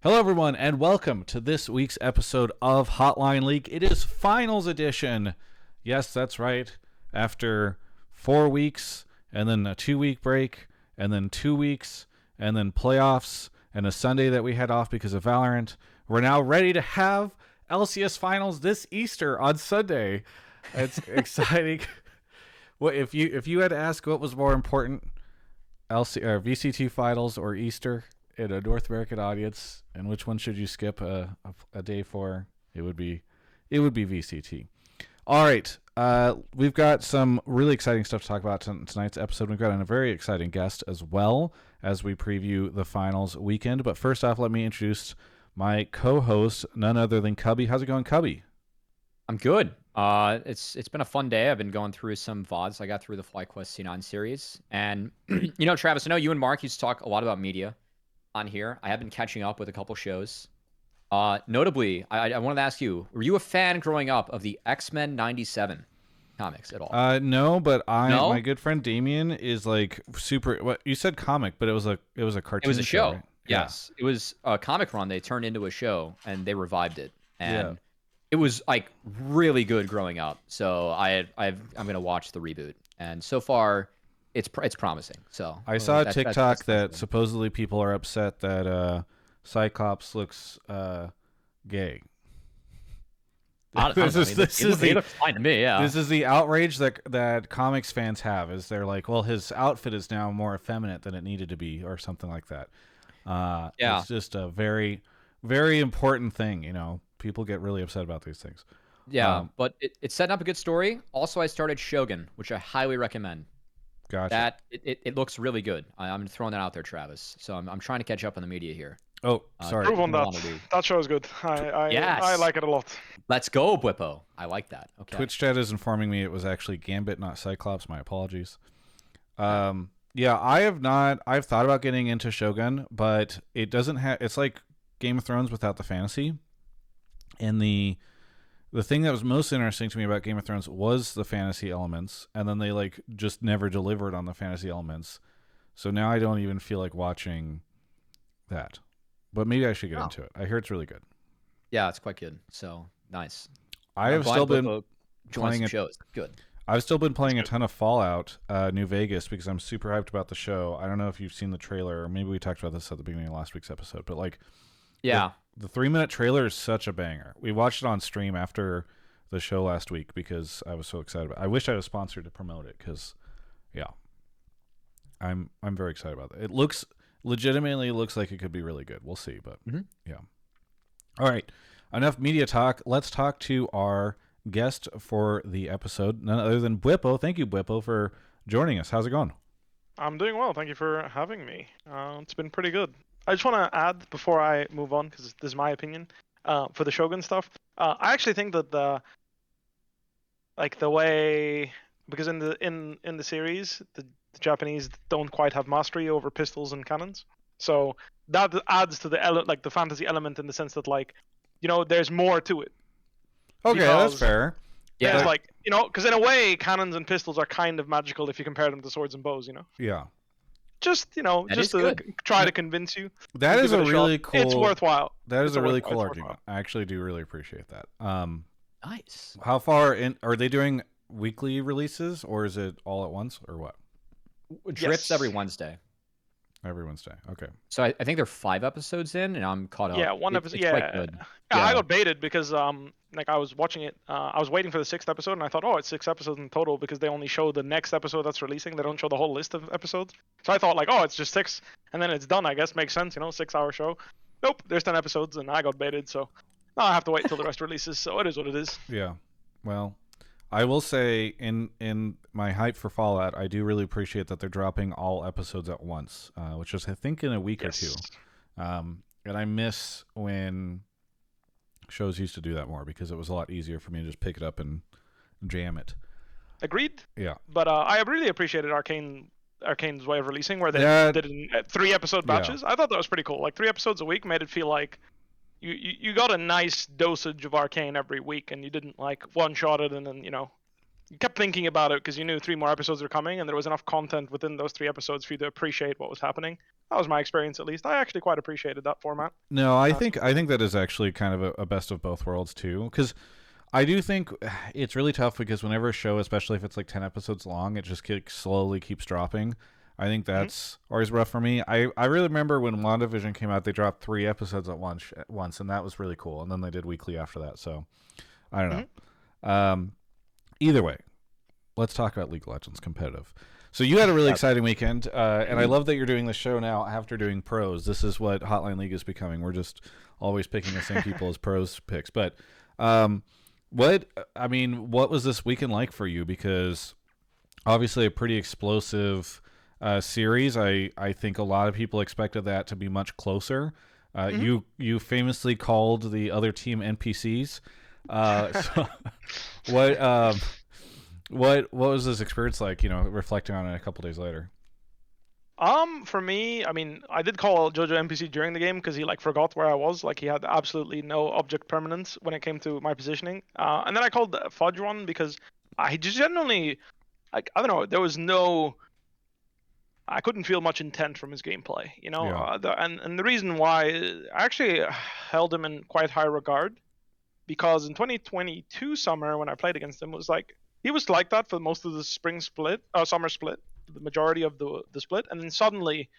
Hello, everyone, and welcome to this week's episode of Hotline League. It is Finals Edition. Yes, that's right. After 4 weeks, and then a 2-week break, and then 2 weeks, and then playoffs, and a Sunday that we had off because of Valorant, we're now ready to have LCS Finals this Easter on Sunday. It's exciting. What if you had to ask what was more important, VCT Finals or Easter? In a North American audience, and which one should you skip a day for? It would be VCT. All right, we've got some really exciting stuff to talk about tonight's episode. We've got a very exciting guest as well as we preview the finals weekend. But first off, let me introduce my co-host, none other than Cubby. How's it going, Cubby? I'm good. It's been a fun day. I've been going through some VODs. I got through the FlyQuest C9 series, and Travis, I know you and Mark used to talk a lot about media on here. I have been catching up with a couple shows. Notably, I wanted to ask you, were you a fan growing up of the X-Men 97 comics at all? No, but my good friend Damien is like super. What you said, comic, but it was a cartoon. It was a show. Right? Yes, It was a comic run. They turned into a show, and they revived it, and it was like really good growing up. So I'm gonna watch the reboot, and so far, it's promising. So I saw a TikTok that supposedly people are upset that Cyclops looks gay. This is fine to me. Yeah, this is the outrage that comics fans have. Is they're like, well, his outfit is now more effeminate than it needed to be, or something like that. It's just a very, very important thing. People get really upset about these things. Yeah, but it's setting up a good story. Also, I started Shogun, which I highly recommend. Gotcha. That it looks really good. I'm throwing that out there, Travis. So I'm trying to catch up on the media here. Oh, sorry. Prove on that. That show is good. I like it a lot. Let's go, Bwipo. I like that. Okay. Twitch chat is informing me it was actually Gambit, not Cyclops. My apologies. Yeah, I've thought about getting into Shogun, but it doesn't have. It's like Game of Thrones without the fantasy. And the thing that was most interesting to me about Game of Thrones was the fantasy elements, and then they just never delivered on the fantasy elements. So now I don't even feel like watching that. But maybe I should get into it. I hear it's really good. Yeah, it's quite good. So nice. I've still been playing shows. Good. I've still been playing a ton of Fallout New Vegas because I'm super hyped about the show. I don't know if you've seen the trailer, or maybe we talked about this at the beginning of last week's episode, but the 3-minute trailer is such a banger. We watched it on stream after the show last week because I was so excited about it. I wish I was sponsored to promote it because, I'm very excited about it. It legitimately looks like it could be really good. We'll see, but yeah. All right, enough media talk. Let's talk to our guest for the episode, none other than Bwipo. Thank you, Bwipo, for joining us. How's it going? I'm doing well. Thank you for having me. It's been pretty good. I just want to add before I move on, because this is my opinion, for the Shogun stuff. I actually think that the way, because in the series the Japanese don't quite have mastery over pistols and cannons, so that adds to the the fantasy element in the sense that there's more to it. Okay, that's fair. Yeah, because in a way cannons and pistols are kind of magical if you compare them to swords and bows. Yeah. Just to try to convince you. That is a really cool. It's worthwhile. That is a really cool argument. I actually do really appreciate that. Nice. How far in are they doing weekly releases, or is it all at once, or what? Drips every Wednesday. Every Wednesday. Okay. So I think there are 5 episodes in, and I'm caught up. Yeah, one episode. It's quite good. Yeah, I got baited because I was watching it. I was waiting for the 6th episode, and I thought, it's 6 episodes in total because they only show the next episode that's releasing. They don't show the whole list of episodes. So I thought it's just 6, and then it's done. I guess makes sense, 6-hour show. Nope, there's 10 episodes, and I got baited. So now I have to wait until the rest releases. So it is what it is. Yeah. Well, I will say in my hype for Fallout, I do really appreciate that they're dropping all episodes at once, which is I think in a week or two. And I miss when shows used to do that more because it was a lot easier for me to just pick it up and jam it. Agreed. Yeah. But I really appreciated Arcane's way of releasing, where they did it in 3-episode batches. Yeah. I thought that was pretty cool. 3 episodes a week made it feel like you got a nice dosage of Arcane every week, and you didn't one-shot it and then you kept thinking about it because you knew 3 more episodes were coming, and there was enough content within those 3 episodes for you to appreciate what was happening. that was my experience, at least. I actually quite appreciated that format. No, I think that is actually kind of a best of both worlds too, because I do think it's really tough because whenever a show, especially if it's like 10 episodes long, it just slowly keeps dropping. I think that's always rough for me. I really remember when WandaVision came out, they dropped 3 episodes at once, and that was really cool. And then they did weekly after that. So I don't know. Either way, let's talk about League of Legends competitive. So you had a really exciting weekend, and I love that you're doing the show now after doing pros. This is what Hotline League is becoming. We're just always picking the same people as pros picks. But what was this weekend like for you? Because obviously a pretty explosive series. I think a lot of people expected that to be much closer. You famously called the other team NPCs. So what was this experience like? Reflecting on it a couple days later. For me, I mean, I did call Jojo NPC during the game because he forgot where I was. Like, he had absolutely no object permanence when it came to my positioning. And then I called Fudge one because I just genuinely, I don't know, there was I couldn't feel much intent from his gameplay, Yeah. And the reason why, I actually held him in quite high regard, because in 2022 summer when I played against him, he was like that for most of the summer split, the majority of the split, and then suddenly,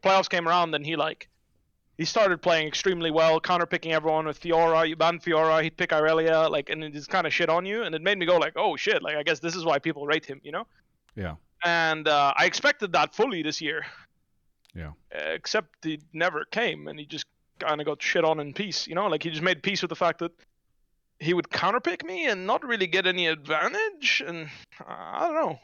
playoffs came around and he started playing extremely well, counterpicking everyone with Fiora. You banned Fiora, he'd pick Aurelia, and it just kind of shit on you, and it made me go oh shit, I guess this is why people rate him, Yeah. And I expected that fully this year. Yeah. Except he never came, and he just kind of got shit on in peace, he just made peace with the fact that he would counterpick me and not really get any advantage, and I don't know,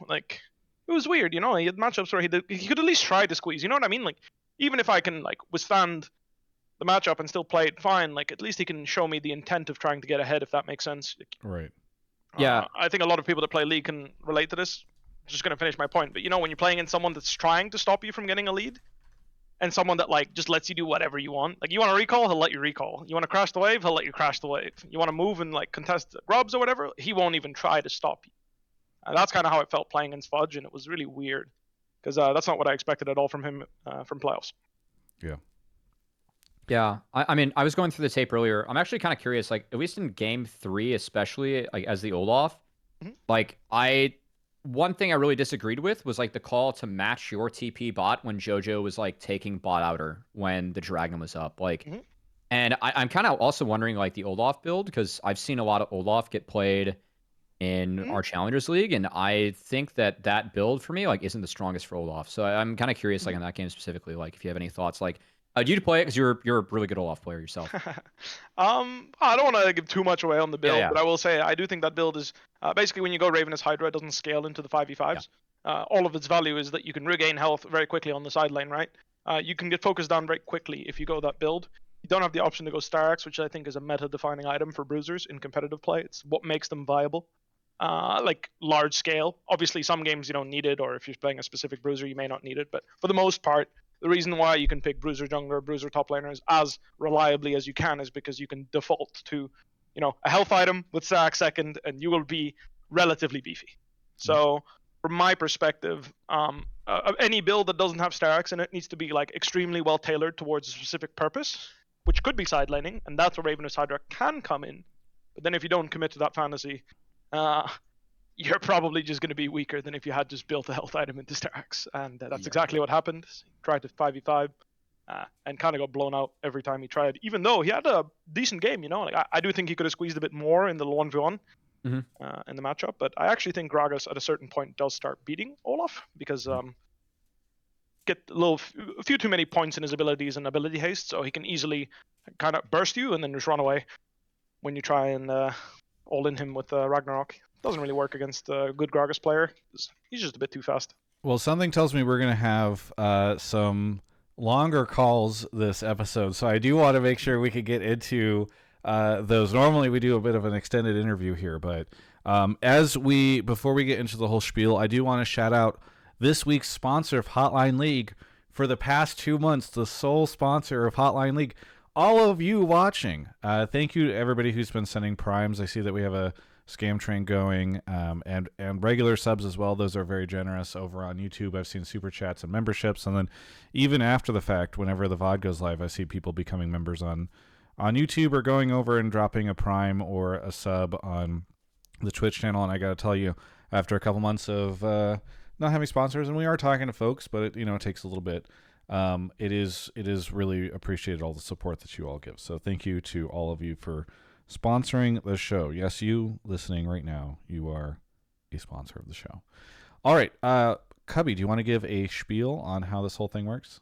it was weird, he had matchups where he could at least try to squeeze, you know what I mean? Even if I can withstand the matchup and still play it fine, at least he can show me the intent of trying to get ahead, if that makes sense. Right. Yeah. I think a lot of people that play League can relate to this. I'm just gonna finish my point, but when you're playing in someone that's trying to stop you from getting a lead, and someone that just lets you do whatever you want. You want to recall, he'll let you recall. You want to crash the wave, he'll let you crash the wave. You want to move and contest grubs or whatever, he won't even try to stop you. And that's kind of how it felt playing against Fudge, and it was really weird because that's not what I expected at all from him from playoffs. Yeah. Yeah, I mean, I was going through the tape earlier. I'm actually kind of curious, at least in game 3, especially as the Olaf, one thing I really disagreed with was the call to match your TP bot when Jojo was taking bot outer when the dragon was up. And I'm kind of also wondering the Olaf build, because I've seen a lot of Olaf get played in our Challengers League, and I think that build for me isn't the strongest for Olaf. So I'm kind of curious in that game specifically, if you have any thoughts. Do you play it because you're a really good Olaf player yourself? I don't want to give too much away on the build, Yeah. but I will say I do think that build is basically when you go Ravenous Hydra, it doesn't scale into the 5v5s. All of its value is that you can regain health very quickly on the sideline, right? You can get focused down very quickly if you go that build. You don't have the option to go Starex, which I think is a meta-defining item for bruisers in competitive play. It's what makes them viable. Large scale. Obviously, some games you don't need it, or if you're playing a specific bruiser, you may not need it. But for the most part, the reason why you can pick bruiser jungler, bruiser top laners as reliably as you can is because you can default to, a health item with Zac second, and you will be relatively beefy. So, from my perspective, any build that doesn't have Starex in it needs to be extremely well tailored towards a specific purpose, which could be sidelining, and that's where Ravenous Hydra can come in. But then if you don't commit to that fantasy, you're probably just going to be weaker than if you had just built a health item into Starex. And that's exactly what happened. He tried to 5v5 and kind of got blown out every time he tried, even though he had a decent game, I do think he could have squeezed a bit more in the 1v1 in the matchup. But I actually think Gragas at a certain point does start beating Olaf because get a few too many points in his abilities and ability haste, so he can easily kind of burst you and then just run away when you try and all-in him with Ragnarok. Doesn't really work against a good Gragas player. He's just a bit too fast. Well, something tells me we're going to have some longer calls this episode, so I do want to make sure we could get into those. Normally we do a bit of an extended interview here, but before we get into the whole spiel, I do want to shout out this week's sponsor of Hotline League. For the past 2 months, the sole sponsor of Hotline League. All of you watching, thank you to everybody who's been sending primes. I see that we have a Scam Train going, and regular subs as well. Those are very generous over on YouTube. I've seen super chats and memberships, and then even after the fact, whenever the VOD goes live, I see people becoming members on YouTube or going over and dropping a Prime or a sub on the Twitch channel. And I got to tell you, after a couple months of not having sponsors, and we are talking to folks, but it takes a little bit. It is really appreciated, all the support that you all give. So thank you to all of you for sponsoring the show. Yes, you listening right now, you are a sponsor of the show. All right, Cubby, do you want to give a spiel on how this whole thing works?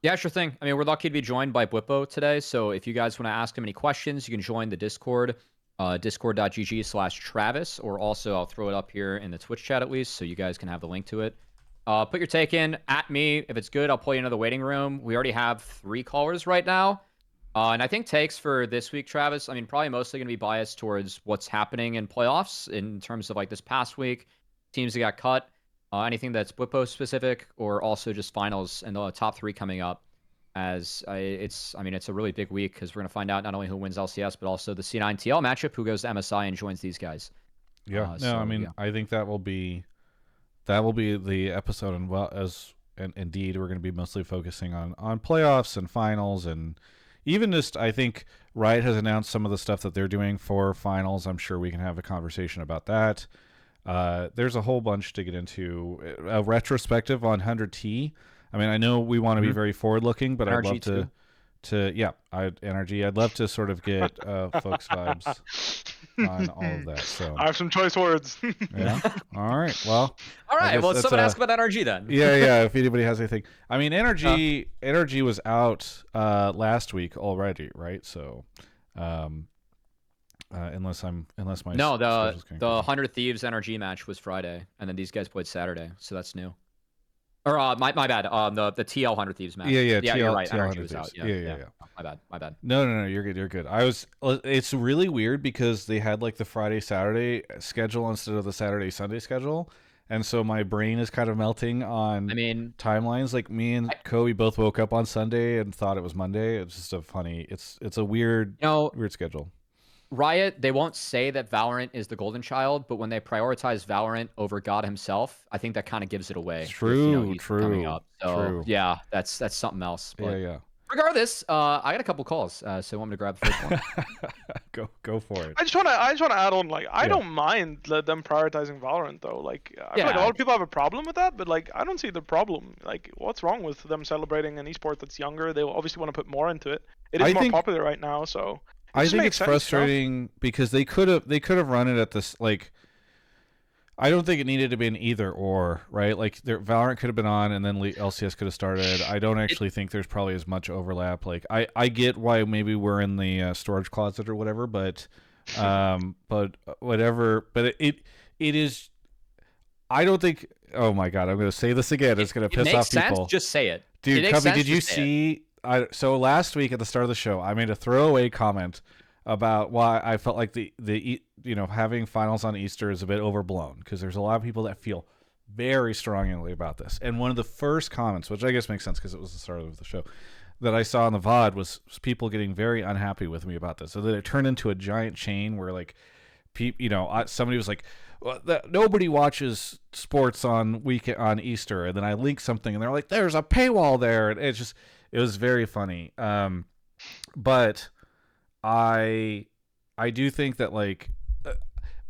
Yeah, sure thing. I mean, we're lucky to be joined by Bwipo today. So if you guys want to ask him any questions, you can join the Discord, discord.gg/Travis, or also I'll throw it up here in the Twitch chat at least, so you guys can have the link to it. Put your take in at me. If it's good, I'll pull you into the waiting room. We already have 3 callers right now. And I think takes for this week, Travis, I mean, probably mostly going to be biased towards what's happening in playoffs in terms of like this past week, teams that got cut, anything that's Bwipo specific, or also just finals and the top 3 coming up. It's a really big week because we're going to find out not only who wins LCS, but also the C9 TL matchup, who goes to MSI and joins these guys. Yeah, I think that will be the episode, and indeed we're going to be mostly focusing on playoffs and finals, and even just, I think Riot has announced some of the stuff that they're doing for finals. I'm sure we can have a conversation about that. There's a whole bunch to get into. A retrospective on 100T. I mean, I know we want to be very forward-looking, but NRG I'd love I'd love to sort of get folks' vibes on all of that. So I have some choice words. Yeah. All right. Well. All right. Well, someone ask about NRG then. Yeah. If anybody has anything, I mean, NRG was out last week already, right? So, unless my the 100 Thieves NRG match was Friday, and then these guys played Saturday, so that's new. Or my bad. The TL 100 Thieves match. Yeah. TL, you're right. NRG was Thieves. out. Yeah. My bad. No. You're good. You're good. It's really weird because they had like the Friday Saturday schedule instead of the Saturday Sunday schedule, and so my brain is kind of melting on. Timelines. Like me and Kobe both woke up on Sunday and thought it was Monday. It's just it's a weird weird schedule. Riot, they won't say that Valorant is the golden child, but when they prioritize Valorant over God himself, I think that kind of gives it away. True. Coming up. So, true. Yeah, that's something else. But yeah. Regardless, I got a couple calls, so I want me to grab the first one. Go for it. I just want to add on, like, I don't mind them prioritizing Valorant though. Like, I feel like a lot of people have a problem with that, but like, I don't see the problem. Like, what's wrong with them celebrating an esport that's younger? They obviously want to put more into it. It is more popular right now, so. I think it's frustrating because they could have run it at this, like, I don't think it needed to be an either or, right? Like, Valorant could have been on and then LCS could have started. I don't actually think there's probably as much overlap. Like, I get why maybe we're in the storage closet or whatever, but whatever. But it is. I don't think. Oh my God, I'm going to say this again. It's going to piss off people. Sense, just say it. Dude, Cubby, did you see? So last week at the start of the show, I made a throwaway comment about why I felt like the having finals on Easter is a bit overblown because there's a lot of people that feel very strongly about this. And one of the first comments, which I guess makes sense because it was the start of the show, that I saw on the VOD was people getting very unhappy with me about this. So then it turned into a giant chain where like, somebody was like, well, nobody watches sports on Easter, and then I linked something and they're like, there's a paywall there, and it was very funny. But I do think that, like,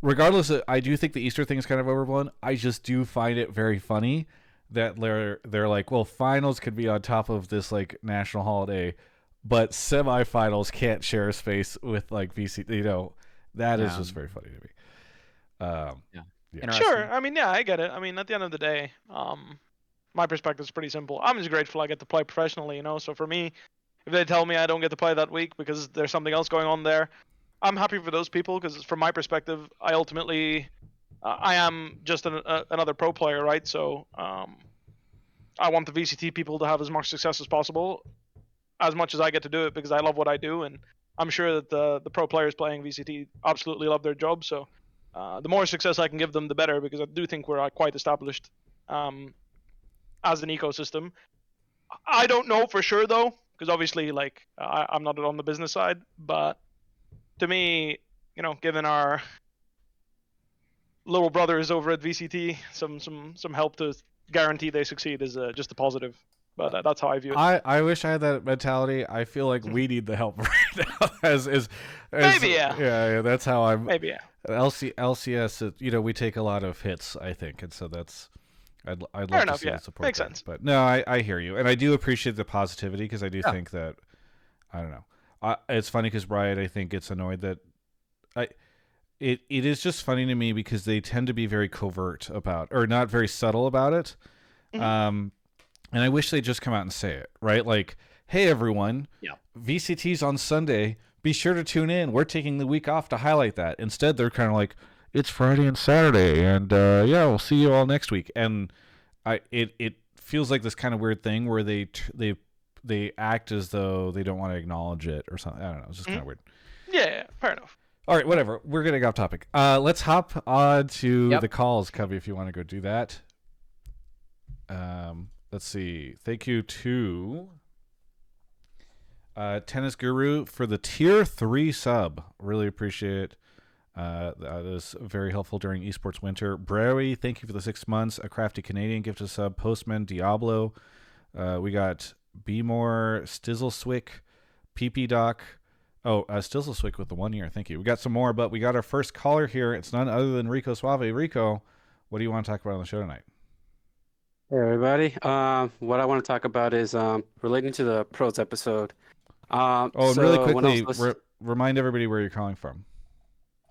regardless I do think the Easter thing is kind of overblown. I just do find it very funny that they're like, well, finals could be on top of this like national holiday, but semifinals can't share a space with like VC. That is just very funny to me. Yeah. Sure. I mean, yeah, I get it. I mean, at the end of the day, my perspective is pretty simple. I'm just grateful I get to play professionally, So for me, if they tell me I don't get to play that week because there's something else going on there, I'm happy for those people because from my perspective, I ultimately, I am just another pro player, right? So I want the VCT people to have as much success as possible, as much as I get to do it because I love what I do, and I'm sure that the pro players playing VCT absolutely love their job. So the more success I can give them, the better, because I do think we're quite established as an ecosystem. I don't know for sure though, because obviously, like, I'm not on the business side, but to me, given our little brothers over at VCT some help to guarantee they succeed is just a positive. But that's how I view it. I wish I had that mentality. I feel like we need the help right now. Maybe, yeah. Yeah, that's how I'm. Maybe, yeah. LCS, we take a lot of hits, I think, and so that's. I'd love Fair to enough, see yeah. the support. Makes there. sense. But no, I hear you, and I do appreciate the positivity because I do think that. I don't know. It's funny because Riot, I think, gets annoyed that. It is just funny to me because they tend to be very covert about, or not very subtle about it. Mm-hmm. And I wish they'd just come out and say it, right? Like, hey, everyone, Yeah. VCT's on Sunday. Be sure to tune in. We're taking the week off to highlight that. Instead, they're kind of like, it's Friday and Saturday, and yeah, we'll see you all next week. And it feels like this kind of weird thing where they act as though they don't want to acknowledge it or something. I don't know. It's just kind of weird. Yeah, fair enough. All right, whatever. We're getting off topic. Let's hop on to the calls, Cubby, if you want to go do that. Let's see. Thank you to Tennis Guru for the tier 3 sub. Really appreciate it. That is very helpful during esports winter. Browy, thank you for the 6 months. A Crafty Canadian gift a sub. Postman Diablo. We got Bmore, Stizzleswick, PP Doc. Oh, Stizzleswick with the 1 year. Thank you. We got some more, but we got our first caller here. It's none other than Rico Suave. Rico, what do you want to talk about on the show tonight? Hey everybody. What I want to talk about is relating to the pros episode. And really quickly, remind everybody where you're calling from.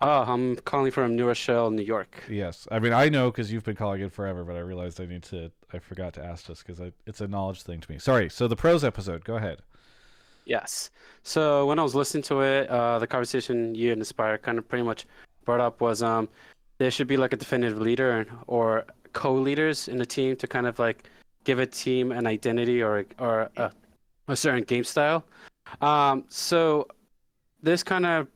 I'm calling from New Rochelle, New York. Yes, I mean I know because you've been calling it forever, but I realized I forgot to ask this because it's a knowledge thing to me. Sorry. So the pros episode, go ahead. Yes. So when I was listening to it, the conversation you and Aspire kind of pretty much brought up was there should be like a definitive leader or co-leaders in the team to kind of like give a team an identity or a certain game style. So this kind of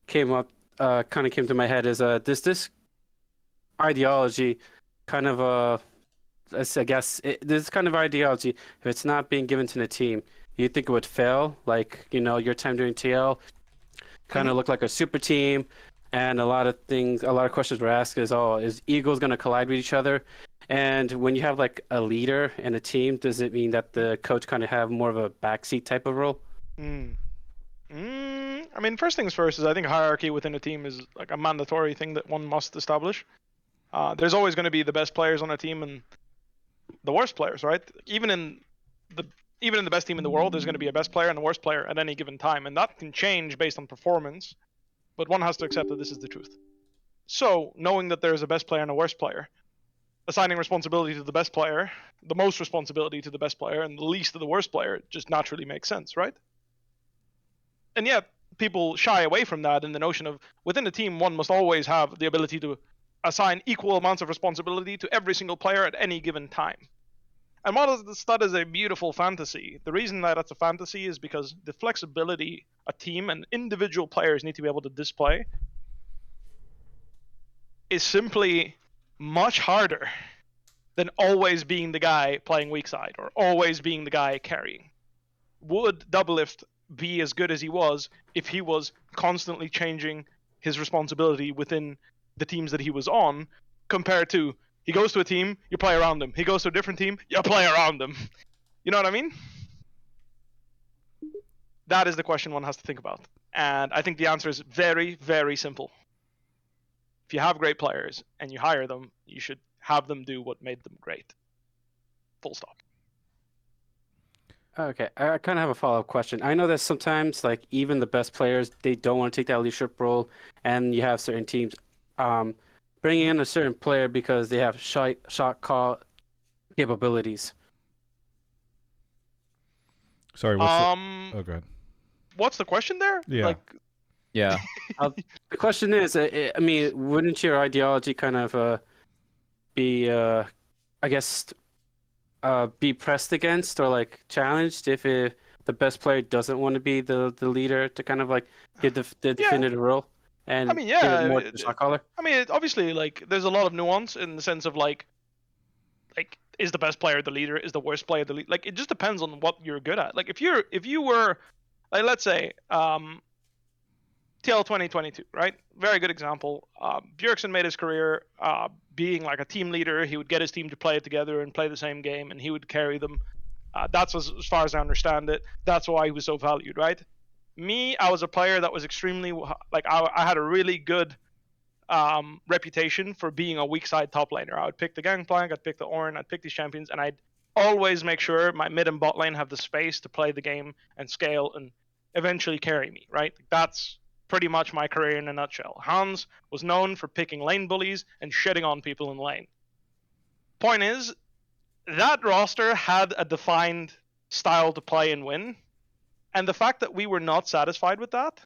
came to my head is this ideology kind of this kind of ideology, if it's not being given to the team, you think it would fail? Like, your time doing TL kind of looked like a super team. And a lot of questions were asked is Eagles going to collide with each other? And when you have like a leader in a team, does it mean that the coach kind of have more of a backseat type of role? I mean, first things first is I think hierarchy within a team is like a mandatory thing that one must establish. There's always going to be the best players on a team and the worst players, right? Even in the best team in the world, there's going to be a best player and a worst player at any given time, and that can change based on performance. But one has to accept that this is the truth. So, knowing that there's a best player and a worst player, assigning responsibility to the best player, the most responsibility to the best player, and the least to the worst player just naturally makes sense, right? And yet, people shy away from that in the notion of within a team, one must always have the ability to assign equal amounts of responsibility to every single player at any given time. And while that is a beautiful fantasy, the reason that that's a fantasy is because the flexibility a team and individual players need to be able to display is simply much harder than always being the guy playing weak side or always being the guy carrying. Would Doublelift be as good as he was if he was constantly changing his responsibility within the teams that he was on, compared to he goes to a team, you play around him. He goes to a different team, you play around him. You know what I mean? That is the question one has to think about. And I think the answer is very, very simple. If you have great players and you hire them, you should have them do what made them great. Full stop. Okay, I kind of have a follow-up question. I know that sometimes, like, even the best players, they don't want to take that leadership role, and you have certain teams bringing in a certain player because they have shot call capabilities. Sorry, what's oh, go ahead. What's the question there? Yeah. Yeah. The question is, I mean, wouldn't your ideology kind of be, I guess, be pressed against or like challenged if the best player doesn't want to be the leader to kind of like give the definitive role? And I mean, yeah, more to shot caller? I mean, obviously, like, there's a lot of nuance in the sense of like, is the best player the leader? Is the worst player the leader? Like, it just depends on what you're good at. Like, if you were, like, let's say, TL 2022, right? Very good example. Bjergsen made his career being like a team leader. He would get his team to play it together and play the same game, and he would carry them. That's as far as I understand it. That's why he was so valued, right? Me, I was a player that was extremely like I had a really good reputation for being a weak side top laner. I would pick the Gangplank, I'd pick the Ornn, I'd pick these champions, and I'd always make sure my mid and bot lane have the space to play the game and scale and eventually carry me, right? That's pretty much my career in a nutshell. Hans was known for picking lane bullies and shitting on people in lane. Point is, that roster had a defined style to play and win, and the fact that we were not satisfied with that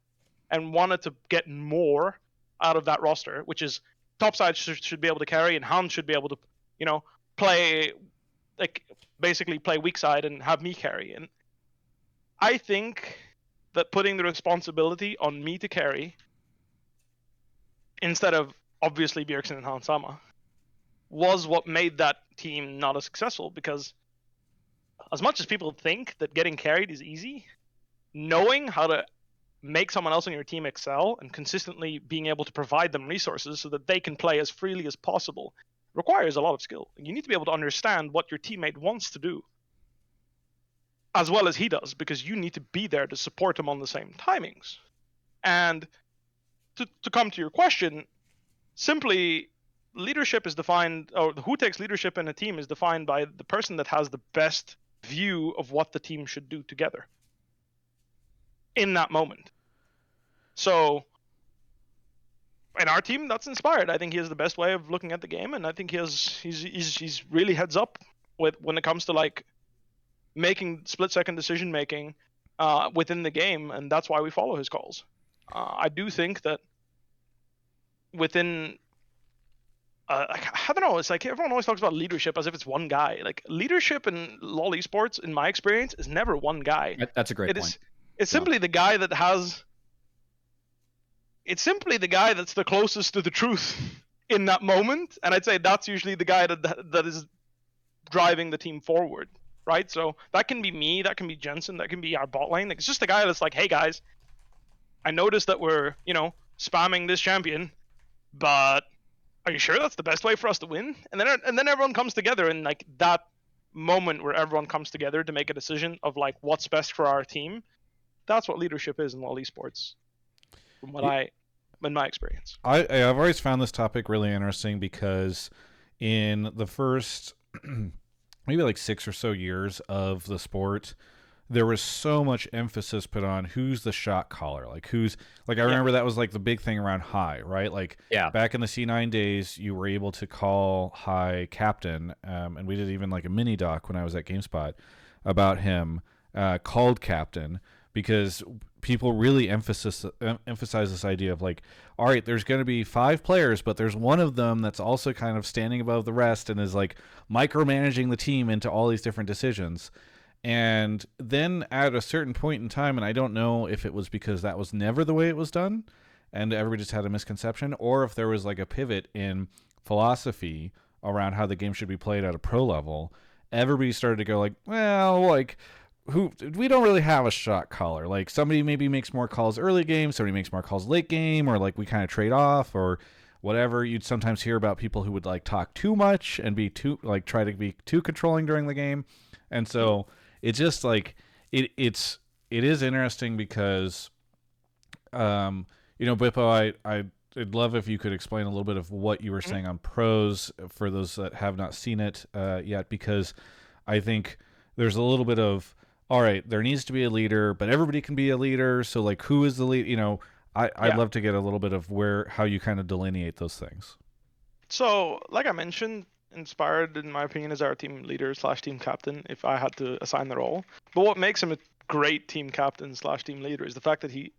and wanted to get more out of that roster, which is topside should be able to carry and Hans should be able to, play, like basically play weak side and have me carry. And I think that putting the responsibility on me to carry instead of obviously Bjergsen and Hans Sama was what made that team not as successful, because as much as people think that getting carried is easy, knowing how to make someone else on your team excel and consistently being able to provide them resources so that they can play as freely as possible requires a lot of skill. You need to be able to understand what your teammate wants to do as well as he does, because you need to be there to support him on the same timings. And to come to your question, simply leadership is defined, or who takes leadership in a team is defined by the person that has the best view of what the team should do together in that moment. So in our team, that's Inspired. I think he has the best way of looking at the game, and I think he's really heads up with when it comes to like making split-second decision making within the game, and that's why we follow his calls. I do think that within I don't know, it's like everyone always talks about leadership as if it's one guy. Like leadership in LoL esports, in my experience, is never one guy. That's a great point. It's simply the guy that has. It's simply the guy that's the closest to the truth in that moment, and I'd say that's usually the guy that is driving the team forward, right? So that can be me, that can be Jensen, that can be our bot lane. Like, it's just the guy that's like, hey guys, I noticed that we're spamming this champion, but are you sure that's the best way for us to win? And then everyone comes together, and like that moment where everyone comes together to make a decision of like what's best for our team. That's what leadership is in all esports, from what in my experience. I've always found this topic really interesting because in the first maybe like 6 or so years of the sport, there was so much emphasis put on who's the shot caller, like who's like I remember that was like the big thing around High, right? Like back in the C9 days, you were able to call High captain, and we did even like a mini doc when I was at GameSpot about him called captain, because people really emphasize this idea of like, all right, there's going to be 5 players, but there's one of them that's also kind of standing above the rest and is like micromanaging the team into all these different decisions. And then at a certain point in time, and I don't know if it was because that was never the way it was done and everybody just had a misconception, or if there was like a pivot in philosophy around how the game should be played at a pro level, everybody started to go like, well, like, we don't really have a shot caller. Like, somebody maybe makes more calls early game, somebody makes more calls late game, or like we kind of trade off or whatever. You'd sometimes hear about people who would like talk too much and be too like try to be too controlling during the game. And so it's just like it is interesting because Bwipo, I'd love if you could explain a little bit of what you were saying on pros for those that have not seen it yet, because I think there's a little bit of, all right, there needs to be a leader, but everybody can be a leader. So like, who is the lead? I'd love to get a little bit of how you kind of delineate those things. So like I mentioned, Inspired, in my opinion, is our team leader / team captain, if I had to assign the role. But what makes him a great team captain / team leader is the fact that he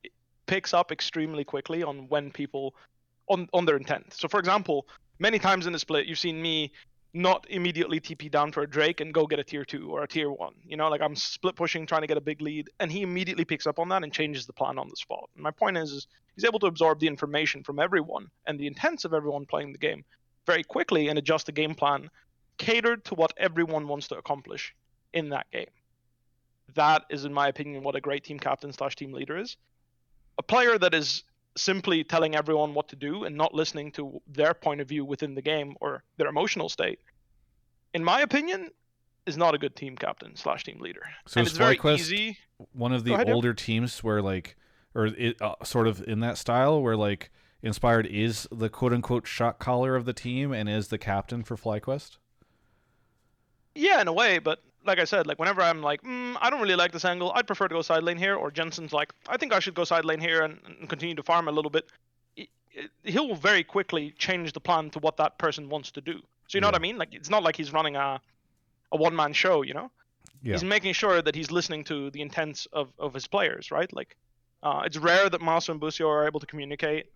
picks up extremely quickly on when people on their intent. So for example, many times in the split, you've seen me not immediately TP down for a Drake and go get a tier 2 or a tier 1. Like I'm split pushing, trying to get a big lead, and he immediately picks up on that and changes the plan on the spot. And my point is he's able to absorb the information from everyone and the intents of everyone playing the game very quickly and adjust the game plan catered to what everyone wants to accomplish in that game. That is, in my opinion, what a great team captain / team leader is. A player that is simply telling everyone what to do and not listening to their point of view within the game or their emotional state, in my opinion, is not a good team captain / team leader. So and is it's very FlyQuest easy. one of Go the ahead, Dale. older teams where like, or it, sort of in that style where like Inspired is the quote unquote shot caller of the team and is the captain for FlyQuest? Yeah, in a way, but like I said, like whenever I'm like, I don't really like this angle, I'd prefer to go side lane here, or Jensen's like, I think I should go side lane here and continue to farm a little bit, he'll very quickly change the plan to what that person wants to do. So you know what I mean? Like, it's not like he's running a one-man show, you know? Yeah. He's making sure that he's listening to the intents of his players, right? Like, it's rare that Maso and Busio are able to communicate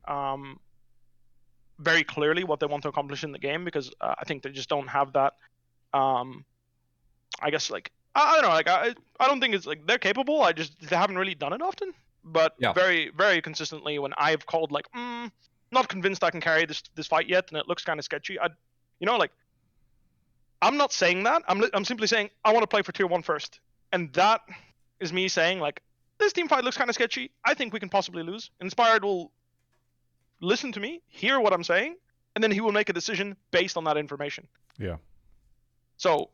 very clearly what they want to accomplish in the game, because I think they just don't have that. I guess like I don't know, like I don't think it's like they're capable. They haven't really done it often, but very very consistently when I've called like not convinced I can carry this fight yet, and it looks kind of sketchy. Like I'm not saying that. I'm simply saying I want to play for tier 1 first, and that is me saying like this team fight looks kind of sketchy. I think we can possibly lose. Inspired will listen to me, hear what I'm saying, and then he will make a decision based on that information. Yeah. So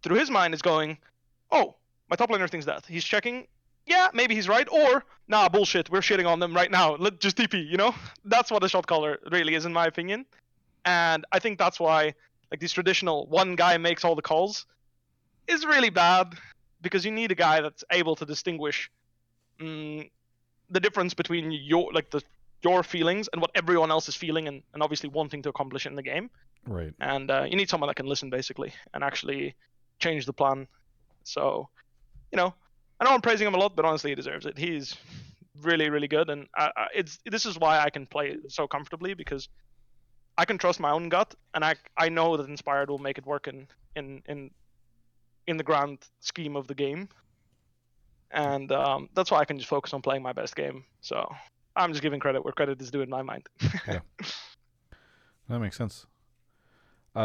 through his mind is going, oh, my top laner thinks that. He's checking, yeah, maybe he's right, or, nah, bullshit, we're shitting on them right now. Let's just TP, you know? That's what a shot caller really is, in my opinion. And I think that's why, like, these traditional one guy makes all the calls is really bad, because you need a guy that's able to distinguish the difference between your feelings and what everyone else is feeling and obviously wanting to accomplish in the game. Right. And you need someone that can listen, basically, and actually change the plan. So, I know I'm praising him a lot, but honestly, he deserves it. He's really, really good, and this is why I can play so comfortably, because I can trust my own gut, and I know that Inspired will make it work in the grand scheme of the game, and that's why I can just focus on playing my best game. So I'm just giving credit where credit is due in my mind. Yeah, that makes sense.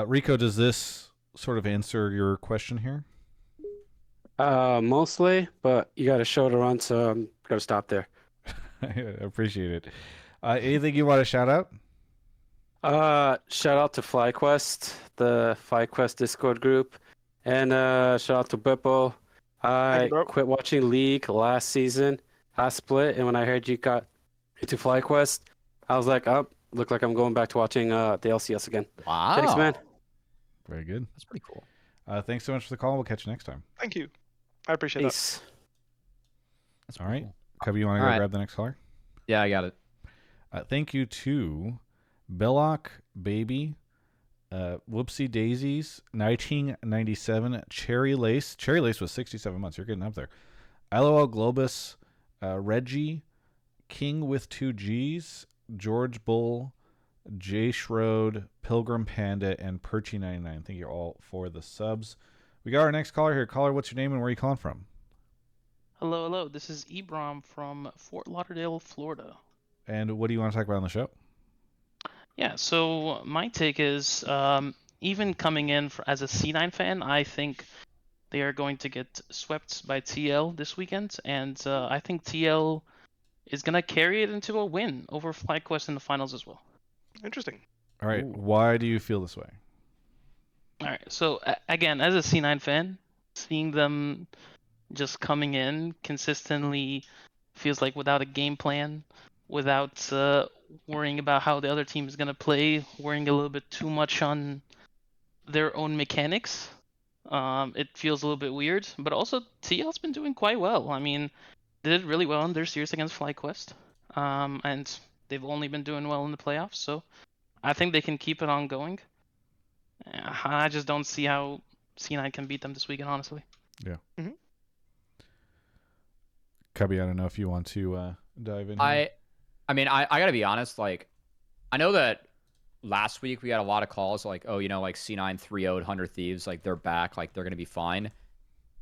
Rico, does this sort of answer your question here? Mostly, but you got a show to run, so I'm gonna stop there. I appreciate it. Anything you want to shout out? Shout out to FlyQuest, the FlyQuest Discord group, and shout out to Bwipo. I quit watching League last season, last split, and when I heard you got into FlyQuest, I was like, oh, look like I'm going back to watching the LCS again. Wow. Thanks, man. Very good. That's pretty cool. Thanks so much for the call. We'll catch you next time. Thank you. I appreciate Peace. That's All right. cool. Cubby, you want to go grab the next caller? Yeah, I got it. Thank you to Belloc Baby, Whoopsie Daisies, 1997, Cherry Lace. Cherry Lace was 67 months. You're getting up there. LOL Globus, Reggie, King with 2 G's, George Bull, Jay Schroed, Pilgrim Panda, and Perchy99. Thank you all for the subs. We got our next caller here. Caller, what's your name and where are you calling from? Hello, hello. This is eBraum from Fort Lauderdale, Florida. And what do you want to talk about on the show? Yeah, so my take is, even coming in as a C9 fan, I think they are going to get swept by TL this weekend, and I think TL is going to carry it into a win over FlyQuest in the finals as well. Interesting. All right. Why do you feel this way? All right, so again, as a C9 fan, seeing them just coming in consistently feels like without a game plan, without worrying about how the other team is going to play, worrying a little bit too much on their own mechanics. It feels a little bit weird, but also TL's been doing quite well. I mean, they did really well in their series against FlyQuest, and they've only been doing well in the playoffs, so I think they can keep it on going. I just don't see how C9 can beat them this weekend, honestly. Yeah. Mm-hmm. Cubby, I don't know if you want to dive in here. I mean, I gotta be honest, like, I know that last week we had a lot of calls like, oh, like C9 3-0'd 100 Thieves, like they're back, like they're gonna be fine.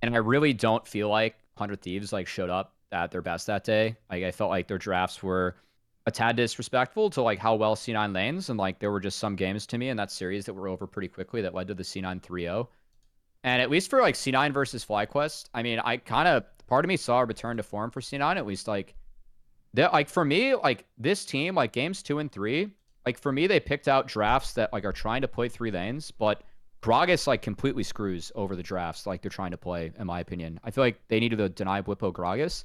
And I really don't feel like 100 Thieves like showed up at their best that day. Like I felt like their drafts were a tad disrespectful to like how well C9 lanes, and like there were just some games to me in that series that were over pretty quickly that led to the C9 3-0. And at least for like C9 versus FlyQuest, I mean, part of me saw a return to form for C9, at least like Like for me, like this team, like games 2 and 3, like for me, they picked out drafts that like are trying to play 3 lanes, but Gragas like completely screws over the drafts like they're trying to play, in my opinion. I feel like they needed to deny Bwipo Gragas,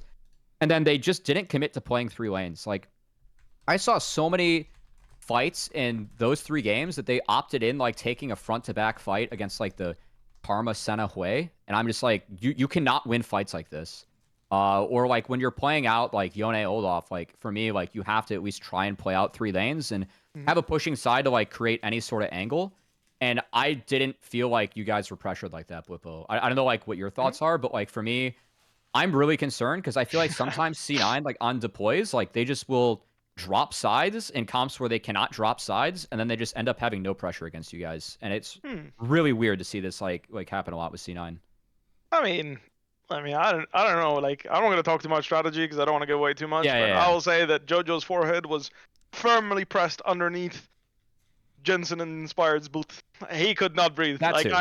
and then they just didn't commit to playing 3 lanes. Like I saw so many fights in those 3 games that they opted in like taking a front to back fight against like the Karma Senna Hui, and I'm just like, you cannot win fights like this. Or like when you're playing out like Yone Olaf, like for me, like you have to at least try and play out 3 lanes and have a pushing side to like create any sort of angle. And I didn't feel like you guys were pressured like that, Bwipo. I don't know like what your thoughts are, but like for me, I'm really concerned because I feel like sometimes C9 like on deploys, like they just will drop sides in comps where they cannot drop sides, and then they just end up having no pressure against you guys. And it's really weird to see this like happen a lot with C9. I mean, I don't know. Like, I'm not gonna talk too much strategy because I don't want to give away too much. Yeah, but yeah, yeah. I will say that JoJo's forehead was firmly pressed underneath Jensen and Inspired's boot. He could not breathe. That Like too.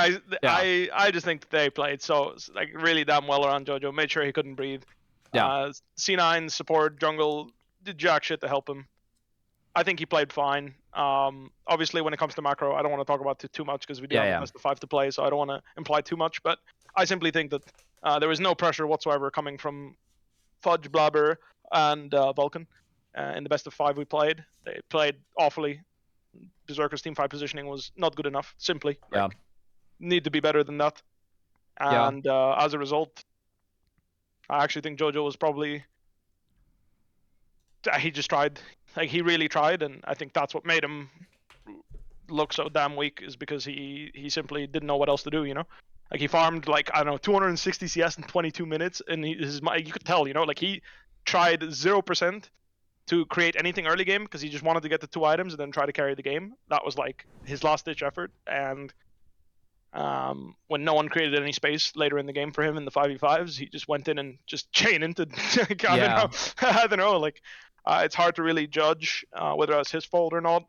I just think that they played so like really damn well around JoJo. Made sure he couldn't breathe. Yeah. C9 support jungle did jack shit to help him. I think he played fine. Obviously, when it comes to macro, I don't want to talk about it too much because we do have the best of 5 to play, so I don't want to imply too much. But I simply think that there was no pressure whatsoever coming from Fudge, Blabber, and Vulcan in the best of 5 we played. They played awfully. Berserker's team 5 positioning was not good enough. Simply, need to be better than that. And as a result, I actually think JoJo was probably. He just tried. Like, he really tried, and I think that's what made him look so damn weak, is because he simply didn't know what else to do, you know? Like, he farmed, like, I don't know, 260 CS in 22 minutes, and you could tell, you know? Like, he tried 0% to create anything early game because he just wanted to get the 2 items and then try to carry the game. That was, like, his last-ditch effort, and when no one created any space later in the game for him in the 5v5s, he just went in and just chained into, I don't know, like, it's hard to really judge whether that's his fault or not.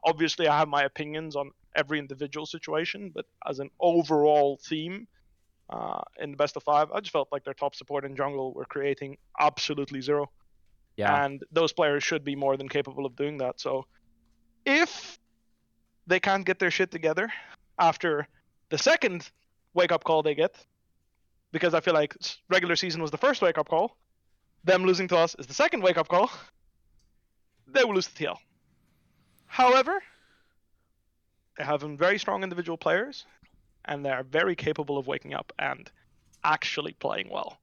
Obviously, I have my opinions on every individual situation, but as an overall theme, in the best of 5, I just felt like their top support in jungle were creating absolutely zero. Yeah. And those players should be more than capable of doing that. So if they can't get their shit together after the second wake-up call they get, because I feel like regular season was the first wake-up call, them losing to us is the second wake-up call, they will lose to TL. However, they have very strong individual players, and they are very capable of waking up and actually playing well.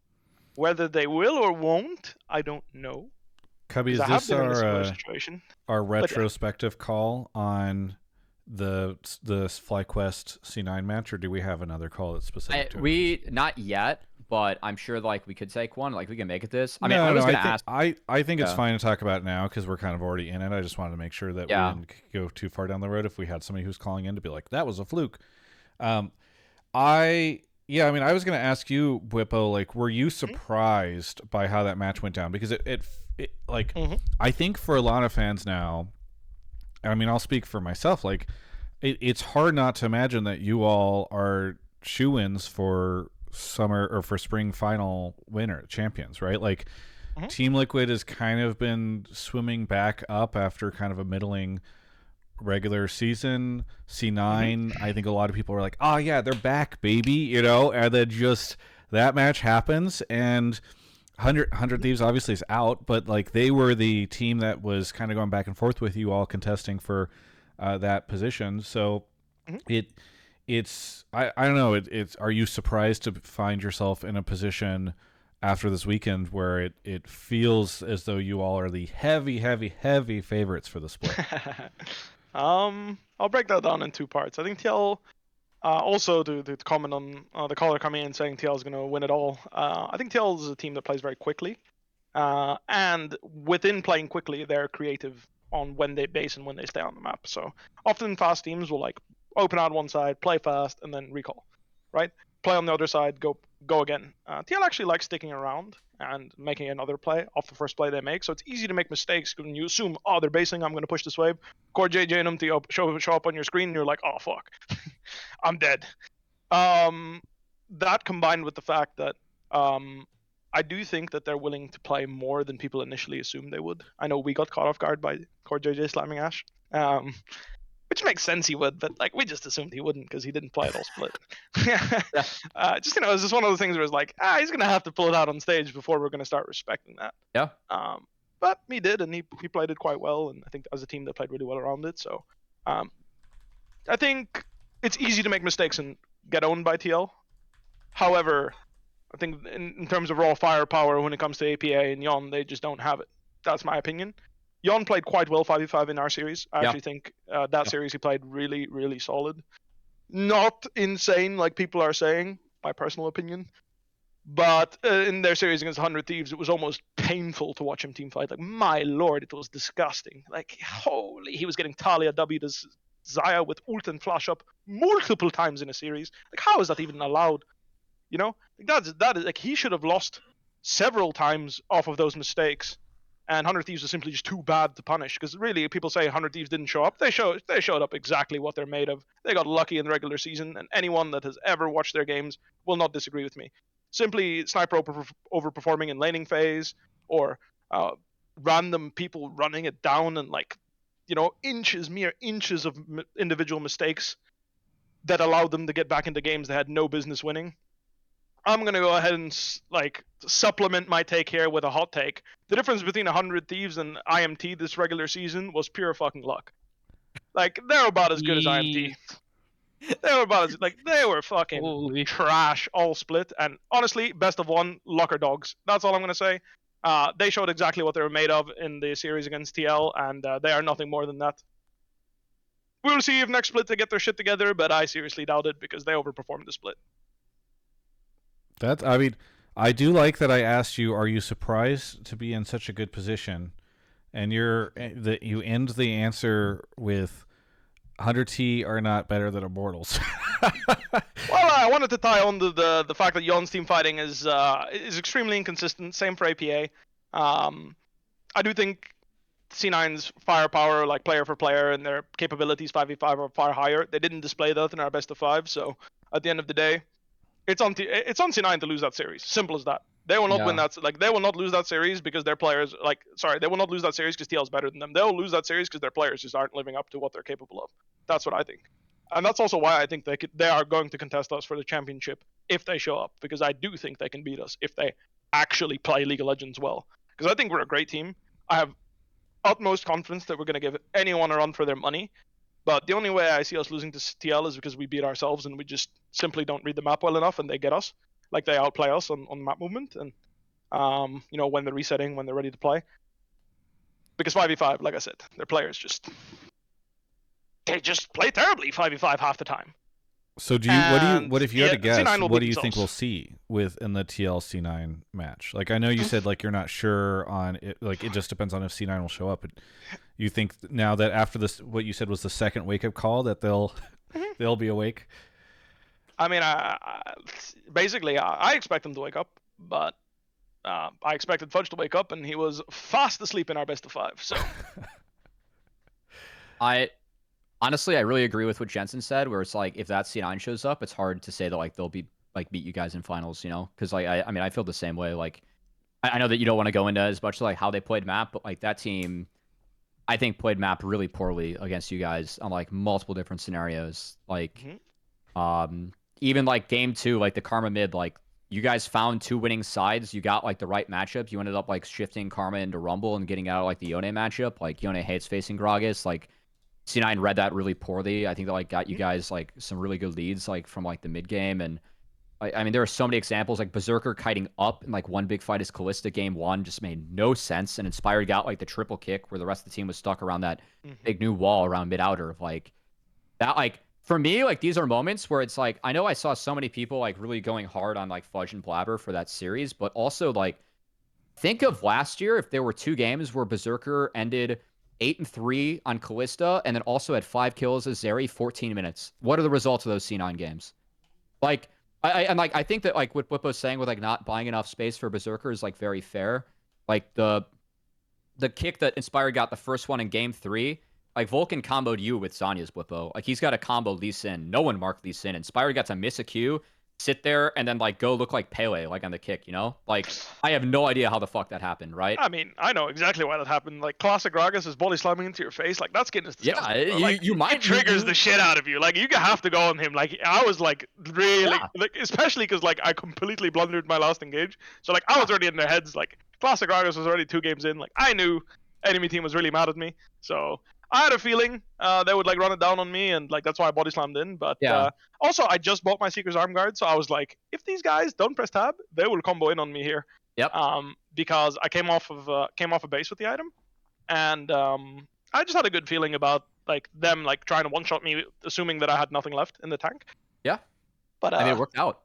Whether they will or won't, I don't know. Cubby, is this our retrospective call on the FlyQuest C9 match, or do we have another call that's specific to it? Not yet, but I'm sure like we could take one. Like we can make it this. I think it's fine to talk about it now because we're kind of already in it. I just wanted to make sure that we didn't go too far down the road if we had somebody who's calling in to be like, that was a fluke. I was going to ask you, Bwipo, like, were you surprised by how that match went down? Because it I think for a lot of fans now, I mean, I'll speak for myself, like, it's hard not to imagine that you all are shoo-ins for summer or for spring final winner champions, right? Like, Team Liquid has kind of been swimming back up after kind of a middling regular season. C9, I think a lot of people are like, oh yeah, they're back, baby, you know, and then just that match happens, and 100 Thieves obviously is out, but like they were the team that was kind of going back and forth with you all contesting for that position. So it's I don't know, it's are you surprised to find yourself in a position after this weekend where it feels as though you all are the heavy favorites for the split? I'll break that down in 2 parts. I think TL, also to comment on the caller coming in saying TL is going to win it all. I think TL is a team that plays very quickly, and within playing quickly, they're creative on when they base and when they stay on the map. So often fast teams will like open out one side, play fast, and then recall, right? Play on the other side, go again. TL actually likes sticking around and making another play off the first play they make. So it's easy to make mistakes when you assume, oh, they're basing, I'm going to push this wave. Core JJ them to show up on your screen, and you're like, oh, fuck. I'm dead. That combined with the fact that I do think that they're willing to play more than people initially assumed they would. I know we got caught off guard by Core JJ slamming Ash, which makes sense he would, but like we just assumed he wouldn't because he didn't play it all split. Yeah. Just it's just one of those things where it's like, he's gonna have to pull it out on stage before we're gonna start respecting that. Yeah. But he did, and he played it quite well, and I think as a team they played really well around it. So, I think it's easy to make mistakes and get owned by TL. However, I think in terms of raw firepower when it comes to APA and Yon, they just don't have it. That's my opinion. Yon played quite well 5v5 in our series. I actually think that series he played really, really solid. Not insane like people are saying, my personal opinion. But in their series against 100 Thieves, it was almost painful to watch him team fight. Like, my lord, it was disgusting. Like, holy, he was getting Talia W to Zaya with ult and flash up multiple times in a series. Like, how is that even allowed? You know, that is like he should have lost several times off of those mistakes, and 100 Thieves was simply just too bad to punish. Because really, people say 100 Thieves didn't show up. They showed up exactly what they're made of. They got lucky in the regular season, and anyone that has ever watched their games will not disagree with me. Simply sniper overperforming in laning phase, or random people running it down and like, mere inches of individual mistakes that allowed them to get back into games they had no business winning. I'm going to go ahead and supplement my take here with a hot take. The difference between 100 Thieves and IMT this regular season was pure fucking luck. Like, they're about as good as IMT. They were fucking trash all split. And honestly, best of one, luck or dogs. That's all I'm going to say. They showed exactly what they were made of in the series against TL, and they are nothing more than that. We'll see if next split they get their shit together, but I seriously doubt it because they overperformed the split. I do like that I asked you, are you surprised to be in such a good position? And you end the answer with 100T are not better than Immortals. Well, I wanted to tie on to the fact that Yon's team fighting is extremely inconsistent. Same for APA. I do think C9's firepower, like player for player, and their capabilities 5v5 are far higher. They didn't display that in our best of 5, so at the end of the day, it's on C9 to lose that series. Simple as that. They will not win that. Like, they will not lose that series because their players, they will not lose that series because TL is better than them. They'll lose that series because their players just aren't living up to what they're capable of. That's what I think. And that's also why I think they are going to contest us for the championship if they show up, because I do think they can beat us if they actually play League of Legends well. Because I think we're a great team. I have utmost confidence that we're going to give anyone a run for their money. But the only way I see us losing to TL is because we beat ourselves and we just simply don't read the map well enough and they get us. Like, they outplay us on map movement and, when they're resetting, when they're ready to play. Because 5v5, like I said, their players they just play terribly 5v5 half the time. So what if you had to guess, what do you think we'll see in the TL C9 match? Like, I know you said like you're not sure on it, like it just depends on if C9 will show up. But you think now that after this, what you said was the second wake up call, that they'll be awake? I mean, I expect them to wake up, but I expected Fudge to wake up, and he was fast asleep in our best of 5. So Honestly, I really agree with what Jensen said, where it's like if that C9 shows up, it's hard to say that like they'll be like beat you guys in finals, because like I feel the same way. Like I know that you don't want to go into as much like how they played map, but like that team, I think played map really poorly against you guys on like multiple different scenarios. Like even like game 2, like the Karma mid, like you guys found 2 winning sides. You got like the right matchup. You ended up like shifting Karma into Rumble and getting out of like the Yone matchup. Like Yone hates facing Gragas. Like C9 read that really poorly. I think that like got you guys like some really good leads like from like the mid game, and I mean there are so many examples like Berserker kiting up in like one big fight as Callista game 1 just made no sense, and Inspired got like the triple kick where the rest of the team was stuck around that big new wall around mid outer of like that. Like for me, like these are moments where it's like I know I saw so many people like really going hard on like Fudge and Blabber for that series, but also like think of last year if there were 2 games where Berserker ended 8-3 on Callista, and then also had 5 kills as Zeri 14 minutes. What are the results of those C9 games? Like, I think that like what Bwipo's saying with like not buying enough space for Berserker is like very fair. Like the kick that Inspired got the first one in game 3, like Vulcan comboed you with Zanya's Bwipo. Like he's got a combo Lee Sin. No one marked Lee Sin. Inspired got to miss a Q, sit there and then like go look like Pele like on the kick, you know? Like I have no idea how the fuck that happened, right? I mean, I know exactly why that happened. Like classic Gragas is body slamming into your face. Like that skin is disgusting. Yeah, bro. Like, you might it triggers the shit out of you. Like you have to go on him. Like I was like really, Yeah. like especially because like I completely blundered my last engage. So like I was already in their heads. Like classic Gragas was already 2 games in. Like I knew enemy team was really mad at me. So I had a feeling they would like run it down on me, and like that's why I body slammed in. But Yeah. also I just bought my Seeker's Arm Guard, so I was like, if these guys don't press tab, they will combo in on me here. Yep. Because I came off of base with the item, and I just had a good feeling about like them like trying to one shot me, assuming that I had nothing left in the tank. Yeah. But I mean, it worked out.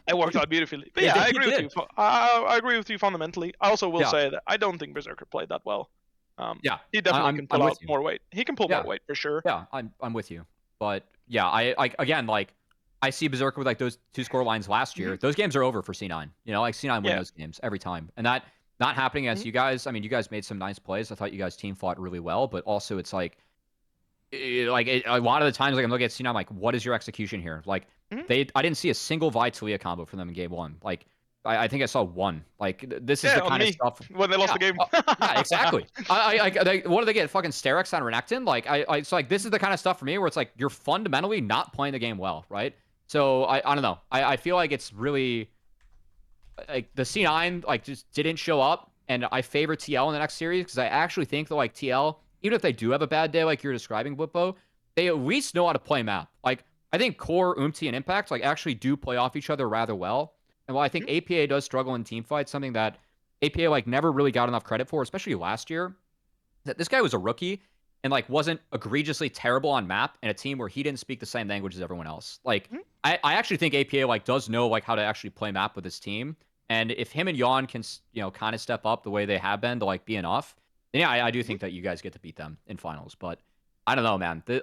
it worked out beautifully. But It yeah, did, I it agree with did. you. I agree with you fundamentally. I also will Yeah. say that I don't think Berserker played that well. Yeah, he definitely I'm can pull with out you. more weight. He can pull Yeah. more weight for sure. Yeah, I'm with you. But yeah, I again like I see Berserker with like those 2 score lines last year. Those games are over for C9. You know, like C9 win Yeah. those games every time. And that not happening as you guys. I mean, you guys made some nice plays. I thought you guys team fought really well, but also it's like a lot of the times like I'm looking at C9 like what is your execution here? Like I didn't see a single Vi Talia combo from them in game 1. Like I think I saw one. Like this is the on kind of me, stuff when they lost the game. yeah, exactly. What do they get? Fucking Sterex on Renekton? Like, it's like this is the kind of stuff for me where it's like you're fundamentally not playing the game well, right? So I don't know. I feel like it's really like the C9 like just didn't show up, and I favor TL in the next series because I actually think that like TL, even if they do have a bad day like you're describing, Bwipo, they at least know how to play map. Like I think Core, Umti, and Impact like actually do play off each other rather well. And while I think APA does struggle in team fights, something that APA like never really got enough credit for, especially last year, that this guy was a rookie and like wasn't egregiously terrible on map in a team where he didn't speak the same language as everyone else. Like I actually think APA like does know like how to actually play map with his team. And if him and Yon can, you know, kind of step up the way they have been to like be enough, then yeah, I do think that you guys get to beat them in finals. But I don't know, man. The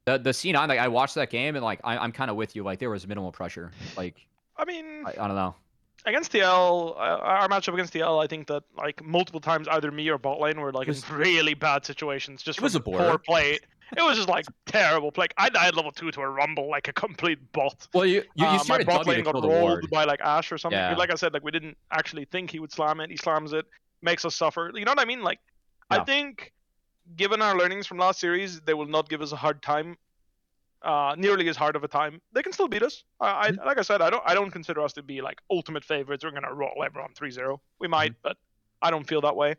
C9, like I watched that game and like I'm kind of with you. Like there was minimal pressure. Like I mean, I don't know. against TL, our matchup against TL, I think that like multiple times either me or bot lane were like in really bad situations just It was from a blur. poor play. It was just like terrible play. I died level 2 to a rumble like a complete bot. Well, you My started bot W lane to got kill the rolled ward. by like Ash or something. Yeah. Like I said, like we didn't actually think he would slam it. He slams it, makes us suffer. You know what I mean? Like I Yeah. think given our learnings from last series, they will not give us a hard time. Nearly as hard of a time. They can still beat us. Like I said, I don't consider us to be like ultimate favorites. We're gonna roll everyone 3-0. We might, but I don't feel that way.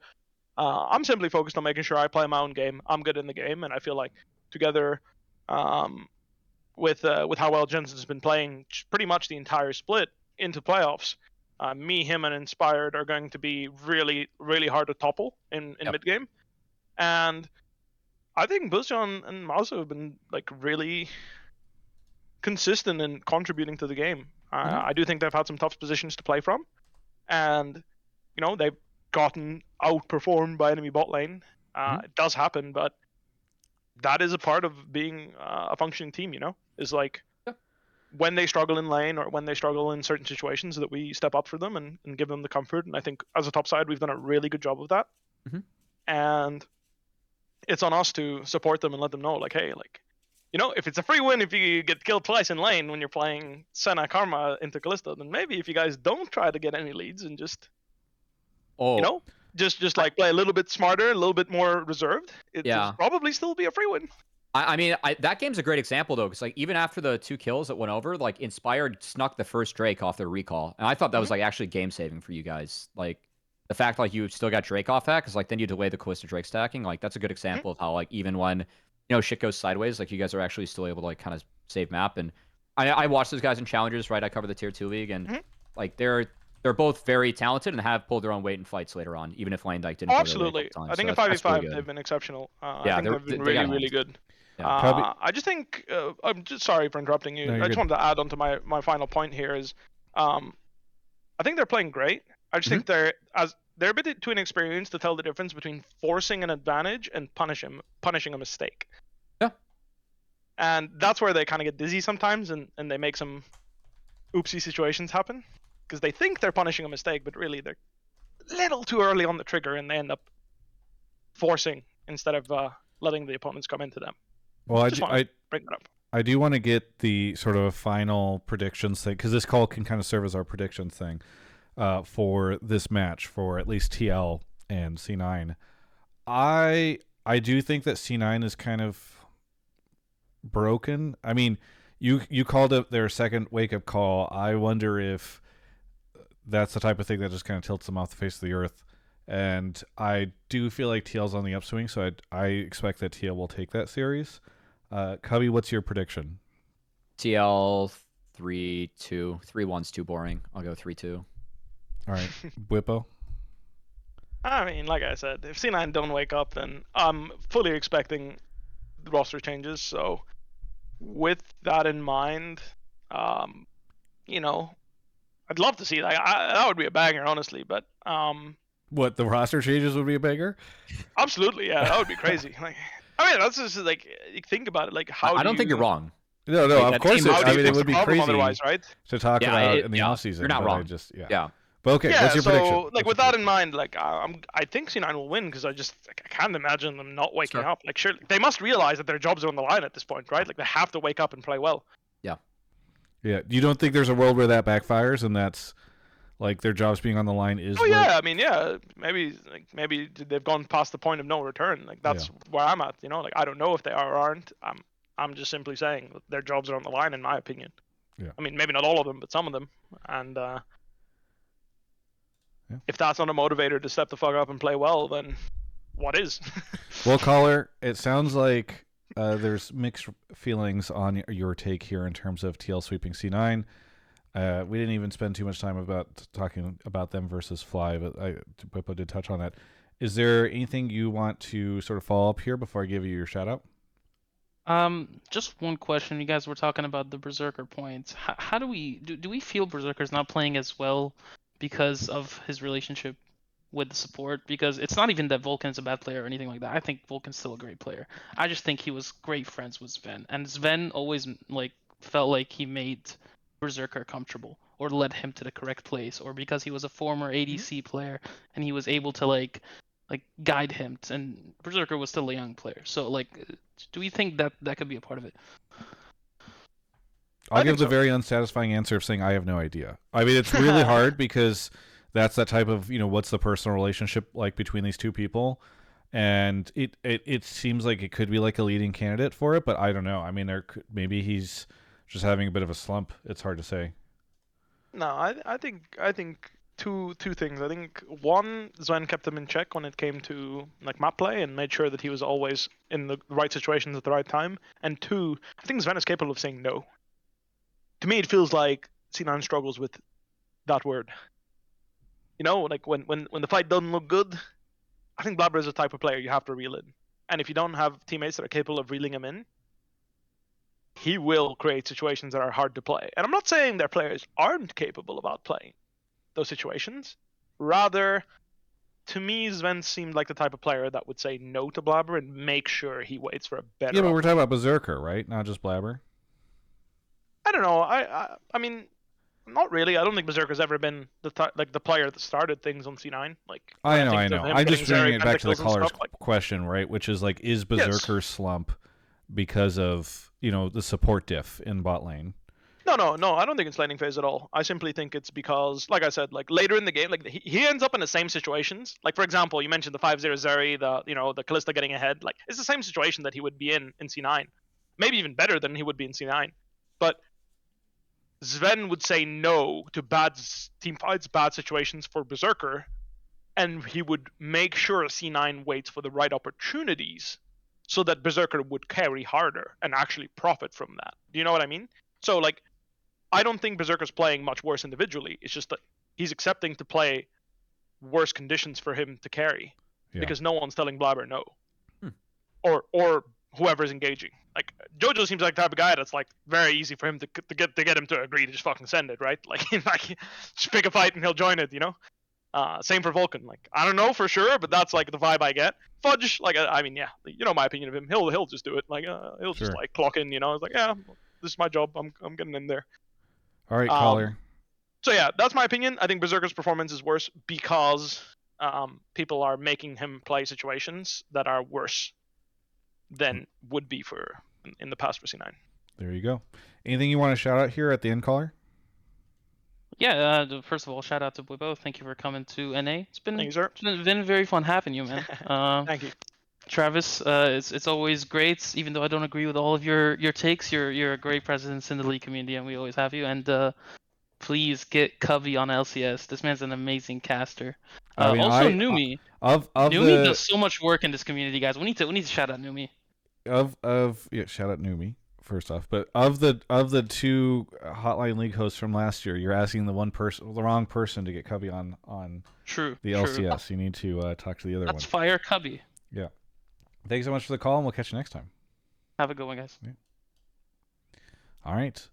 I'm simply focused on making sure I play my own game. I'm good in the game, and I feel like together, with how well Jensen's been playing pretty much the entire split into playoffs, me, him, and Inspired are going to be really, really hard to topple in mid game, and I think Buzjan and Mauso have been like really consistent in contributing to the game. I do think they've had some tough positions to play from, and you know they've gotten outperformed by enemy bot lane. It does happen, but that is a part of being a functioning team. You know, is like when they struggle in lane or when they struggle in certain situations that we step up for them and give them the comfort. And I think as a top side, we've done a really good job of that. And it's on us to support them and let them know, like, hey, like, you know, if it's a free win, if you get killed twice in lane when you're playing Senna Karma into Callisto, then maybe if you guys don't try to get any leads and just, you know, just like play a little bit smarter, a little bit more reserved, it'll probably still be a free win. I mean, that game's a great example though, because like even after the 2 kills that went over, like Inspired snuck the first Drake off their recall, and I thought that was like actually game saving for you guys. Like the fact like you still got Drake off that, because like then you delay the Callista Drake stacking. Like that's a good example of how like even when shit goes sideways, like you guys are actually still able to like kind of save map. And I watched those guys in challengers, right? I cover the tier 2 league, and like they're both very talented and have pulled their own weight in fights later on, even if Lane Dyke didn't. Absolutely, I think in 5v5 they've been exceptional. I think they've been really good. Yeah, I just think I'm just sorry for interrupting you. No, I just wanted to add on to my final point here is, I think they're playing great. I just think they're a bit too inexperienced to tell the difference between forcing an advantage and punishing a mistake. Yeah. And that's where they kind of get dizzy sometimes, and they make some oopsie situations happen because they think they're punishing a mistake, but really they're a little too early on the trigger, and they end up forcing instead of letting the opponents come into them. Well, Just wanted to bring that up. I do want to get the sort of final predictions thing, because this call can kind of serve as our predictions thing for this match for at least TL and C9. I do think that C9 is kind of broken. I mean, you called it their second wake-up call. I wonder if that's the type of thing that just kind of tilts them off the face of the earth. And I do feel like TL's on the upswing, so I expect that TL will take that series. Cubby, what's your prediction? TL 3-2. 3-1's too boring. I'll go 3-2. All right, Bwipo. I mean, like I said, if C9 don't wake up, then I'm fully expecting the roster changes. So, with that in mind, you know, I'd love to see that. That would be a banger, honestly. But What, the roster changes would be a banger? absolutely, yeah, that would be crazy. Like, I mean, that's just like, you think about it. Like, how I don't think you're wrong. No, Like, of that course. team- How do you It fix would the be problem crazy otherwise, right? to talk Yeah, about it- in the yeah, off season. you're not but I wrong. just, Yeah. But okay, Yeah, what's your so prediction? like What's with your that in mind, like I think C9 will win because I can't imagine them not waking Sure. up. Like, sure, they must realize that their jobs are on the line at this point, right? Like, they have to wake up and play well. Yeah, you don't think there's a world where that backfires and that's like their jobs being on the line is? Oh yeah, I mean, yeah, maybe they've gone past the point of no return. Like, that's where I'm at. You know, like, I don't know if they are or aren't. I'm just simply saying that their jobs are on the line, in my opinion. Yeah. I mean, maybe not all of them, but some of them. And if that's not a motivator to step the fuck up and play well, then what is? Well, caller, it sounds like there's mixed feelings on your take here in terms of TL sweeping C9. We didn't even spend too much time about talking about them versus Fly, but Bwipo did touch on that. Is there anything you want to sort of follow up here before I give you your shout out? Just one question. You guys were talking about the Berserker points. How do we feel Berserker's not playing as well because of his relationship with the support? Because it's not even that Vulcan's a bad player or anything like that. I think Vulcan's still a great player. I just think he was great friends with Zven, and Zven always like felt like he made Berserker comfortable or led him to the correct place, or because he was a former ADC player and he was able to like guide him, and Berserker was still a young player. So like, do we think that could be a part of it? I'll give think the so. very unsatisfying answer of saying I have no idea. I mean, it's really hard because that's that type of, what's the personal relationship like between these two people? And it seems like it could be like a leading candidate for it, but I don't know. I mean, maybe he's just having a bit of a slump. It's hard to say. No, I think two things. I think one, Zven kept him in check when it came to like map play and made sure that he was always in the right situations at the right time. And two, I think Zven is capable of saying no. To me, it feels like C9 struggles with that word. Like when the fight doesn't look good, I think Blabber is the type of player you have to reel in. And if you don't have teammates that are capable of reeling him in, he will create situations that are hard to play. And I'm not saying their players aren't capable of outplaying those situations. Rather, to me, Zven seemed like the type of player that would say no to Blabber and make sure he waits for a better. Yeah, but we're talking about Berserker, right? Not just Blabber. I don't know. I mean, not really. I don't think Berserker's ever been the player that started things on C9. Like, I know. think of him I'm just getting bringing it back to the Zeri Pentacles and caller's stuff, like, question, right? Which is like, is Berserker slump because of the support diff in bot lane? No. I don't think it's laning phase at all. I simply think it's because, like I said, like later in the game, like he ends up in the same situations. Like, for example, you mentioned the 5-0 Zeri, the Kalista getting ahead. Like, it's the same situation that he would be in C9. Maybe even better than he would be in C9. But Zven would say no to bad team fights, bad situations for Berserker, and he would make sure C9 waits for the right opportunities so that Berserker would carry harder and actually profit from that. Do you know what I mean? So, like, I don't think Berserker's playing much worse individually. It's just that he's accepting to play worse conditions for him to carry because no one's telling Blabber no. Or whoever's engaging. Like, Jojo seems like the type of guy that's like very easy for him to get him to agree to just fucking send it, right? Like just pick a fight and he'll join it, Same for Vulcan. Like, I don't know for sure, but that's like the vibe I get. Fudge, like, I mean, yeah, my opinion of him. He'll just do it. Like, he'll just like clock in, It's like, yeah, this is my job. I'm getting in there. All right, caller. So yeah, that's my opinion. I think Berserker's performance is worse because people are making him play situations that are worse than would be in the past for C9. There you go. Anything you want to shout out here at the end, caller? Yeah, first of all, shout out to Bwipo. Thank you for coming to NA. Thank you, sir. It's been very fun having you, man. Thank you. Travis, it's always great, even though I don't agree with all of your takes. You're a great presence in the League community, and we always have you. And please get Covey on LCS. This man's an amazing caster. I mean, Also, Numi. Of Numi the does so much work in this community, guys. We need to shout out Numi. shout out Numi first off, but of the two Hotline League hosts from last year, you're asking the wrong person to get Cubby on True. the LCS. You need to talk to the other That's one. fire, Cubby. Yeah. Thanks so much for the call, and we'll catch you next time. Have a good one, guys. Yeah. All right.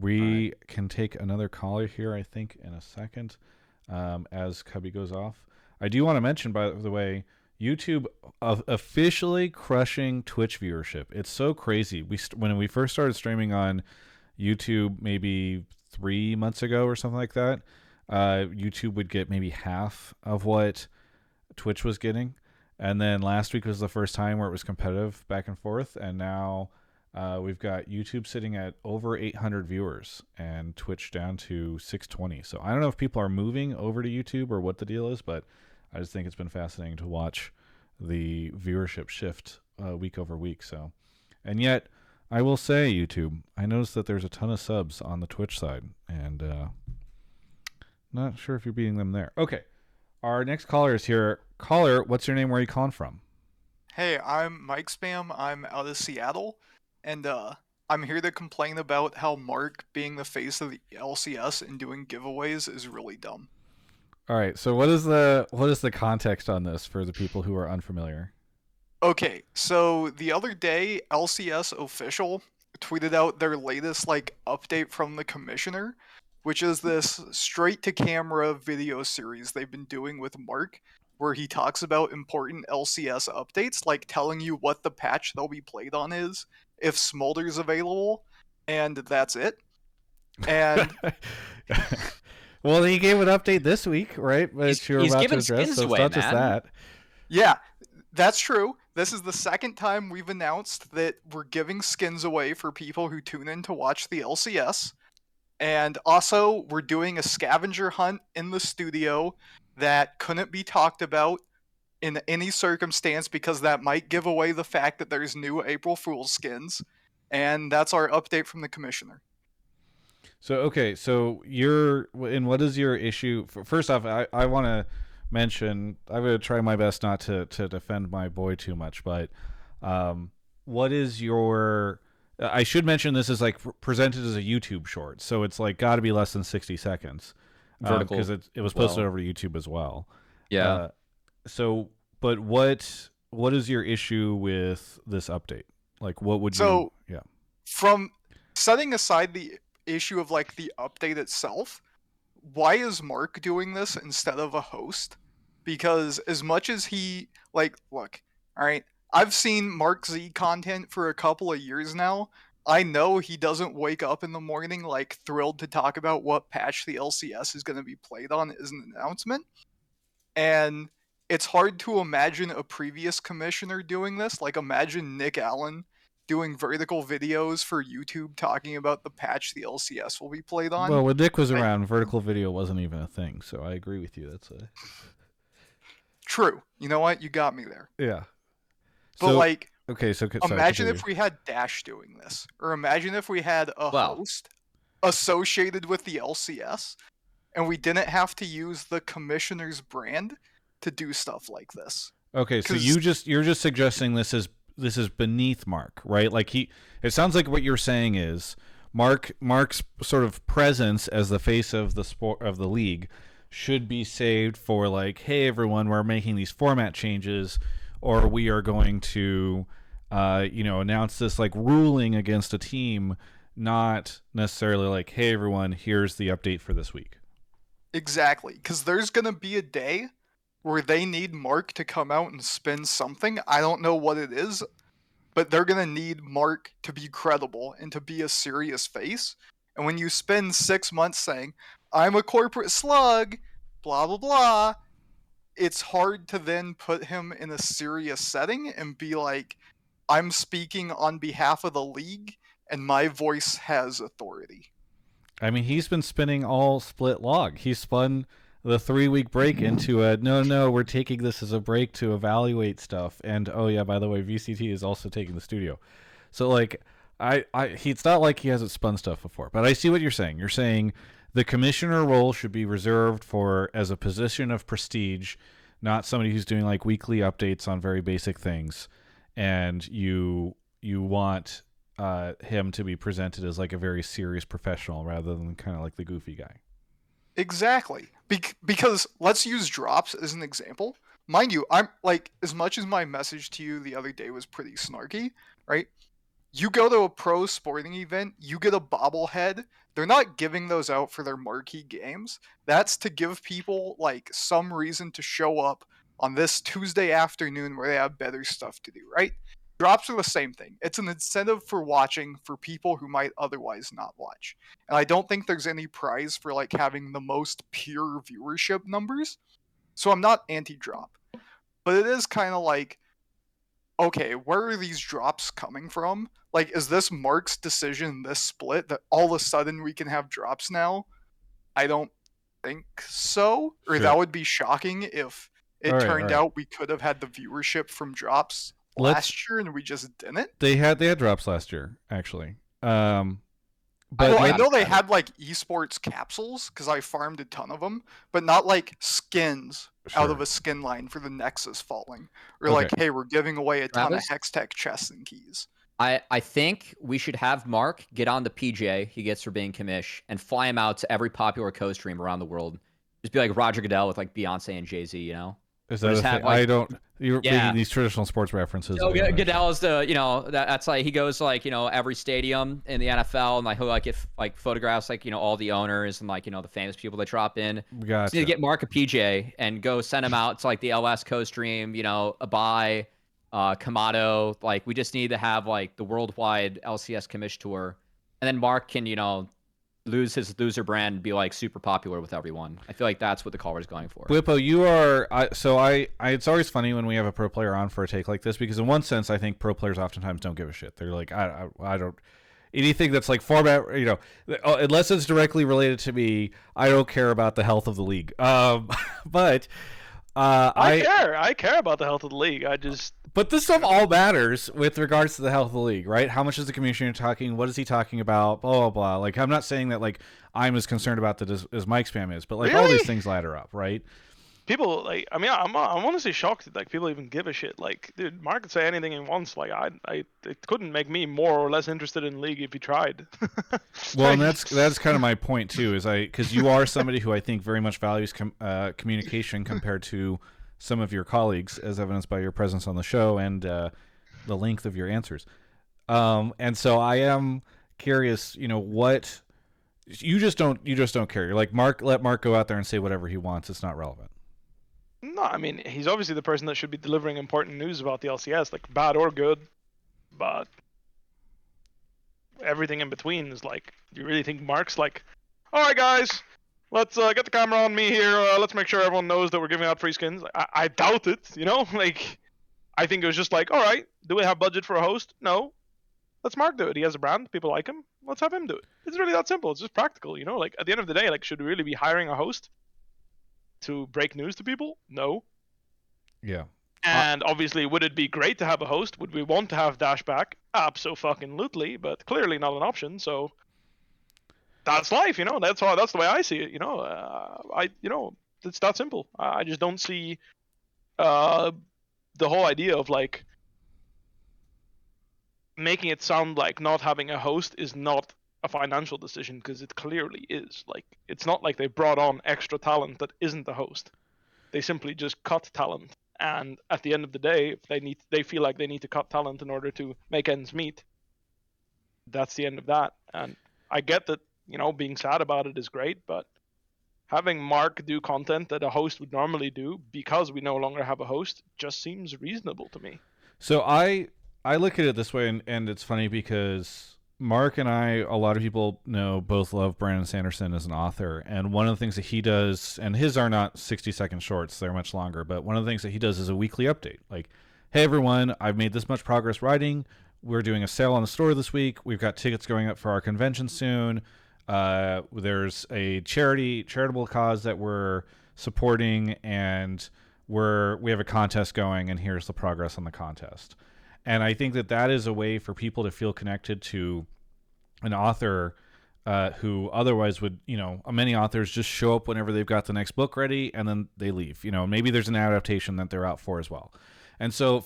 We can take another caller here, I think, in a second, as Cubby goes off. I do want to mention, by the way, YouTube officially crushing Twitch viewership. It's so crazy. When we first started streaming on YouTube maybe 3 months ago or something like that, YouTube would get maybe half of what Twitch was getting. And then last week was the first time where it was competitive back and forth. And now we've got YouTube sitting at over 800 viewers and Twitch down to 620. So I don't know if people are moving over to YouTube or what the deal is, but I just think it's been fascinating to watch the viewership shift week over week. So, and yet I will say, YouTube, I noticed that there's a ton of subs on the Twitch side, and not sure if you're beating them there. Okay, our next caller is here. Caller, what's your name? Where are you calling from? Hey, I'm micspam. I'm out of Seattle, and I'm here to complain about how Mark being the face of the LCS and doing giveaways is really dumb. All right, so what is the context on this for the people who are unfamiliar? Okay, so the other day, LCS official tweeted out their latest update from the commissioner, which is this straight to camera video series they've been doing with Mark, where he talks about important LCS updates, like telling you what the patch they'll be played on is, if Smolder's available, and that's it. And well, he gave an update this week, right? He's giving skins so away, it's not just man. that. Yeah, that's true. This is the second time we've announced that we're giving skins away for people who tune in to watch the LCS. And also, we're doing a scavenger hunt in the studio that couldn't be talked about in any circumstance because that might give away the fact that there's new April Fool's skins. And that's our update from the commissioner. So, okay, so what is your issue? First off, I want to mention, I'm going to try my best not to defend my boy too much, but what is your, I should mention this is presented as a YouTube short, so it's got to be less than 60 seconds. Vertical. Because it was posted over to YouTube as well. Yeah. But what is your issue with this update? What would you... Yeah. From setting aside the issue of the update itself, why is Mark doing this instead of a host? Because as much as he look, all right, I've seen MarkZ content for a couple of years now. I know he doesn't wake up in the morning thrilled to talk about what patch the LCS is going to be played on as an announcement. And it's hard to imagine a previous commissioner doing this. Imagine Nick Allen doing vertical videos for YouTube talking about the patch the LCS will be played on. Well, when Nick was around, vertical video wasn't even a thing, so I agree with you. That's True. You know what? You got me there. Yeah. But okay, so sorry, imagine continue. if we had Dash doing this, or imagine if we had a Well. host associated with the LCS, and we didn't have to use the commissioner's brand to do stuff like this. Okay, so 'Cause- you're just suggesting this is beneath Mark, right? It sounds like what you're saying is Mark's sort of presence as the face of the sport of the league should be saved for hey everyone, we're making these format changes, or we are going to announce this ruling against a team, not necessarily hey everyone, here's the update for this week. Exactly, because there's going to be a day where they need Mark to come out and spin something. I don't know what it is, but they're going to need Mark to be credible and to be a serious face. And when you spend 6 months saying, I'm a corporate slug, blah, blah, blah, it's hard to then put him in a serious setting and be I'm speaking on behalf of the league, and my voice has authority. I mean, he's been spinning all split log. He spun the 3-week break into a no, we're taking this as a break to evaluate stuff. And oh yeah, by the way, VCT is also taking the studio. So like, it's not like he hasn't spun stuff before. But I see what you're saying. You're saying the commissioner role should be reserved for as a position of prestige, not somebody who's doing like weekly updates on very basic things. And you want him to be presented as like a very serious professional rather than kind of like the goofy guy. Exactly. Because let's use drops as an example. Mind you, I'm like, as much as my message to you the other day was pretty snarky, right? You go to a pro sporting event, you get a bobblehead. They're not giving those out for their marquee games. That's to give people like some reason to show up on this Tuesday afternoon where they have better stuff to do, right? Drops are the same thing. It's an incentive for watching for people who might otherwise not watch. And I don't think there's any prize for like having the most pure viewership numbers. So I'm not anti-drop. But it is kind of like, okay, where are these drops coming from? Like, is this Mark's decision, this split, that all of a sudden we can have drops now? I don't think so. Or Sure. that would be shocking if it All right, turned all right. out we could have had the viewership from drops last year and we just didn't. They had drops last year, actually. Well, I like- know they had like esports capsules because I farmed a ton of them, but not like skins out of Sure. a skin line for the Nexus falling, or Okay. like, hey, we're giving away a ton Travis? of Hextech chests and keys. I think we should have Mark get on the PJ he gets for being commish and fly him out to every popular co-stream around the world. Just be like Roger Goodell with like Beyonce and Jay-Z, you know? Is that just a thing? have, like- I don't. You're Yeah. making these traditional sports references. So I don't Goodell is the, you know, that's like, he goes like, you know, every stadium in the NFL and like he'll like get like photographs like, you know, all the owners and like, you know, the famous people that drop in. Just Gotcha. need to get Mark a PJ and go send him out to like the LS co-stream, you know, Abai, Kamado. Like we just need to have like the worldwide LCS commish tour. And then Mark can, you know, lose his loser brand and be like super popular with everyone. I feel like that's what the caller is going for. Bwipo, you are. It's always funny when we have a pro player on for a take like this because, in one sense, I think pro players oftentimes don't give a shit. They're like, I don't. Anything that's like format, you know, unless it's directly related to me, I don't care about the health of the league. But I care about the health of the league. But this stuff all matters with regards to the health of the league, right? How much is the commissioner talking? What is he talking about? Blah, blah, blah. Like, I'm not saying that, like, I'm as concerned about that as MicSpam is, but, like, all Really? these things ladder up, right? People like, I mean, I'm honestly shocked that like people even give a shit. Like, dude, Mark could say anything he wants. Like, it couldn't make me more or less interested in league if he tried. Well, and that's kind of my point, too, is because you are somebody who I think very much values communication compared to some of your colleagues, as evidenced by your presence on the show and the length of your answers. And so I am curious, you know, what you just don't care. You're like, let Mark go out there and say whatever he wants. It's not relevant. No, I mean, he's obviously the person that should be delivering important news about the LCS, like bad or good. But everything in between is like, do you really think Mark's like, all right, guys, let's get the camera on me here. Let's make sure everyone knows that we're giving out free skins. I doubt it, you know? Like, I think it was just like, all right, do we have budget for a host? No. Let's Mark do it. He has a brand. People like him. Let's have him do it. It's really that simple. It's just practical, you know? Like, at the end of the day, like, should we really be hiring a host to break news to people? No. Yeah. And obviously, would it be great to have a host? Would we want to have Dash back? Abso-fucking-lutely, but clearly not an option, so that's life, you know? That's the way I see it, you know? It's that simple. I just don't see the whole idea of, like, making it sound like not having a host is not a financial decision, because it clearly is. Like, it's not like they brought on extra talent that isn't the host. They simply just cut talent. And at the end of the day, if they feel like they need to cut talent in order to make ends meet, that's the end of that. And I get that, you know, being sad about it is great, but having Mark do content that a host would normally do because we no longer have a host just seems reasonable to me. So I look at it this way, and it's funny because Mark and I, a lot of people know, both love Brandon Sanderson as an author, and one of the things that he does, and his are not 60-second shorts, they're much longer, but one of the things that he does is a weekly update. Like, hey everyone, I've made this much progress writing, we're doing a sale on the store this week. We've got tickets going up for our convention soon. There's a charitable cause that we're supporting, and we have a contest going, and here's the progress on the contest. And I think that is a way for people to feel connected to an author who otherwise would, many authors just show up whenever they've got the next book ready and then they leave. Maybe there's an adaptation that they're out for as well. And so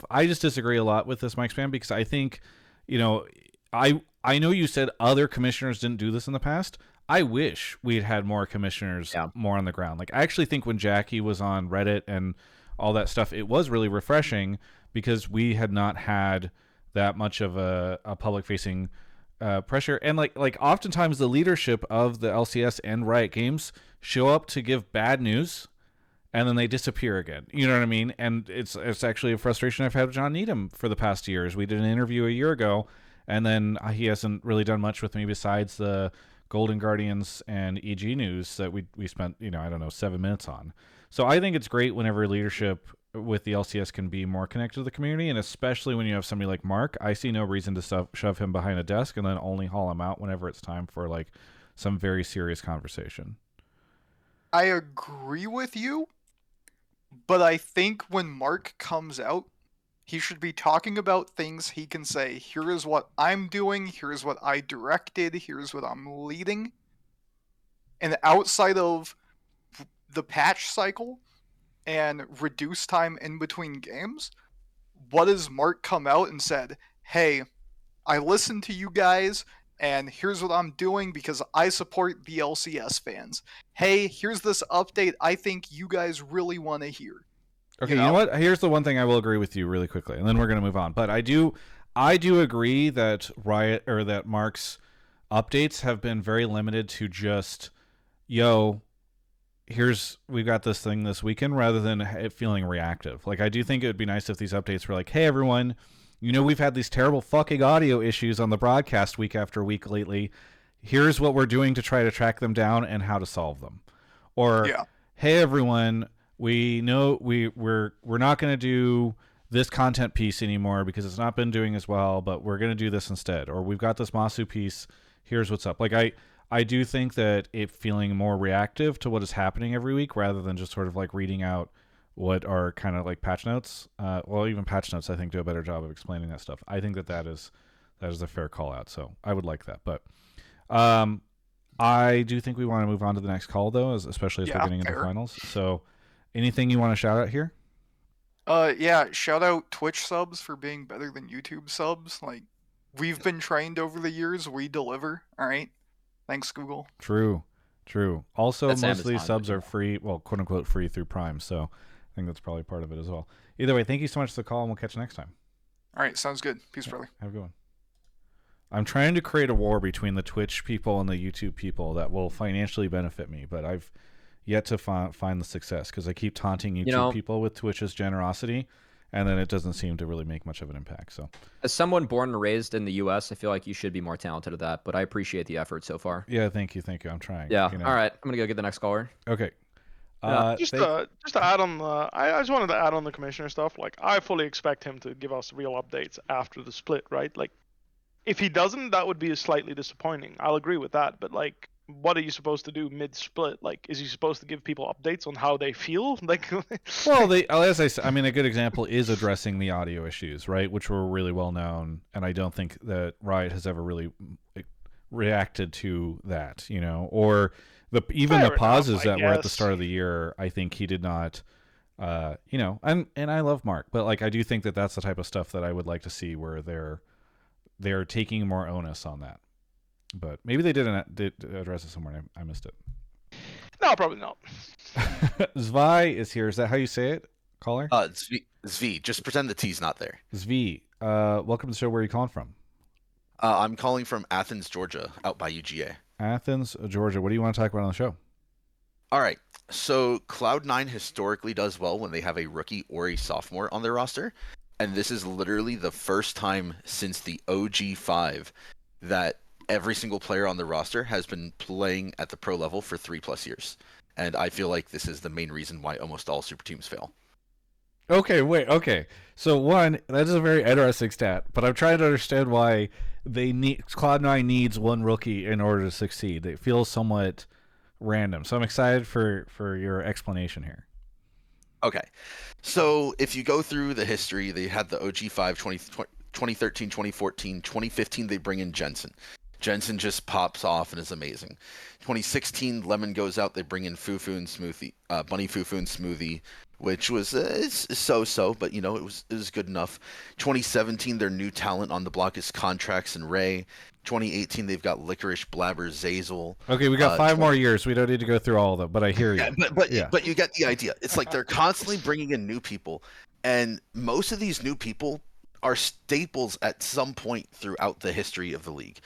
I just disagree a lot with this micspam, because I think, I know you said other commissioners didn't do this in the past. I wish we had more commissioners more on the ground. Like, I actually think when Jackie was on Reddit and all that stuff, it was really refreshing, because we had not had that much of a public-facing pressure. And like oftentimes the leadership of the LCS and Riot Games show up to give bad news, and then they disappear again. You know what I mean? And it's actually a frustration I've had with John Needham for the past years. We did an interview a year ago, and then he hasn't really done much with me besides the Golden Guardians and EG news that we spent, 7 minutes on. So I think it's great whenever leadership with the LCS can be more connected to the community, and especially when you have somebody like Mark. I see no reason to shove him behind a desk and then only haul him out whenever it's time for like some very serious conversation. I agree with you, but I think when Mark comes out, he should be talking about things he can say, here is what I'm doing, here's what I directed, here's what I'm leading. And outside of the patch cycle and reduce time in between games, what does Mark come out and said, hey, I listened to you guys, and here's what I'm doing because I support the LCS fans. Hey, here's this update I think you guys really want to hear. Okay, you know what? Here's the one thing I will agree with you really quickly, and then we're going to move on. But I do agree that that Mark's updates have been very limited to just, we've got this thing this weekend, rather than it feeling reactive. Like, I do think it would be nice if these updates were like, hey, everyone, we've had these terrible fucking audio issues on the broadcast week after week lately. Here's what we're doing to try to track them down and how to solve them. Or, hey, everyone, we know we're not going to do this content piece anymore because it's not been doing as well, but we're going to do this instead. Or we've got this Masu piece. Here's what's up. Like, I do think that it feeling more reactive to what is happening every week, rather than just sort of like reading out what are kind of like patch notes. Even patch notes, I think, do a better job of explaining that stuff. I think that is a fair call out. So I would like that. But I do think we want to move on to the next call, though, especially as we're getting into finals. So anything you want to shout out here? Shout out Twitch subs for being better than YouTube subs. Like, we've been trained over the years, we deliver. All right. Thanks, Google. True. Also, That's most of these Amazon, subs are free, well, quote unquote free through Prime. So I think that's probably part of it as well. Either way, thank you so much for the call, and we'll catch you next time. All right, sounds good. Peace, brother. Have a good one. I'm trying to create a war between the Twitch people and the YouTube people that will financially benefit me, but I've yet to find the success, because I keep taunting YouTube people with Twitch's generosity, and then it doesn't seem to really make much of an impact. So, as someone born and raised in the U.S., I feel like you should be more talented at that, but I appreciate the effort so far. Yeah, thank you. I'm trying. Yeah. All right, I'm gonna go get the next caller. Okay. Just to add on I just wanted to add on the commissioner stuff. Like, I fully expect him to give us real updates after the split, right? Like, if he doesn't, that would be slightly disappointing. I'll agree with that. But like, what are you supposed to do mid-split? Like, is he supposed to give people updates on how they feel? Like, well, as I said, I mean, a good example is addressing the audio issues, right? Which were really well known, and I don't think that Riot has ever really reacted to that, or even the pauses that were at the start of the year. I think he did not, and I love Mark, but like, I do think that that's the type of stuff that I would like to see, where they're taking more onus on that. But maybe they did address it somewhere and I missed it. No, probably not. Tzvi is here. Is that how you say it, caller? Tzvi. Just pretend the T's not there. Tzvi, welcome to the show. Where are you calling from? I'm calling from Athens, Georgia, out by UGA. Athens, Georgia. What do you want to talk about on the show? All right. So Cloud9 historically does well when they have a rookie or a sophomore on their roster. And this is literally the first time since the OG5 that every single player on the roster has been playing at the pro level for 3+ years. And I feel like this is the main reason why almost all super teams fail. Okay, wait, okay. So one, that is a very interesting stat, but I'm trying to understand why Cloud9 needs one rookie in order to succeed. It feels somewhat random. So I'm excited for your explanation here. Okay. So if you go through the history, they had the OG5 2013, 2014, 2015, they bring in Jensen. Jensen just pops off and is amazing. 2016, Lemon goes out, they bring in Fufu and Smoothie, Bunny Fufu and Smoothie, which was so-so, but it was good enough. 2017, their new talent on the block is Contracts and Ray. 2018, they've got Licorice, Blabber, Zazel. Okay, we got 5 more years. We don't need to go through all of them, but I hear you. But you get the idea. It's like they're constantly bringing in new people, and most of these new people are staples at some point throughout the history of the league.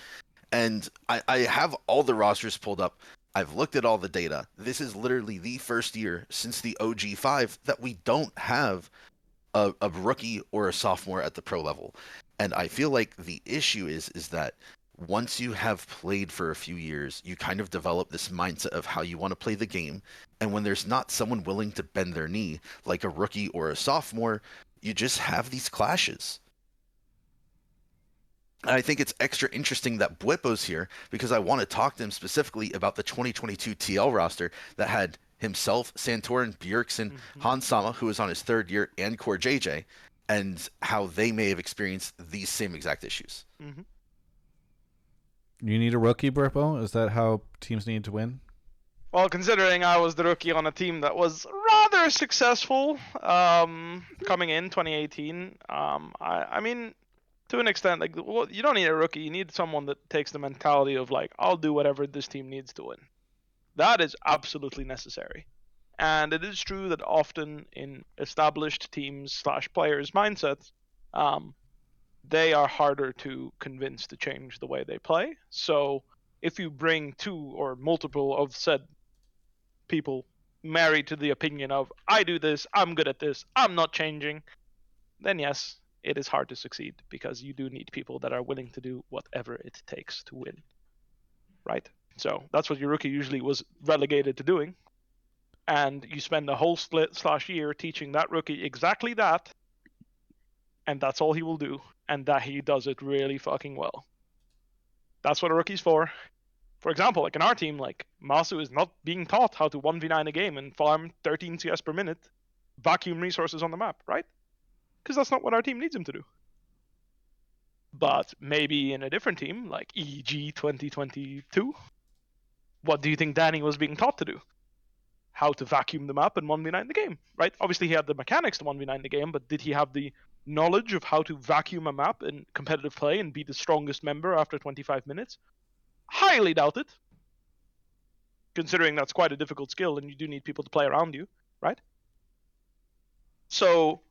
And I have all the rosters pulled up. I've looked at all the data. This is literally the first year since the OG5 that we don't have a rookie or a sophomore at the pro level. And I feel like the issue is that once you have played for a few years, you kind of develop this mindset of how you want to play the game. And when there's not someone willing to bend their knee, like a rookie or a sophomore, you just have these clashes. And I think it's extra interesting that Bwipo's here because I want to talk to him specifically about the 2022 TL roster that had himself, Santorin, Bjergsen, Hans Sama, who is on his 3rd year, and Core JJ, and how they may have experienced these same exact issues. Mm-hmm. You need a rookie, Bwipo? Is that how teams need to win? Well, considering I was the rookie on a team that was rather successful coming in 2018, I mean, to an extent, like, well, you don't need a rookie. You need someone that takes the mentality of, like, I'll do whatever this team needs to win. That is absolutely necessary. And it is true that often in established teams / players' mindsets, they are harder to convince to change the way they play. So if you bring 2 or multiple of said people married to the opinion of, I do this, I'm good at this, I'm not changing, then yes, it is hard to succeed because you do need people that are willing to do whatever it takes to win. Right? So that's what your rookie usually was relegated to doing. And you spend the whole split / year teaching that rookie exactly that. And that's all he will do. And that he does it really fucking well. That's what a rookie's for. For example, like in our team, like Masu is not being taught how to 1v9 a game and farm 13 CS per minute, vacuum resources on the map, right? Because that's not what our team needs him to do. But maybe in a different team, like EG 2022, what do you think Danny was being taught to do? How to vacuum the map and 1v9 the game, right? Obviously he had the mechanics to 1v9 the game, but did he have the knowledge of how to vacuum a map in competitive play and be the strongest member after 25 minutes? Highly doubt it. Considering that's quite a difficult skill and you do need people to play around you, right? So,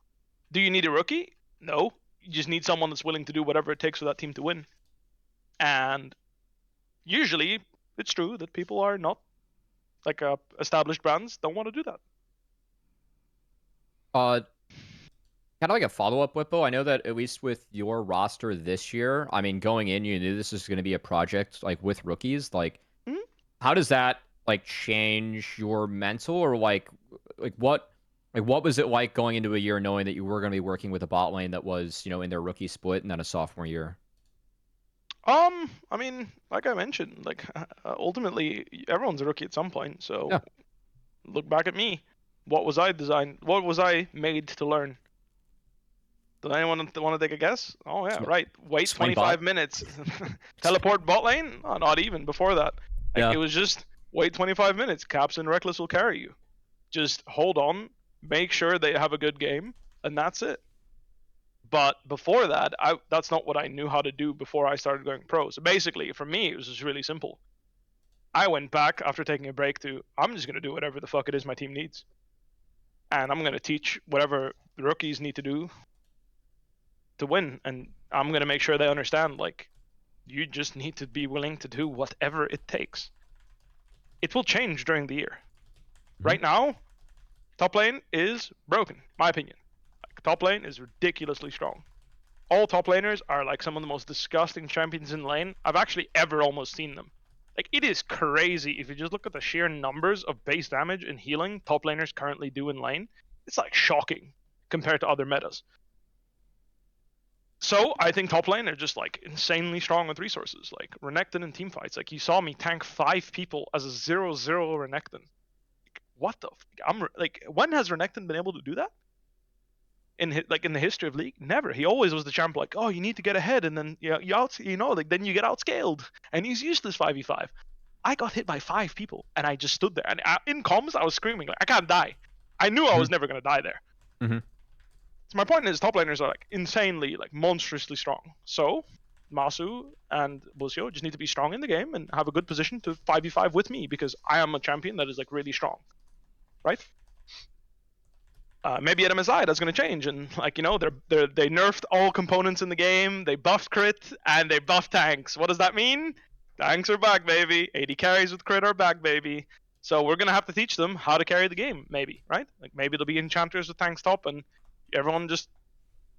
do you need a rookie? No. You just need someone that's willing to do whatever it takes for that team to win. And usually, it's true that people are not, like established brands, don't want to do that. Kind of like a follow-up, Bwipo. I know that at least with your roster this year, I mean, going in, you knew this was going to be a project like with rookies. Like, how does that like change your mental, or like what was it like going into a year knowing that you were going to be working with a bot lane that was, in their rookie split and then a sophomore year? I mean, like I mentioned, like ultimately everyone's a rookie at some point. So Yeah. Look back at me. What was I designed? What was I made to learn? Does anyone want to take a guess? Oh yeah, right. Wait Swing 25 bot. minutes. Teleport bot lane? Oh, not even before that. Like, Yeah. It was just wait 25 minutes. Caps and Reckless will carry you. Just hold on, make sure they have a good game, and that's it. But before that, that's not what I knew how to do before I started going pro. So basically, for me, it was just really simple. I went back after taking a break to, I'm just going to do whatever the fuck it is my team needs. And I'm going to teach whatever the rookies need to do to win. And I'm going to make sure they understand, like, you just need to be willing to do whatever it takes. It will change during the year. Right now, top lane is broken, my opinion. Like, top lane is ridiculously strong. All top laners are like some of the most disgusting champions in lane I've actually ever almost seen them. Like, it is crazy if you just look at the sheer numbers of base damage and healing top laners currently do in lane. It's like shocking. compared to other metas. So I think top lane are just like insanely strong with resources, like Renekton in team fights. Like you saw me tank 5 people as a 0-0 Renekton. Like, what the? When has Renekton been able to do that? In the history of League, never. He always was the champ. Like, oh, you need to get ahead, and then then you get outscaled, and he's useless 5v5. I got hit by 5 people, and I just stood there. And in comms, I was screaming like, I can't die. I knew I was never gonna die there. Mm-hmm. So my point is, top laners are like insanely, like monstrously strong. So Masu and Lucio just need to be strong in the game and have a good position to 5v5 with me, because I am a champion that is like really strong, right? Maybe at MSI that's going to change, and like they nerfed all components in the game. They buffed crit and they buffed tanks. What does that mean? Tanks are back, baby. AD carries with crit are back, baby. So we're gonna have to teach them how to carry the game, maybe, right? Like maybe there'll be enchanters with tanks top, and everyone just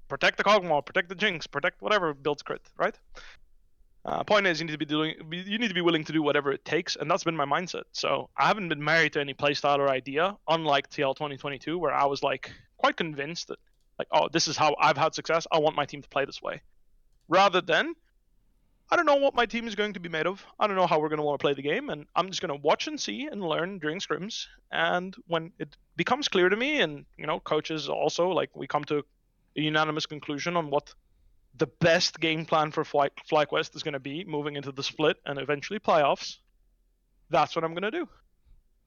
protect the Kog'Maw, protect the Jinx, protect whatever builds crit, right? Point is, you need to be willing to do whatever it takes, and that's been my mindset. So I haven't been married to any playstyle or idea, unlike TL 2022, where I was like quite convinced that like, oh, this is how I've had success. I want my team to play this way, rather than I don't know what my team is going to be made of. I don't know how we're going to want to play the game, and I'm just going to watch and see and learn during scrims. And when it becomes clear to me, and coaches also, like, we come to a unanimous conclusion on what the best game plan for FlyQuest is going to be moving into the split and eventually playoffs, that's what I'm going to do.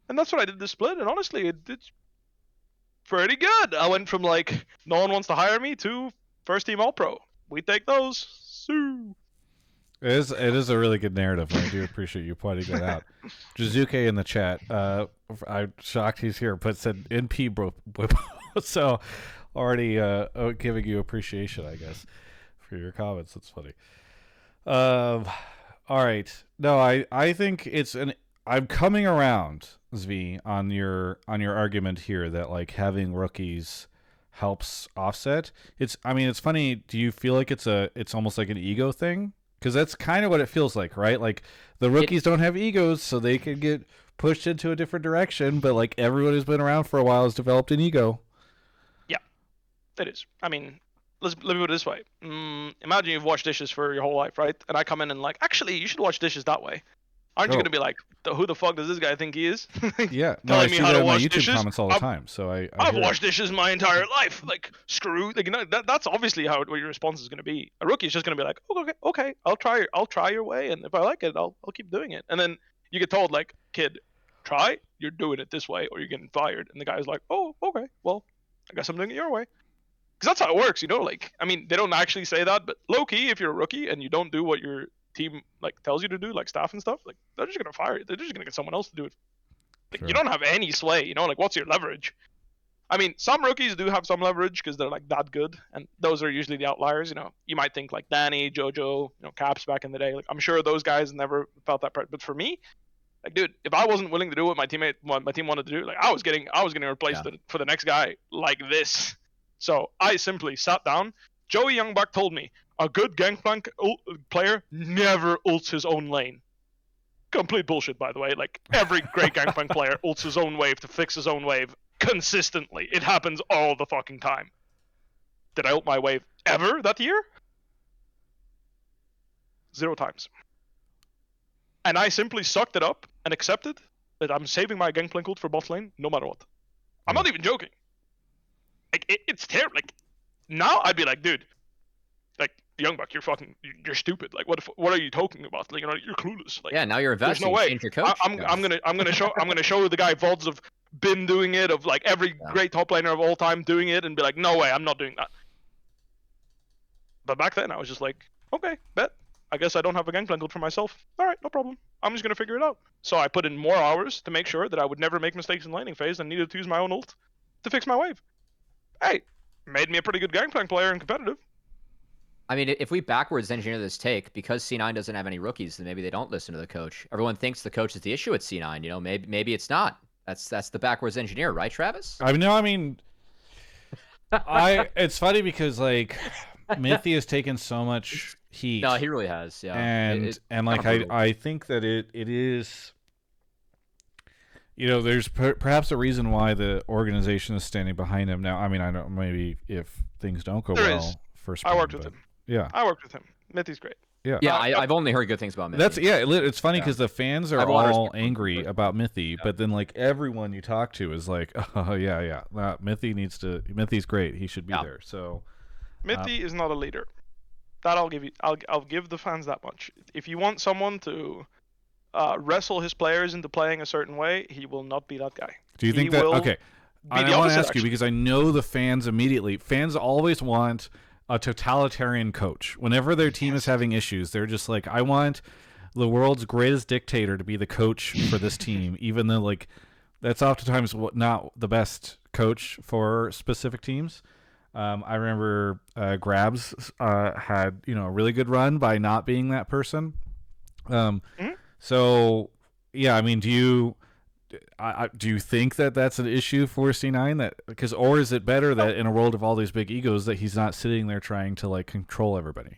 And that's what I did this split, and honestly, it's pretty good. I went from like, no one wants to hire me, to first team All-Pro. We take those. Sue. It is a really good narrative, and I do appreciate you pointing that out. Jizuke in the chat, I'm shocked he's here, but said NP Bwipo. So already giving you appreciation, I guess, for your comments. That's funny. All right. No, I think I'm coming around, Tzvi, on your argument here that like having rookies helps offset. It's funny. Do you feel like it's almost like an ego thing? Because that's kind of what it feels like, right? Like the rookies don't have egos, so they can get pushed into a different direction. But like everyone who's been around for a while has developed an ego. Yeah, it is. I mean, let me put it this way. Imagine you've washed dishes for your whole life, right? And I come in and like, actually, you should wash dishes that way. Aren't you going to be like, who the fuck does this guy think he is? Yeah, no, I see that in my YouTube comments all the time. So I've washed dishes my entire life. Like, screw, like, that's obviously what your response is going to be. A rookie is just going to be like, okay, I'll try your way, and if I like it, I'll keep doing it. And then you get told like, kid, try, you're doing it this way, or you're getting fired. And the guy's like, oh, okay, well, I guess I'm doing it your way. Because that's how it works, like, I mean, they don't actually say that, but low key, if you're a rookie and you don't do what your team like tells you to do, like staff and stuff, like they're just gonna fire you. They're just gonna get someone else to do it. Like, sure. You don't have any sway, like, what's your leverage? I mean, some rookies do have some leverage because they're like that good, and those are usually the outliers. You might think like Danny, Jojo, Caps back in the day. Like, I'm sure those guys never felt that part. But for me, like, dude, if I wasn't willing to do what my team wanted to do, like, I was getting replaced for the next guy like this. So I simply sat down. Joey Youngbuck told me, a good Gangplank player never ults his own lane. Complete bullshit, by the way. Like, every great Gangplank player ults his own wave to fix his own wave consistently. It happens all the fucking time. Did I ult my wave ever that year? 0 times. And I simply sucked it up and accepted that I'm saving my Gangplank ult for bot lane no matter what. I'm not even joking. Like, it's terrible. Like, now I'd be like, dude, like, Youngbuck, you're stupid. Like, what are you talking about? Like, you're clueless. Like, yeah, now you're investing. There's no way. Change your coach. I'm gonna show the guy VODs of been doing it, of like every great top laner of all time doing it, and be like, no way, I'm not doing that. But back then I was just like, okay, bet. I guess I don't have a Gangplank ult for myself. All right, no problem. I'm just gonna figure it out. So I put in more hours to make sure that I would never make mistakes in laning phase and needed to use my own ult to fix my wave. Hey, made me a pretty good Gangplank player and competitive. I mean, if we backwards engineer this take, because C9 doesn't have any rookies, then maybe they don't listen to the coach. Everyone thinks the coach is the issue at C9. Maybe it's not. That's the backwards engineer, right, Travis? It's funny because like Mithy has taken so much heat. No, he really has. Yeah, and like I think that it is. there's perhaps a reason why the organization is standing behind him now. I mean, I don't maybe if things don't go There well is. for Spain, I worked with him. Yeah, I worked with him. Mithy's great. yeah. Yeah, I've only heard good things about Mithy. It's funny because the fans I are have a lot of all respect for angry Mithy. about Mithy, but then like everyone you talk to is like, oh yeah, Mithy's great. He should be Yeah. there. So Mithy is not a leader. That I'll give you. I'll give the fans that much. If you want someone to wrestle his players into playing a certain way, he will not be that guy. do you think He that will okay? be I the want to opposite, ask you actually. because I know the fans immediately. Fans always want a totalitarian coach. Whenever their team is having issues, they're just like, I want the world's greatest dictator to be the coach for this team, even though like that's oftentimes not the best coach for specific teams. I remember Grabs had a really good run by not being that person. So yeah, I mean, do you think that that's an issue for C9 or is it better that in a world of all these big egos that he's not sitting there trying to like control everybody?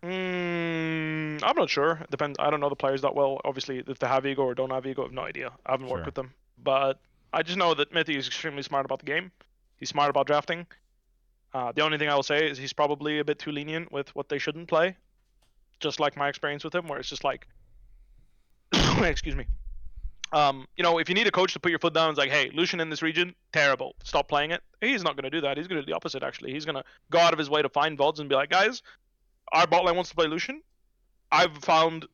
I'm not sure. It depends. I don't know the players that well. Obviously, if they have ego or don't have ego, I have no idea. I haven't Sure. worked with them, but I just know that Mithy is extremely smart about the game. He's smart about drafting. The only thing I will say is he's probably a bit too lenient with what they shouldn't play. Just like my experience with him, where it's just like, excuse me. If you need a coach to put your foot down, it's like, hey, Lucian in this region, terrible. Stop playing it. He's not going to do that. He's going to do the opposite, actually. He's going to go out of his way to find VODs and be like, guys, our bot lane wants to play Lucian. I've found,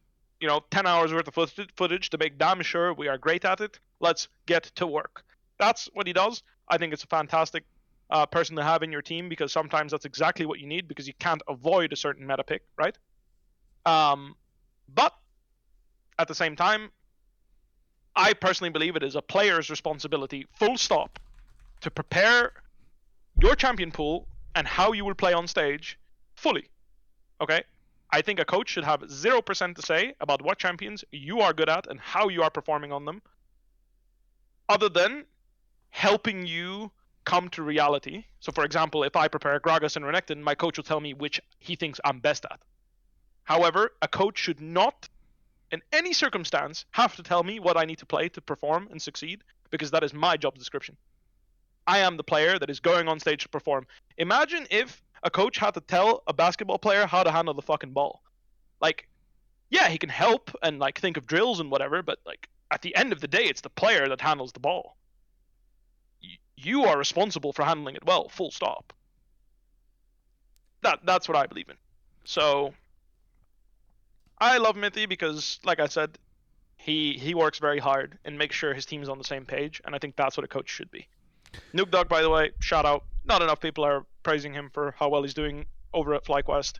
10 hours worth of footage to make damn sure we are great at it. Let's get to work. That's what he does. I think it's a fantastic person to have in your team because sometimes that's exactly what you need because you can't avoid a certain meta pick, right? But at the same time, I personally believe it is a player's responsibility, full stop, to prepare your champion pool and how you will play on stage fully. Okay? I think a coach should have 0% to say about what champions you are good at and how you are performing on them, other than helping you come to reality. So, for example, if I prepare Gragas and Renekton, my coach will tell me which he thinks I'm best at. However, a coach should not, in any circumstance, have to tell me what I need to play to perform and succeed, because that is my job description. I am the player that is going on stage to perform. Imagine if a coach had to tell a basketball player how to handle the fucking ball. Like, yeah, he can help and like think of drills and whatever, but like at the end of the day, it's the player that handles the ball. You are responsible for handling it well, full stop. That's what I believe in. So I love Mithy because, like I said, he works very hard and makes sure his team's on the same page, and I think that's what a coach should be. Nuke Dog, by the way, shout out. Not enough people are praising him for how well he's doing over at FlyQuest.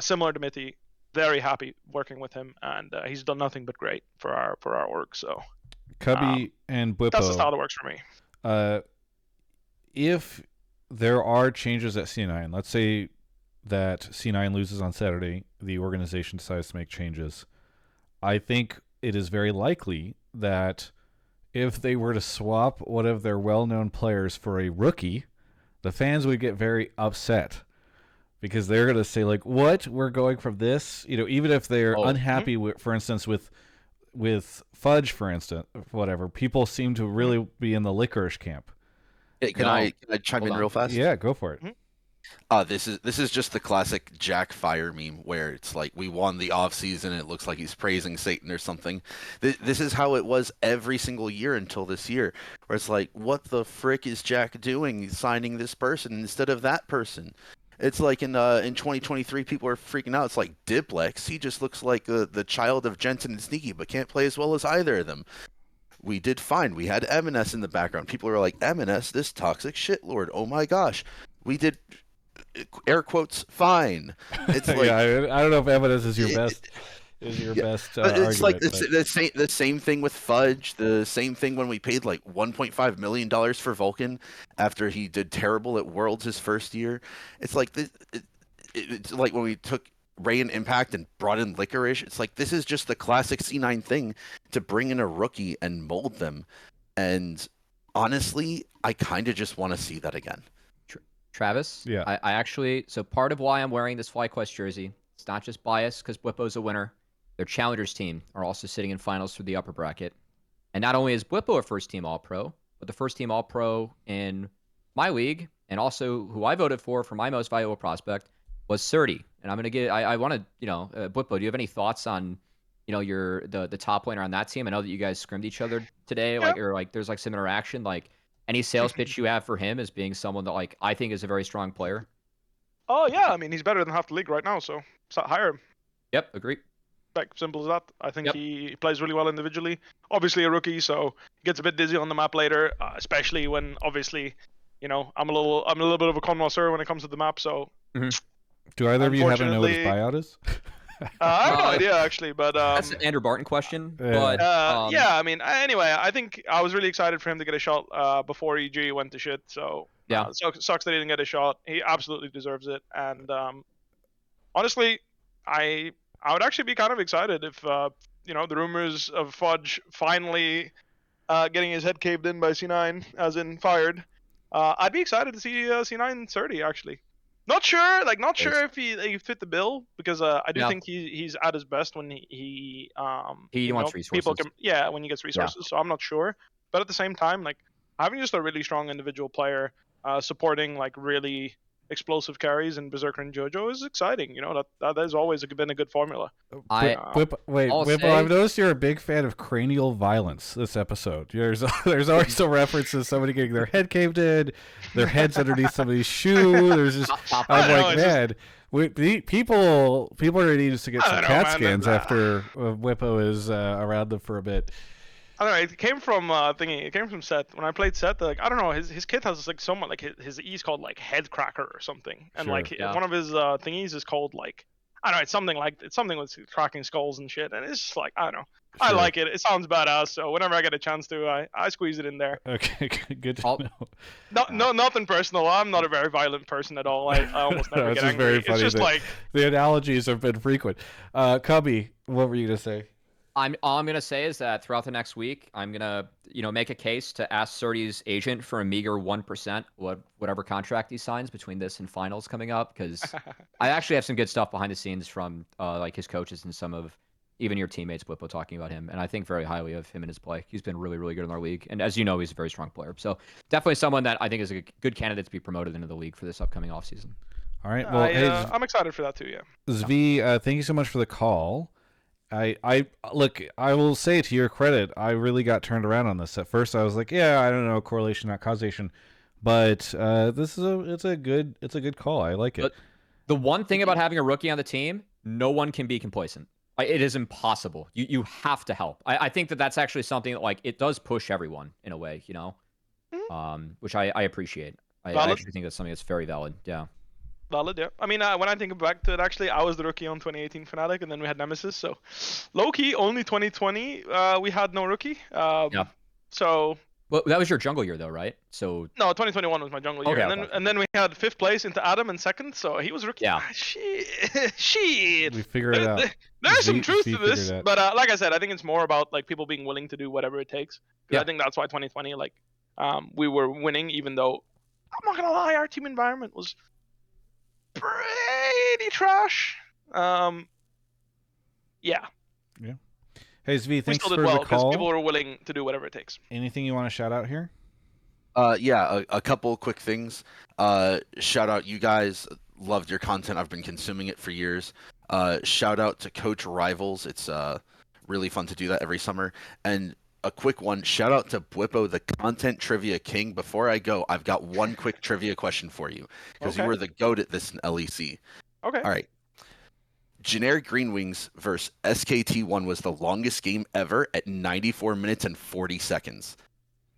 Similar to Mithy, very happy working with him, and he's done nothing but great for our org. So Cubby and Bwipo. that's the style that works for me. If there are changes at C9, let's say that C9 loses on Saturday, the organization decides to make changes. I think it is very likely that if they were to swap one of their well-known players for a rookie, the fans would get very upset because they're going to say like, what? We're going from this, even if they're unhappy with, for instance, with Fudge, for instance, whatever, people seem to really be in the licorice camp. Hey, can I chime in real fast? Yeah, go for it. This is just the classic Jack Fire meme where it's like we won the off season and it looks like he's praising Satan or something. This is how it was every single year until this year, where it's like, what the frick is Jack doing signing this person instead of that person? It's like in 2023, people are freaking out. It's like Diplex. He just looks like the child of Jensen and Sneaky, but can't play as well as either of them. We did fine. We had M&S in the background. People are like, M&S, this toxic shitlord. Oh my gosh. We did, air quotes, fine. It's like, yeah, I don't know if evidence is your best. Is your best argument. It's like the same thing with Fudge. The same thing when we paid like $1.5 million for Vulcan after he did terrible at Worlds his first year. It's like it's like when we took Ray and Impact and brought in Licorice. It's like this is just the classic C9 thing to bring in a rookie and mold them. And honestly, I kind of just want to see that again. Travis, yeah, I actually, so part of why I'm wearing this FlyQuest jersey, it's not just bias because Bwipo's a winner. Their challengers team are also sitting in finals for the upper bracket. And not only is Bwipo a first-team All-Pro, but the first-team All-Pro in my league, and also who I voted for my most valuable prospect, was Surdy. And I'm gonna get. I want to, Bwipo, do you have any thoughts on, the top laner on that team? I know that you guys scrimmed each other today, there's like some interaction. Like, any sales pitch you have for him as being someone that like I think is a very strong player? Oh yeah, I mean he's better than half the league right now, so hire him. Yep, agree. Like simple as that. I think Yep. he plays really well individually. Obviously a rookie, so he gets a bit dizzy on the map later, especially when obviously, I'm a little bit of a connoisseur when it comes to the map. So Do either of you happen to know what his Unfortunately- buyout is? I have no idea actually, but That's an Andrew Barton question. Yeah. But yeah, I mean, anyway, I think I was really excited for him to get a shot before EG went to shit. So Yeah. sucks that he didn't get a shot. He absolutely deserves it. And honestly, I would actually be kind of excited if the rumors of Fudge finally getting his head caved in by C9, as in fired. I'd be excited to see C9 30 actually. Not sure if he fit the bill, because I do Yeah. think he's at his best when he wants people resources. when he gets resources. So I'm not sure, but at the same time, like having just a really strong individual player supporting like really explosive carries in Berserker and JoJo is exciting. That has always been a good formula. Bwipo, I've noticed you're a big fan of cranial violence this episode. There's always some reference to somebody getting their head caved in, their heads underneath somebody's shoe. There's just, I'm know, like, it's people are going to need us to get I some don't know, CAT man. scans after Bwipo is around them for a bit. I don't know. It came from It came from Seth. When I played Seth, like I don't know, his kit has like somewhat like his E's called like Head Cracker or something, and Sure. like Yeah. one of his thingies is called like I don't know. It's something with cracking skulls and shit, and it's just like I don't know. I Sure. like it. It sounds badass. So whenever I get a chance to, I squeeze it in there. Okay, good to I'll- know. Nothing personal. I'm not a very violent person at all. I almost never It's get just angry. very It's funny just that- like The analogies have been frequent. Cubby, what were you going to say? All I'm gonna say is that throughout the next week, I'm gonna make a case to ask Surdy's agent for a meager 1%, whatever contract he signs between this and finals coming up, because I actually have some good stuff behind the scenes from like his coaches and some of even your teammates, Bwipo, talking about him, and I think very highly of him and his play. He's been really, really good in our league, and as you know, he's a very strong player. So definitely someone that I think is a good candidate to be promoted into the league for this upcoming offseason. All right. Well, hey, I'm excited for that too. Yeah. Tzvi, thank you so much for the call. I look, I will say to your credit, I really got turned around on this. At first I was like, yeah, I don't know, correlation, not causation. But it's a good call. I like it. But the one thing about having a rookie on the team, no one can be complacent. It is impossible. You have to help. I think that's actually something that like it does push everyone in a way, which I appreciate. I actually think that's something that's very valid. Yeah. Valid, yeah. I mean, when I think back to it, actually, I was the rookie on 2018 Fnatic, and then we had Nemesis. So, low-key, only 2020, we had no rookie. Yeah. So, Well, that was your jungle year, though, right? So no, 2021 was my jungle year. Okay. And then we had 5th place into Adam in 2nd, so he was rookie. Yeah. Shit. We figured it out. There's some Zvi truth to figured this, it out. but like I said, I think it's more about like people being willing to do whatever it takes. 'Cause Yeah. I think that's why 2020, like, we were winning, even though I'm not gonna lie, our team environment was pretty trash. Yeah, Hey Zvi, we thanks still for did well the because call. people were willing to do whatever it takes. Anything you want to shout out here? Yeah, a couple quick things. Shout out you guys. Loved your content. I've been consuming it for years. Shout out to Coach Rivals. It's really fun to do that every summer. And a quick one. Shout out to Bwipo, the content trivia king. Before I go, I've got one quick trivia question for you because you Okay. were the GOAT at this in LEC. Okay. All right. Generic Green Wings versus SKT1 was the longest game ever at 94 minutes and 40 seconds.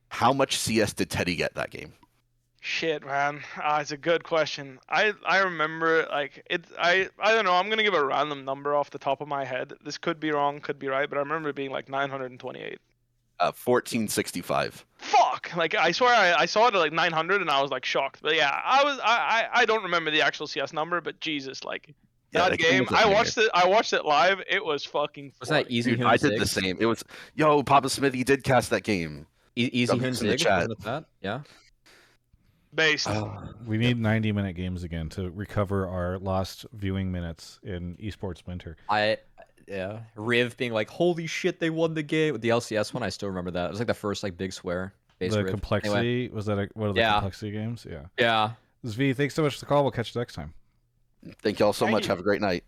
How much CS did Teddy get that game? Shit, man. It's a good question. I remember like it. I don't know. I'm gonna give a random number off the top of my head. This could be wrong, could be right, but I remember it being like 928. 1465. Fuck! Like I swear I saw it at like 900 and I was like shocked. But yeah, I don't remember the actual CS number, but Jesus, like Yeah, that game. was a banger. I watched it live. It was fucking. was that funny. Easy Dude, Hoon I did the Zig? same. It was, yo, Papa Smithy did cast that game. Easy Hoon Something's in the Zig? chat. Wasn't it that? Yeah. Based. We need 90-minute games again to recover our lost viewing minutes in esports winter. Yeah. Riv being like, holy shit, they won the game. With the LCS one, I still remember that. It was like the first like big swear. Base The Riv. complexity Anyway. was that one of the Yeah. complexity games? Yeah. Yeah. Zvi, thanks so much for the call. We'll catch you next time. Thank y'all so Thank much. you. Have a great night.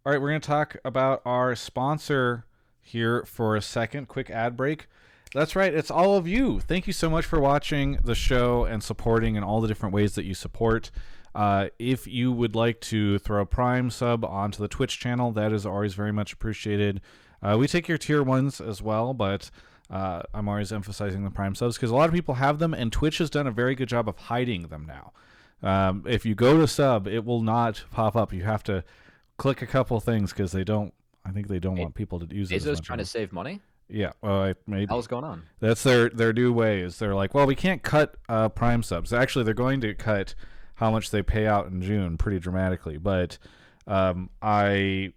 All right, we're going to talk about our sponsor here for a second. Quick ad break. That's right, it's all of you. Thank you so much for watching the show and supporting in all the different ways that you support. If you would like to throw a Prime sub onto the Twitch channel, that is always very much appreciated. We take your tier ones as well, but I'm always emphasizing the Prime subs because a lot of people have them, and Twitch has done a very good job of hiding them now. If you go to sub, it will not pop up. You have to click a couple things because they don't. I think they don't want people to use it. Bezos trying to save money? Yeah, well, maybe. What's going on? That's their new way. Is they're like, well, we can't cut Prime subs. Actually, they're going to cut how much they pay out in June pretty dramatically. But I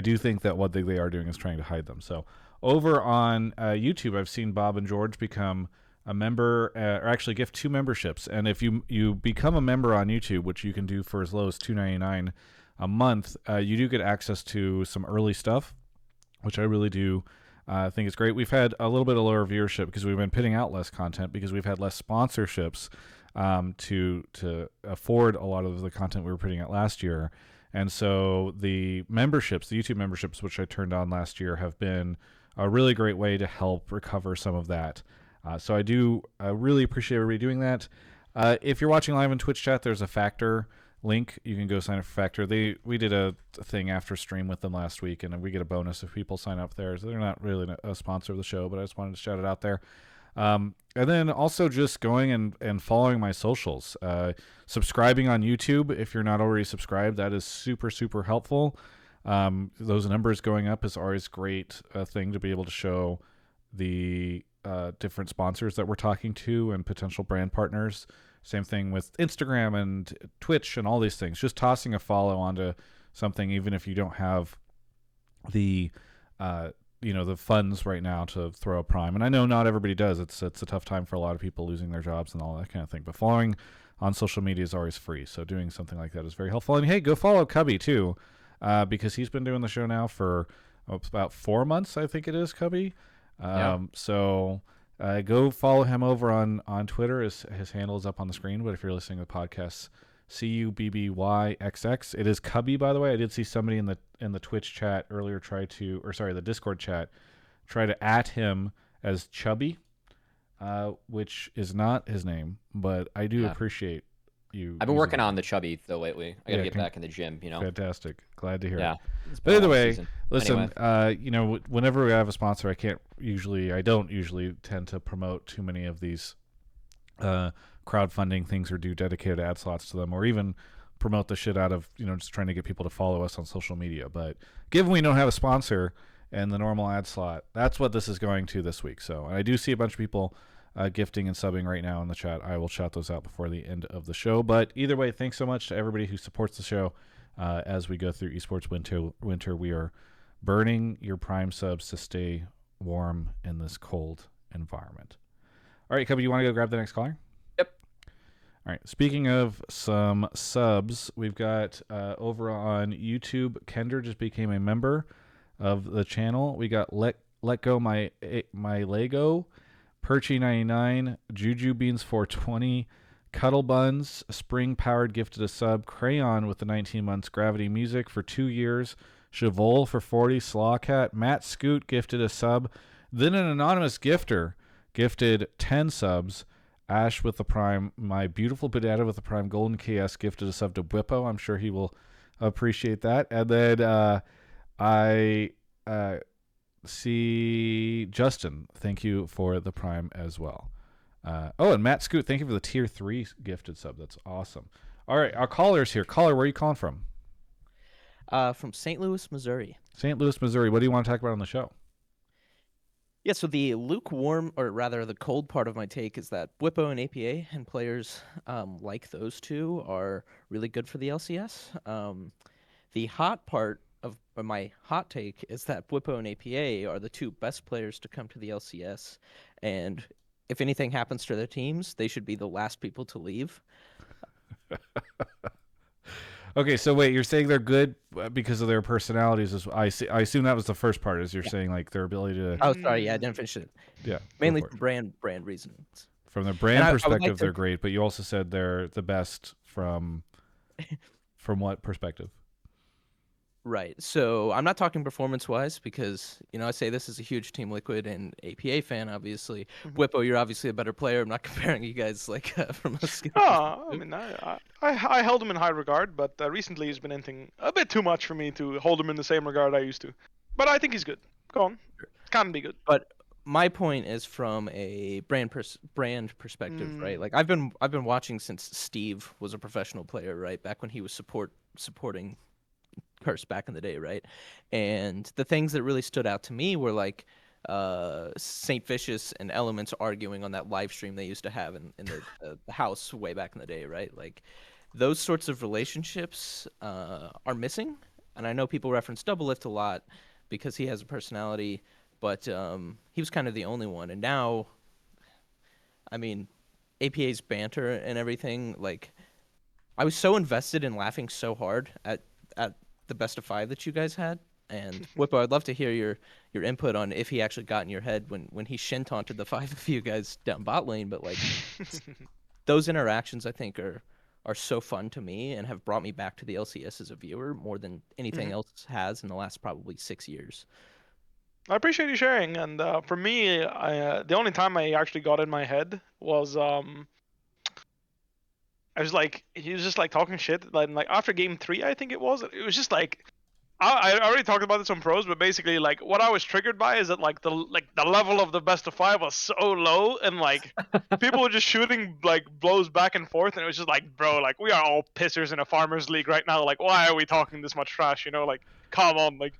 do think that what they are doing is trying to hide them. So over on YouTube, I've seen Bob and George become a member, or actually gift 2 memberships. And if you become a member on YouTube, which you can do for as low as $2.99 a month, you do get access to some early stuff, which I really do. I think it's great. We've had a little bit of lower viewership because we've been putting out less content because we've had less sponsorships to afford a lot of the content we were putting out last year. And so the memberships, the YouTube memberships, which I turned on last year, have been a really great way to help recover some of that. So I do really appreciate everybody doing that. If you're watching live in Twitch chat, there's a Factor link. You can go sign up for Factor. We did a thing after stream with them last week, and we get a bonus if people sign up there. So they're not really a sponsor of the show, but I just wanted to shout it out there. And then also just going and following my socials. Subscribing on YouTube if you're not already subscribed. That is super, super helpful. Those numbers going up is always great thing to be able to show the different sponsors that we're talking to and potential brand partners. Same thing with Instagram and Twitch and all these things. Just tossing a follow onto something, even if you don't have the the funds right now to throw a Prime. And I know not everybody does. It's a tough time for a lot of people losing their jobs and all that kind of thing. But following on social media is always free. So doing something like that is very helpful. And hey, go follow Cubby too, because he's been doing the show now for about 4 months, I think it is, Cubby. So go follow him over on Twitter. His handle is up on the screen, but if you're listening to the podcast, CUBBYXX. It is Cubby, by the way. I did see somebody in the Twitch chat earlier the Discord chat, try to at him as Chubby, which is not his name, but I do appreciate you. I've been working on the chubby though lately. I gotta get back in the gym, Fantastic. Glad to hear it. It's But been a either long way, season. listen, Anyway. whenever we have a sponsor, I don't usually tend to promote too many of these crowdfunding things or do dedicated ad slots to them, or even promote the shit out of, just trying to get people to follow us on social media. But given we don't have a sponsor and the normal ad slot, that's what this is going to this week. So, and I do see a bunch of people gifting and subbing right now in the chat. I will shout those out before the end of the show. But either way, thanks so much to everybody who supports the show as we go through esports winter. We are burning your Prime subs to stay warm in this cold environment. All right, Cubby, you want to go grab the next caller? Yep. All right. Speaking of some subs, we've got over on YouTube, Kender just became a member of the channel. We got Let Go My Lego, Perchy99, Juju Beans 420, Cuddle Buns, Spring Powered gifted a sub, Crayon with the 19 months, Gravity Music for 2 years, Chevol for 40, Slawcat, Matt Scoot gifted a sub, then an anonymous gifter gifted 10 subs, Ash with the Prime, My Beautiful Bedetta with the Prime, Golden KS gifted a sub to Bwipo. I'm sure he will appreciate that. And then I see Justin, thank you for the Prime as well. And Matt Scoot, thank you for the tier 3 gifted sub. That's awesome. All right, our caller's here. Caller, where are you calling from? From St. Louis, Missouri. St. Louis, Missouri. What do you want to talk about on the show? Yeah, so the lukewarm, or rather the cold part of my take is that Bwipo and APA and players like those two are really good for the LCS. The hot part of my hot take is that Bwipo and APA are the two best players to come to the LCS, and if anything happens to their teams, they should be the last people to leave. Okay, so wait, you're saying they're good because of their personalities? I assume that was the first part. Is you're saying like their ability to Oh, sorry, yeah, I didn't finish it. yeah, go Mainly for for it. brand reasons. From the And brand I would perspective, like to- they're great. But you also said they're the best from what perspective? Right. So I'm not talking performance-wise because, I say this is a huge Team Liquid and APA fan, obviously. Bwipo, you're obviously a better player. I'm not comparing you guys from a skill Oh, I perspective. mean, I held him in high regard, but recently he's been anything a bit too much for me to hold him in the same regard I used to. But I think he's good. Go on. Can be good. But my point is from a brand perspective, right? Like I've been watching since Steve was a professional player, right? Back when he was supporting Curse back in the day, right? And the things that really stood out to me were like Saint Vicious and Elements arguing on that live stream they used to have in the house way back in the day, right? Like those sorts of relationships are missing. And I know people reference Double Lift a lot because he has a personality, but he was kind of the only one. And now, I mean, APA's banter and everything, like I was so invested in laughing so hard at the best of 5 that you guys had. And Bwipo, I'd love to hear your input on if he actually got in your head when he shin taunted the 5 of you guys down bot lane. But like those interactions, I think are so fun to me and have brought me back to the LCS as a viewer more than anything else has in the last probably 6 years. I appreciate you sharing. And for me, the only time I actually got in my head was I was like, he was just like talking shit. Like after game 3, I think it was just like, I already talked about this on pros, but basically like what I was triggered by is that like the level of the best of 5 was so low, and like people were just shooting like blows back and forth, and it was just like, bro, like we are all pissers in a farmers league right now. Like why are we talking this much trash? Like come on, like.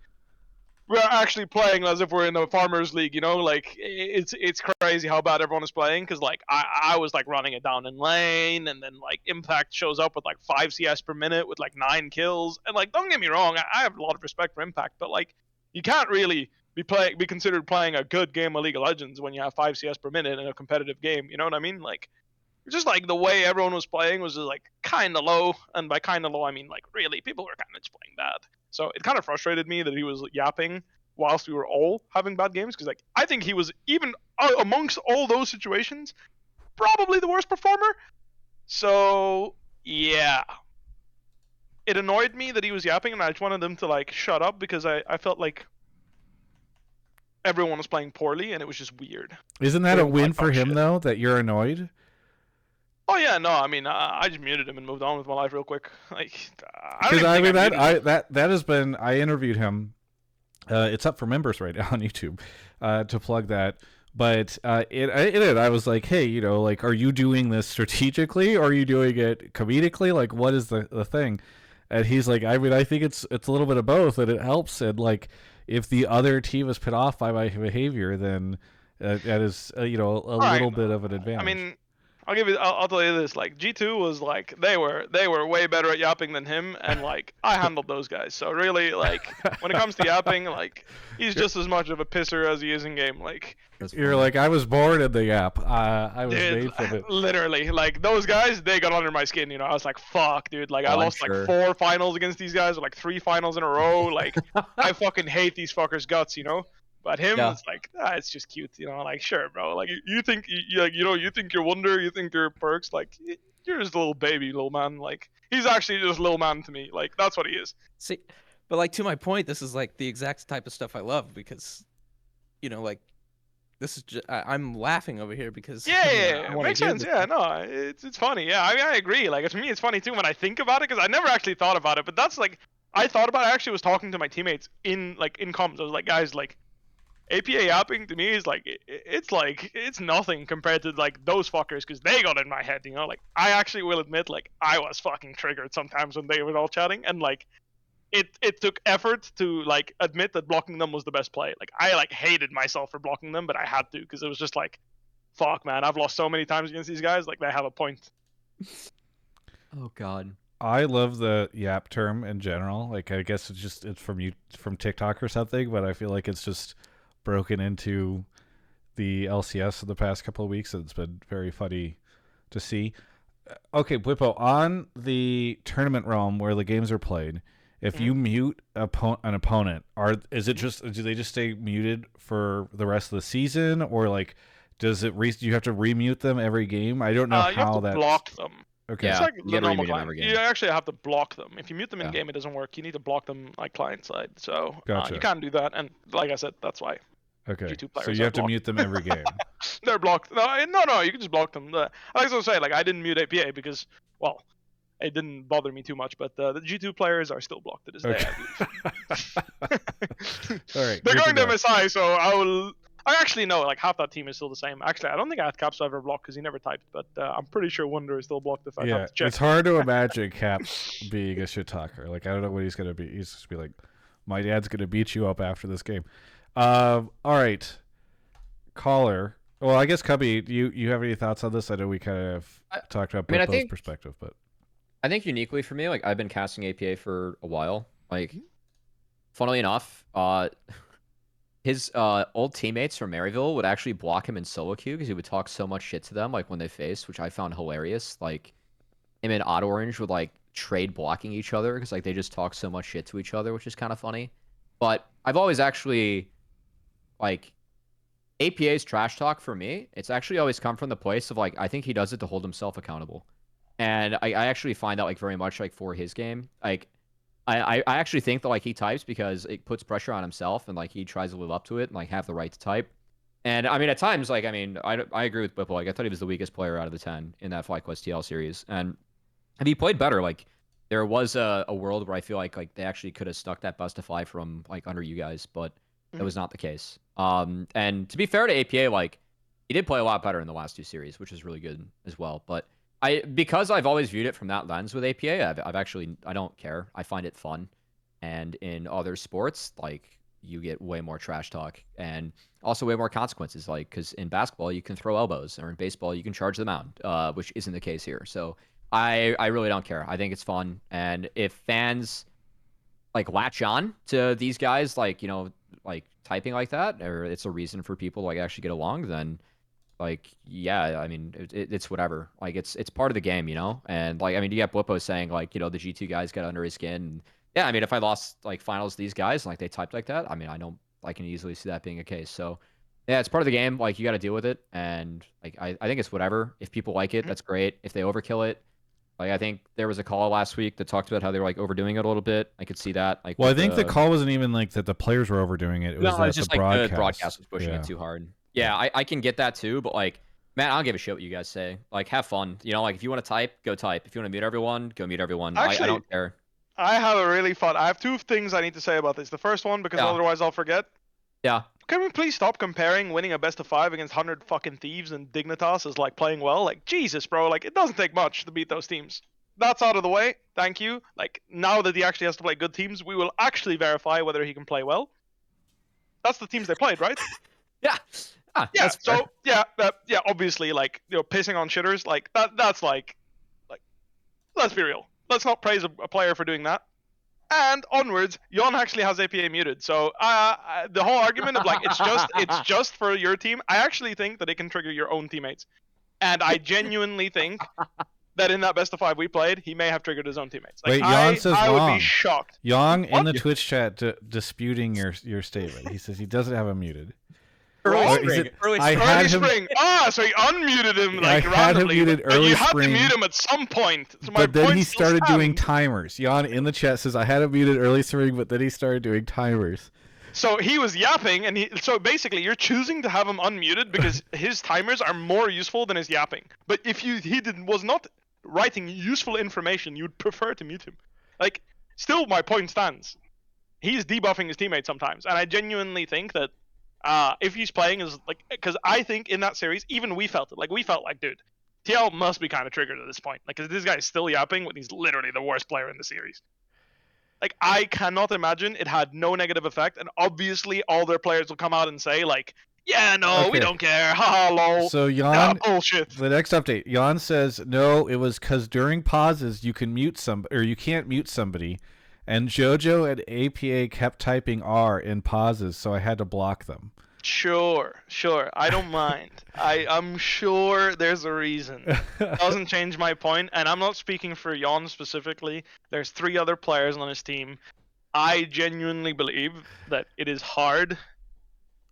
We're actually playing as if we're in a farmers league, like it's crazy how bad everyone is playing, because like I was like running it down in lane, and then like Impact shows up with like 5 CS per minute with like 9 kills, and like don't get me wrong, I have a lot of respect for Impact, but like you can't really be considered playing a good game of League of Legends when you have 5 CS per minute in a competitive game, you know what I mean? Like just like the way everyone was playing was just like kind of low, and by kind of low I mean like really people were kind of just playing bad. So it kind of frustrated me that he was yapping whilst we were all having bad games, because like I think he was, even amongst all those situations, probably the worst performer. So yeah, it annoyed me that he was yapping, and I just wanted him to like shut up, because I felt like everyone was playing poorly and it was just weird. Isn't that a win for him though, that you're annoyed? Oh yeah, no, I mean I just muted him and moved on with my life real quick. Like because I mean that has been, I interviewed him. It's up for members right now on YouTube, to plug that. But I was like, hey, like, are you doing this strategically, or are you doing it comedically? Like, what is the thing? And he's like, I mean, I think it's a little bit of both, and it helps. And like, if the other team is put off by my behavior, then that is a little bit of an advantage. I mean, I'll tell you this, like G2 was like they were way better at yapping than him, and like I handled those guys. So really, like when it comes to yapping, like he's just as much of a pisser as he is in game. Like you're like, I was born in the yap. I was made from it. Literally, like those guys, they got under my skin. I was like, fuck, dude. Like I lost like 4 finals against these guys, or like 3 finals in a row. Like I fucking hate these fuckers' guts, But him, it's like, it's just cute, like, sure, bro. Like, you think, you think you're Wonder, you think you're Perks, like, you're just a little baby, little man. Like, he's actually just little man to me. Like, that's what he is. See, but, like, to my point, this is, like, the exact type of stuff I love, because, like, this is just, I'm laughing over here because... Yeah, makes sense, yeah, no, it's funny, yeah, I mean, I agree. Like, to me, it's funny, too, when I think about it, because I never actually thought about it, but that's, like, I thought about it, I actually was talking to my teammates in comms. I was like, guys, like, APA yapping to me is like it's nothing compared to like those fuckers, because they got in my head, like I actually will admit, like I was fucking triggered sometimes when they were all chatting, and like it took effort to like admit that blocking them was the best play. Like I like hated myself for blocking them, but I had to, because it was just like, fuck man, I've lost so many times against these guys, like they have a point. Oh god. I love the yap term in general. Like I guess it's from TikTok or something, but I feel like it's just broken into the LCS in the past couple of weeks, and it's been very funny to see. Okay, Bwipo, on the tournament realm where the games are played, if you mute an opponent, do they just stay muted for the rest of the season, or like do you have to remute them every game? I don't know You have how to that's block them. okay. It's Yeah, like you the gotta normal remute them client. every game. You actually have to block them. If you mute them in Yeah. game, it doesn't work. You need to block them like client side. So Gotcha. you can't do that. And like I said, that's why Okay, G2 so players you are have to blocked. mute them every game. They're blocked. No, you can just block them. I was gonna say, like, I didn't mute APA because, well, it didn't bother me too much. But the G2 players are still blocked to this day, I believe. All right, They're good going to to know. MSI, so I actually know, like, half that team is still the same. Actually, I don't think I had Caps ever blocked because he never typed, but I'm pretty sure Wonder is still blocked if I Yeah, have to check. it's hard to imagine Caps being a shit talker. Like, I don't know what he's gonna be. He's just be like, my dad's gonna beat you up after this game. All right, caller. Well, I guess Cubby, you have any thoughts on this? I know we kind of talked about I Bwipo's think- perspective, but I think uniquely for me, like I've been casting APA for a while. Like, funnily enough, his old teammates from Maryville would actually block him in solo queue because he would talk so much shit to them, like when they faced, which I found hilarious. Like, him and Odd Orange would like trade blocking each other because like they just talk so much shit to each other, which is kind of funny. But I've always actually like APA's trash talk for me. It's actually always come from the place of like I think he does it to hold himself accountable. And I actually find that like very much like for his game, like I actually think that like he types because it puts pressure on himself and like he tries to live up to it and like have the right to type. And I mean at times like I agree with Bwipo. Like I thought he was the weakest player out of the 10 in that FlyQuest TL series. And if he played better, like there was a world where I feel like they actually could have stuck that best of 5 from like under you guys, but that was not the case. And to be fair to APA, like he did play a lot better in the last 2 series, which is really good as well. But because I've always viewed it from that lens with APA, I've actually I don't care. I find it fun. And in other sports, like you get way more trash talk and also way more consequences. Like because in basketball you can throw elbows, or in baseball you can charge the mound, which isn't the case here. So I really don't care. I think it's fun, and if fans like latch on to these guys, like like typing like that, or it's a reason for people to like actually get along, then like yeah, I mean it's whatever. Like it's part of the game, And like I mean you get Bwipo saying like the G2 guys got under his skin. And, yeah, I mean if I lost like finals to these guys and like they typed like that, I mean I can easily see that being a case. So yeah, it's part of the game. Like you got to deal with it, and like I think it's whatever. If people like it, that's great. If they overkill it, like I think there was a call last week that talked about how they were like overdoing it a little bit. I could see that. Like, well, I think the call wasn't even like that the players were overdoing it. It was no, that it's just the like the broadcast was pushing Yeah. it too hard. Yeah, I can get that too, but like, man, I don't give a shit what you guys say. Like, have fun. Like if you want to type, go type. If you want to mute everyone, go mute everyone. I Actually, don't care. I have a really fun. I have 2 things I need to say about this. The first one, because Yeah. otherwise I'll forget. Yeah. Can we please stop comparing winning a best of 5 against 100 fucking Thieves and Dignitas as like playing well? Like Jesus, bro. Like it doesn't take much to beat those teams. That's out of the way. Thank you. Like now that he actually has to play good teams, we will actually verify whether he can play well. That's the teams they played, right? Yeah. Ah, Yeah. that's fair. So yeah, obviously, like pissing on shitters, like that's like, let's be real. Let's not praise a player for doing that. And onwards, Yon actually has APA muted. So the whole argument of like it's just for your team, I actually think that it can trigger your own teammates. And I genuinely think that in that best of 5 we played, he may have triggered his own teammates. Like, Wait, Jan says I would wrong. be shocked. Yang in What? the Twitch chat disputing your statement. He says he doesn't have him muted. Early He spring. said, Early I spring. had Early him, spring. So he unmuted him I like had him randomly. muted but early you had spring. to mute him at some point. So my but then point he still started doing stands. timers. Jan in the chat says I had him muted early spring, but then he started doing timers. So he was yapping, and so basically you're choosing to have him unmuted because his timers are more useful than his yapping. But if he was not writing useful information, you'd prefer to mute him. Like, still my point stands. He's debuffing his teammates sometimes, and I genuinely think that if he's playing as like, because I think in that series, even we felt it. Like we felt like, dude, TL must be kind of triggered at this point. Like, 'cause this guy's still yapping when he's literally the worst player in the series. Like, I cannot imagine it had no negative effect, and obviously all their players will come out and say like, yeah, no, we Okay. don't care, haha, lol. So Jan, Bullshit. the next update, Jan says no. It was because during pauses you can mute or you can't mute somebody, and JoJo and APA kept typing R in pauses, so I had to block them. Sure. I don't mind. I'm sure there's a reason. Doesn't change my point, and I'm not speaking for Jan specifically. There's 3 other players on his team. I genuinely believe that it is hard.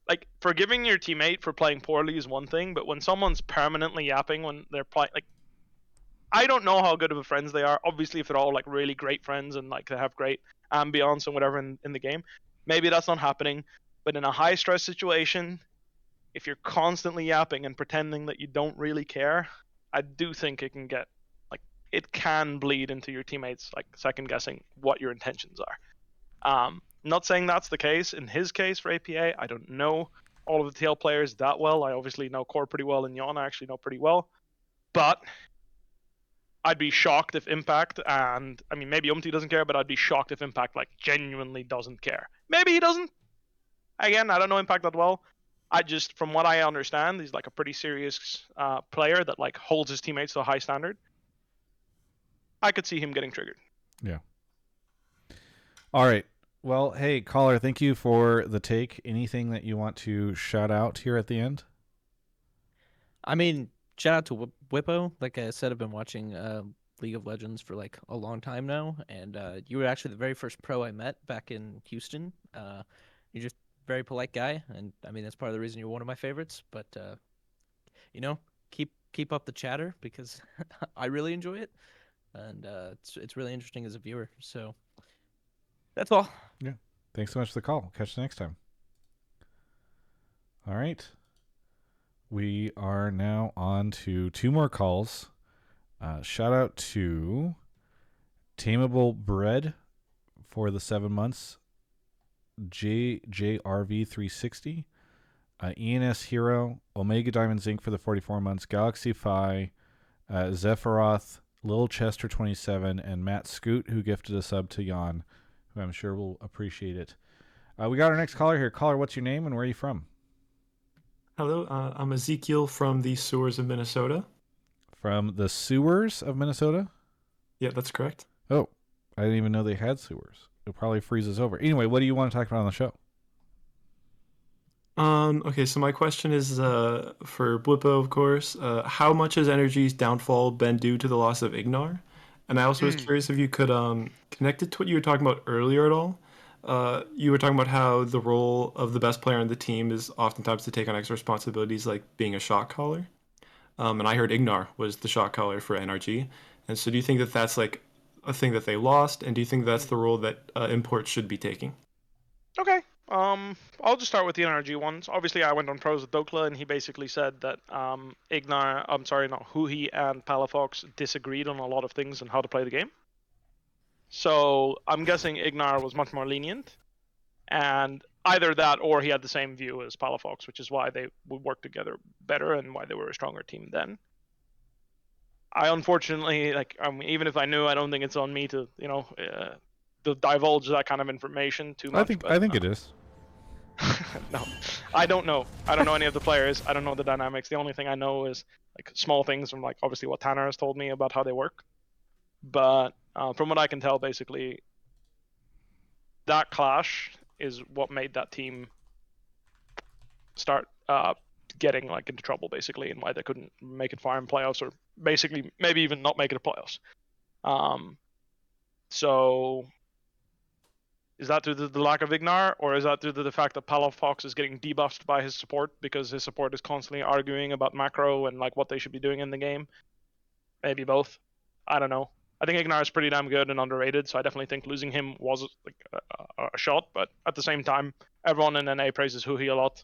Like, forgiving your teammate for playing poorly is one thing, but when someone's permanently yapping when they're playing, like, I don't know how good of a friends they are. Obviously, if they're all like really great friends and like they have great ambiance and whatever in the game, maybe that's not happening. But in a high stress situation, if you're constantly yapping and pretending that you don't really care, I do think it can get like it can bleed into your teammates like second guessing what your intentions are. Not saying that's the case in his case for APA. I don't know all of the TL players that well. I obviously know Core pretty well and Jan I actually know pretty well, but I'd be shocked if Impact and I mean maybe Umti doesn't care, but I'd be shocked if Impact like genuinely doesn't care. Maybe he doesn't. Again, I don't know Impact that well. I just, from what I understand, he's like a pretty serious player that like holds his teammates to a high standard. I could see him getting triggered. Yeah. All right. Well, hey, caller, thank you for the take. Anything that you want to shout out here at the end? I mean, shout out to Bwipo. Like I said, I've been watching League of Legends for like a long time now, and you were actually the very first pro I met back in Houston. You're just very polite guy, and I mean that's part of the reason you're one of my favorites. But you know, keep up the chatter because I really enjoy it, and it's really interesting as a viewer. So that's all. Yeah. Thanks so much for the call. Catch you next time. All right. We are now on to 2 more calls. Shout out to Tameable Bread for the 7 months. JRV360, ENS Hero, Omega Diamond Zinc for the 44 months, Galaxy Phi, Zephyroth, Lil Chester 27, and Matt Scoot, who gifted a sub to Jan, who I'm sure will appreciate it. We got our next caller here. Caller, what's your name and where are you from? Hello, I'm Azikiel from the sewers of Minnesota. From the sewers of Minnesota? Yeah, that's correct. Oh, I didn't even know they had sewers. It probably freezes over. Anyway, what do you want to talk about on the show? Okay, so my question is for Bwipo, of course. How much has Energy's downfall been due to the loss of Ignar? And I also was curious if you could connect it to what you were talking about earlier at all. You were talking about how the role of the best player on the team is oftentimes to take on extra responsibilities like being a shot caller. And I heard Ignar was the shot caller for NRG. And so do you think that that's like a thing that they lost? And do you think that's the role that imports should be taking? Okay. I'll just start with the NRG ones. Obviously, I went on pros with Dokla, and he basically said that Huhi and Palafox disagreed on a lot of things and how to play the game. So I'm guessing Ignar was much more lenient, and either that or he had the same view as Palafox, which is why they would work together better and why they were a stronger team then. I unfortunately, even if I knew, I don't think it's on me to, to divulge that kind of information too much. I think it is. No, I don't know. I don't know any of the players. I don't know the dynamics. The only thing I know is like small things from like obviously what Tanner has told me about how they work. But from what I can tell, basically, that clash is what made that team start getting like into trouble, basically, and why they couldn't make it far in playoffs, or basically maybe even not make it to playoffs. So is that due to the lack of Ignar, or is that due to the fact that Palafox is getting debuffed by his support because his support is constantly arguing about macro and like what they should be doing in the game? Maybe both. I don't know. I think Ignar is pretty damn good and underrated, so I definitely think losing him was like a shot. But at the same time, everyone in NA praises Huhi a lot.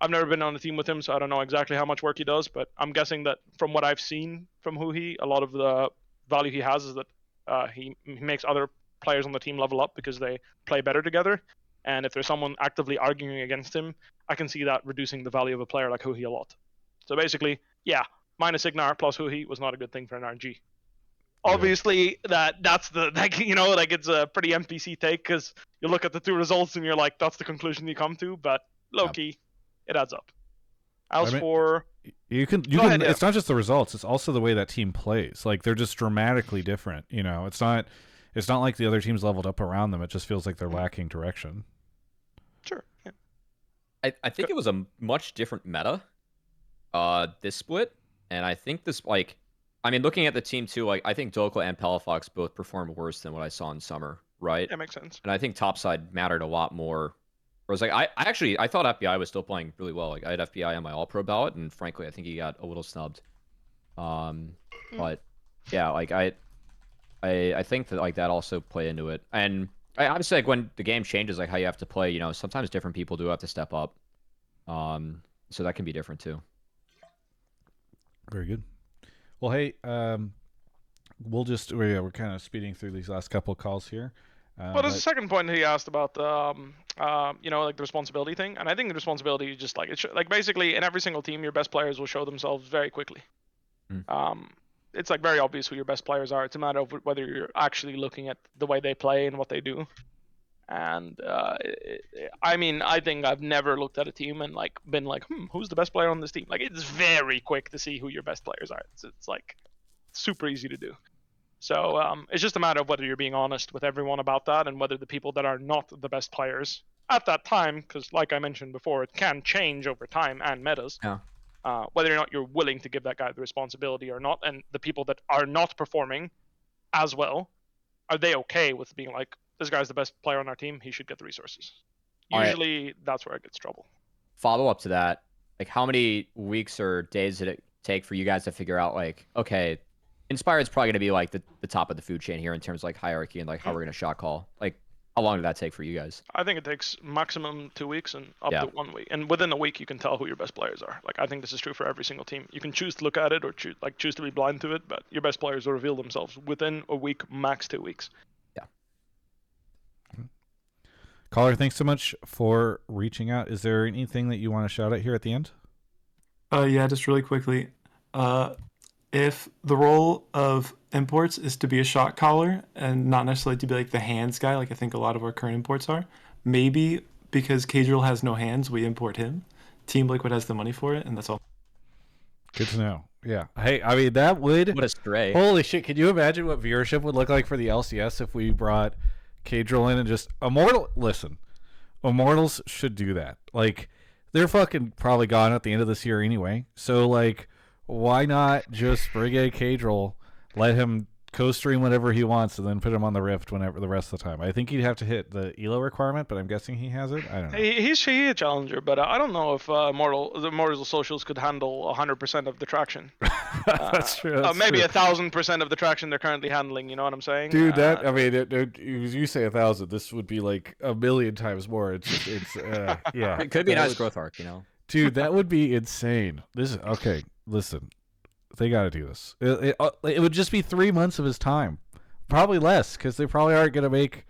I've never been on a team with him, so I don't know exactly how much work he does. But I'm guessing that from what I've seen from Huhi, a lot of the value he has is that he makes other players on the team level up because they play better together. And if there's someone actively arguing against him, I can see that reducing the value of a player like Huhi a lot. So basically, yeah, minus Ignar plus Huhi was not a good thing for NRG. Obviously, that's the it's a pretty NPC take because you look at the 2 results and you're like, that's the conclusion you come to. But low key, it adds up. You can. Ahead, it's not just the results; it's also the way that team plays. Like they're just dramatically different. It's not like the other teams leveled up around them. It just feels like they're lacking direction. Sure. Yeah. I think it was a much different meta, this split, and I think this like, I mean, looking at the team too, like I think Dokla and Palafox both performed worse than what I saw in summer, right? That makes sense. And I think topside mattered a lot more. Whereas like I thought FBI was still playing really well. Like I had FBI on my All Pro ballot, and frankly, I think he got a little snubbed. But yeah, like I think that like that also played into it. And obviously like when the game changes, like how you have to play, you know, sometimes different people do have to step up. So that can be different too. Very good. Well, hey, we're kind of speeding through these last couple of calls here. Well, there's a second point he asked about you know, like the responsibility thing, and I think the responsibility is just like like basically in every single team, your best players will show themselves very quickly. It's like very obvious who your best players are. It's a matter of whether you're actually looking at the way they play and what they do. And I mean, I think I've never looked at a team and like been like, who's the best player on this team? Like it's very quick to see who your best players are. It's like super easy to do. So it's just a matter of whether you're being honest with everyone about that, and whether the people that are not the best players at that time, because like I mentioned before, it can change over time and metas. Yeah. Whether or not you're willing to give that guy the responsibility or not, and the people that are not performing as well, are they okay with being like, this guy's the best player on our team, he should get the resources? Usually that's where it gets trouble. Follow up to that, like how many weeks or days did it take for you guys to figure out like, okay, Inspired's probably going to be like the top of the food chain here in terms of like hierarchy and like how we're going to shot call? Like how long did that take for you guys? I think it takes maximum 2 weeks and up to 1 week. And within a week, you can tell who your best players are. Like I think this is true for every single team. You can choose to look at it or choose to be blind to it, but your best players will reveal themselves within a week, max 2 weeks. Yeah. Caller, thanks so much for reaching out. Is there anything that you want to shout out here at the end? Yeah, just really quickly. If the role of imports is to be a shot caller and not necessarily to be like the hands guy, like I think a lot of our current imports are, maybe because Cadriel has no hands, we import him. Team Liquid has the money for it, and that's all. Good to know. Yeah. Hey, I mean, that would... What a stray. Holy shit, can you imagine what viewership would look like for the LCS if we brought Cadriel in and just... Listen, Immortals should do that. Like, they're fucking probably gone at the end of this year anyway. So, like... Why not just bring in Cadriel, let him co-stream whatever he wants, and then put him on the Rift whenever the rest of the time? I think he'd have to hit the ELO requirement, but I'm guessing he has it. I don't know. He's a challenger, but I don't know if the Immortals Socials could handle 100% of the traction. That's true. That's maybe true. 1,000% of the traction they're currently handling. You know what I'm saying, dude? That I mean, you say 1,000, this would be like 1,000,000 times more. It's yeah. It could be a nice growth arc, you know. Dude, that would be insane. This is okay. Listen, they got to do this. It would just be 3 months of his time, probably less, because they probably aren't going to make.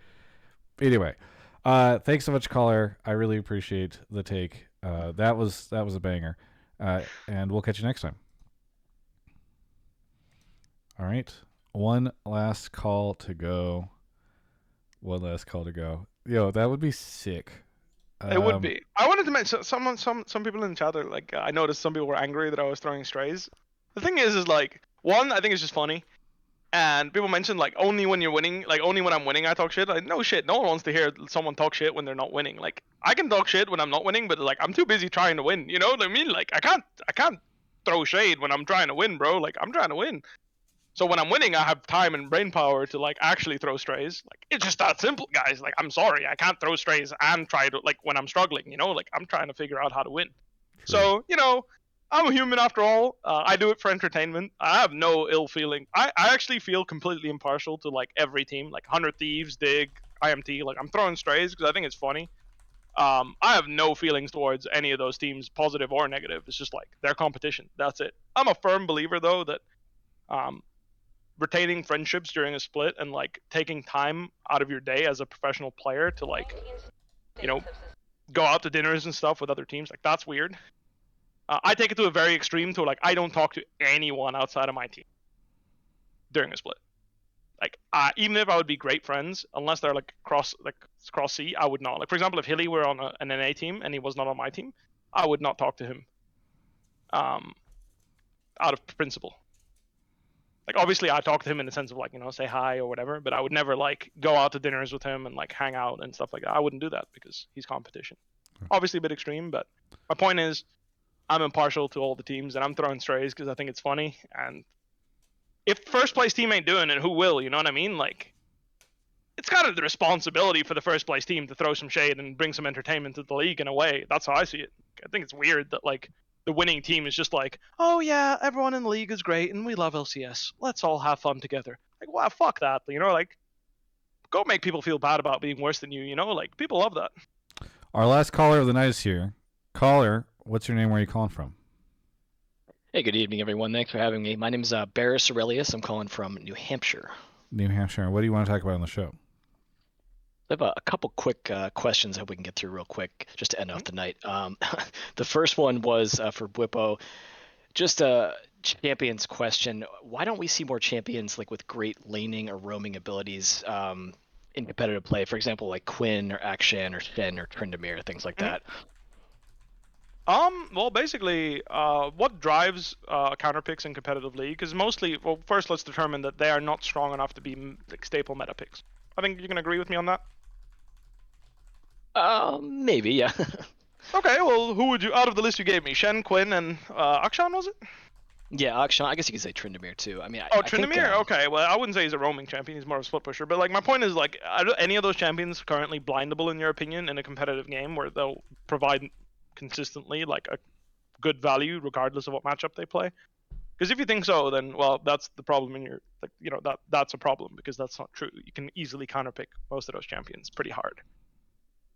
Anyway, thanks so much, caller. I really appreciate the take. That was a banger, and we'll catch you next time. All right, one last call to go. Yo, that would be sick. It would be. I wanted to mention some people in the chat are like, I noticed some people were angry that I was throwing strays. The thing is like, one, I think it's just funny, and people mention like only when you're winning, like only when I'm winning I talk shit. Like no shit, no one wants to hear someone talk shit when they're not winning. Like I can talk shit when I'm not winning, but like I'm too busy trying to win. You know what I mean? Like I can't throw shade when I'm trying to win, bro. Like I'm trying to win. So when I'm winning, I have time and brain power to like actually throw strays. Like it's just that simple, guys. Like I'm sorry, I can't throw strays and try to like when I'm struggling. You know, like I'm trying to figure out how to win. True. So you know, I'm a human after all. I do it for entertainment. I have no ill feeling. I actually feel completely impartial to like every team, like 100 Thieves, Dig, IMT. Like I'm throwing strays because I think it's funny. I have no feelings towards any of those teams, positive or negative. It's just like their competition. That's it. I'm a firm believer though that retaining friendships during a split and like taking time out of your day as a professional player to like, you know, go out to dinners and stuff with other teams, like that's weird. I take it to a very extreme to like I don't talk to anyone outside of my team during a split. Like even if I would be great friends, unless they're like cross C, I would not. Like for example, if Hilly were on an NA team and he was not on my team, I would not talk to him. Out of principle. Like obviously I talk to him in the sense of like, you know, say hi or whatever, but I would never like go out to dinners with him and like hang out and stuff like that. I wouldn't do that because he's competition. Obviously a bit extreme, but my point is, I'm impartial to all the teams, and I'm throwing strays because I think it's funny. And if first place team ain't doing it, who will? You know what I mean? Like, it's kind of the responsibility for the first place team to throw some shade and bring some entertainment to the league in a way. That's how I see it. I think it's weird that like the winning team is just like, oh yeah, everyone in the league is great and we love LCS. Let's all have fun together. Like, wow, fuck that. You know, like, go make people feel bad about being worse than you. You know, like, people love that. Our last caller of the night is here. Caller, what's your name? Where are you calling from? Hey, good evening, everyone. Thanks for having me. My name is bearusAurelius. I'm calling from New Hampshire. New Hampshire. What do you want to talk about on the show? I have a couple quick questions that we can get through real quick just to end off the night. The first one was for Bwipo. Just a champions question. Why don't we see more champions like with great laning or roaming abilities in competitive play? For example, like Quinn or Akshan or Shen or Tryndamere, things like that. Well, basically, what drives counter picks in competitive league is mostly, well, first let's determine that they are not strong enough to be like staple meta picks. I think you can agree with me on that. Maybe, yeah. Okay, well, who would you, out of the list you gave me, Shen, Quinn, and Akshan, was it? Yeah, Akshan. I guess you could say Tryndamere too. I mean, Oh, I think, Tryndamere? Okay, well, I wouldn't say he's a roaming champion. He's more of a split pusher. But like, my point is, like, are any of those champions currently blindable in your opinion in a competitive game where they'll provide consistently like a good value regardless of what matchup they play? Because if you think so, then well, that's the problem in your, like, you know, that's a problem because that's not true. You can easily counterpick most of those champions pretty hard.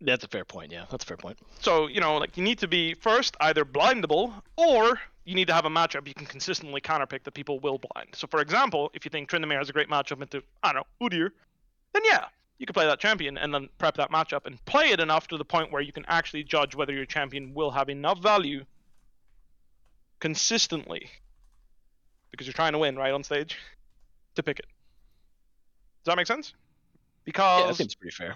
That's a fair point. Yeah, that's a fair point. So, you know, like, you need to be first either blindable or you need to have a matchup you can consistently counterpick that people will blind. So, for example, if you think Tryndamere has a great matchup into, I don't know, Udyr, then yeah, you can play that champion and then prep that matchup and play it enough to the point where you can actually judge whether your champion will have enough value consistently, because you're trying to win, right, on stage, to pick it. Does that make sense? Because Yeah, that seems pretty fair.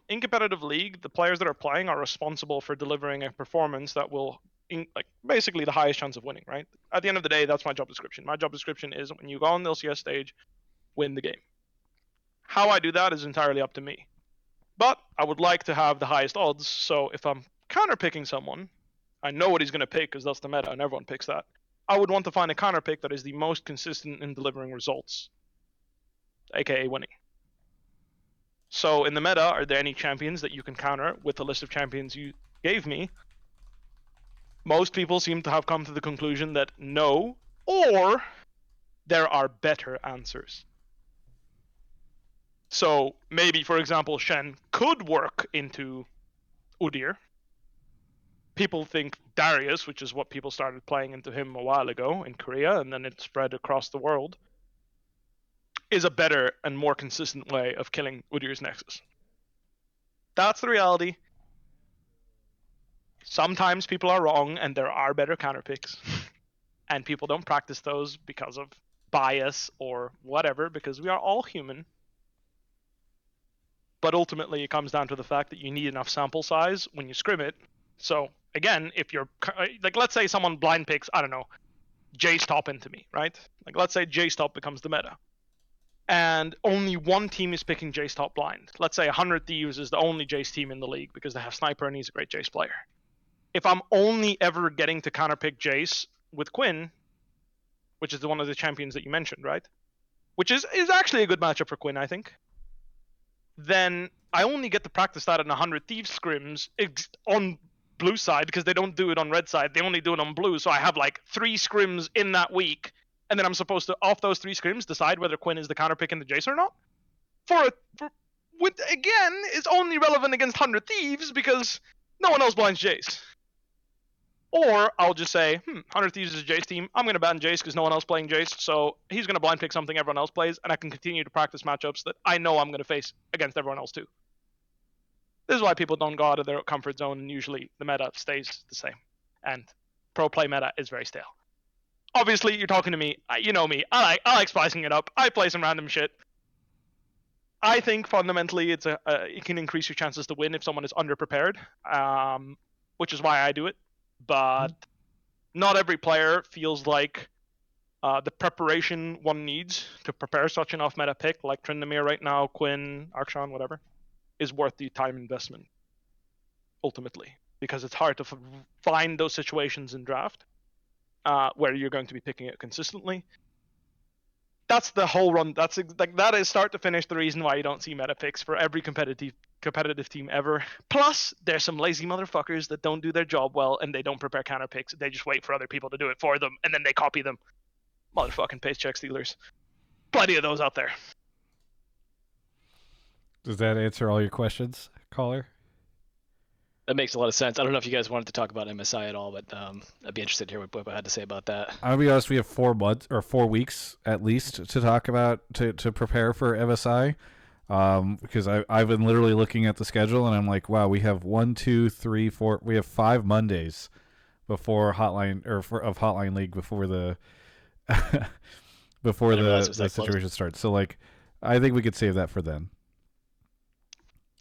in competitive league, the players that are playing are responsible for delivering a performance that will, like, basically the highest chance of winning, right? At the end of the day, that's my job description. My job description is when you go on the LCS stage, win the game. How I do that is entirely up to me. But I would like to have the highest odds, so if I'm counter-picking someone, I know what he's going to pick because that's the meta and everyone picks that. I would want to find a counter-pick that is the most consistent in delivering results, aka winning. So in the meta, are there any champions that you can counter with the list of champions you gave me? Most people seem to have come to the conclusion that no, or there are better answers. So maybe, for example, Shen could work into Udyr. People think Darius, which is what people started playing into him a while ago in Korea, and then it spread across the world, is a better and more consistent way of killing Udyr's Nexus. That's the reality. Sometimes people are wrong, and there are better counterpicks. And people don't practice those because of bias or whatever, because we are all human. But ultimately, it comes down to the fact that you need enough sample size when you scrim it. So, again, if you're, like, let's say someone blind picks, I don't know, J-Stop into me, right? Like, let's say J-Stop becomes the meta. And only one team is picking J-Stop blind. Let's say 100 Thieves is the only Jace team in the league because they have Sniper and he's a great Jace player. If I'm only ever getting to counterpick Jace with Quinn, which is one of the champions that you mentioned, right? Which is actually a good matchup for Quinn, I think. Then I only get to practice that in 100 Thieves scrims on blue side because they don't do it on red side. They only do it on blue. So I have like 3 scrims in that week. And then I'm supposed to, off those 3 scrims, decide whether Quinn is the counterpick in the Jace or not. With, again, is only relevant against 100 Thieves because no one else blinds Jace. Or I'll just say, 100 Thieves is a Jace team. I'm going to ban Jace because no one else playing Jace. So he's going to blind pick something everyone else plays. And I can continue to practice matchups that I know I'm going to face against everyone else too. This is why people don't go out of their comfort zone, and usually the meta stays the same. And pro play meta is very stale. Obviously, you're talking to me. You know me. I like spicing it up. I play some random shit. I think fundamentally it can increase your chances to win if someone is underprepared, which is why I do it. But not every player feels like the preparation one needs to prepare such an off-meta pick, like Tryndamere right now, Quinn, Akshan, whatever, is worth the time investment. ultimately, because it's hard to find those situations in draft where you're going to be picking it consistently. That's the whole run. That's like that is start to finish the reason why you don't see meta picks for every competitive team ever. Plus, there's some lazy motherfuckers that don't do their job well and they don't prepare counter picks. They just wait for other people to do it for them and then they copy them. Motherfucking paycheck stealers. Plenty of those out there. Does that answer all your questions, caller? That makes a lot of sense. I don't know if you guys wanted to talk about MSI at all, but I'd be interested to hear what Bwipo had to say about that. I'll be honest, we have 4 months or 4 weeks at least to talk about to prepare for MSI. Because I've been literally looking at the schedule and I'm like, wow, we have 1, 2, 3, 4. We have 5 Mondays before Hotline League before the the situation starts. So like, I think we could save that for then.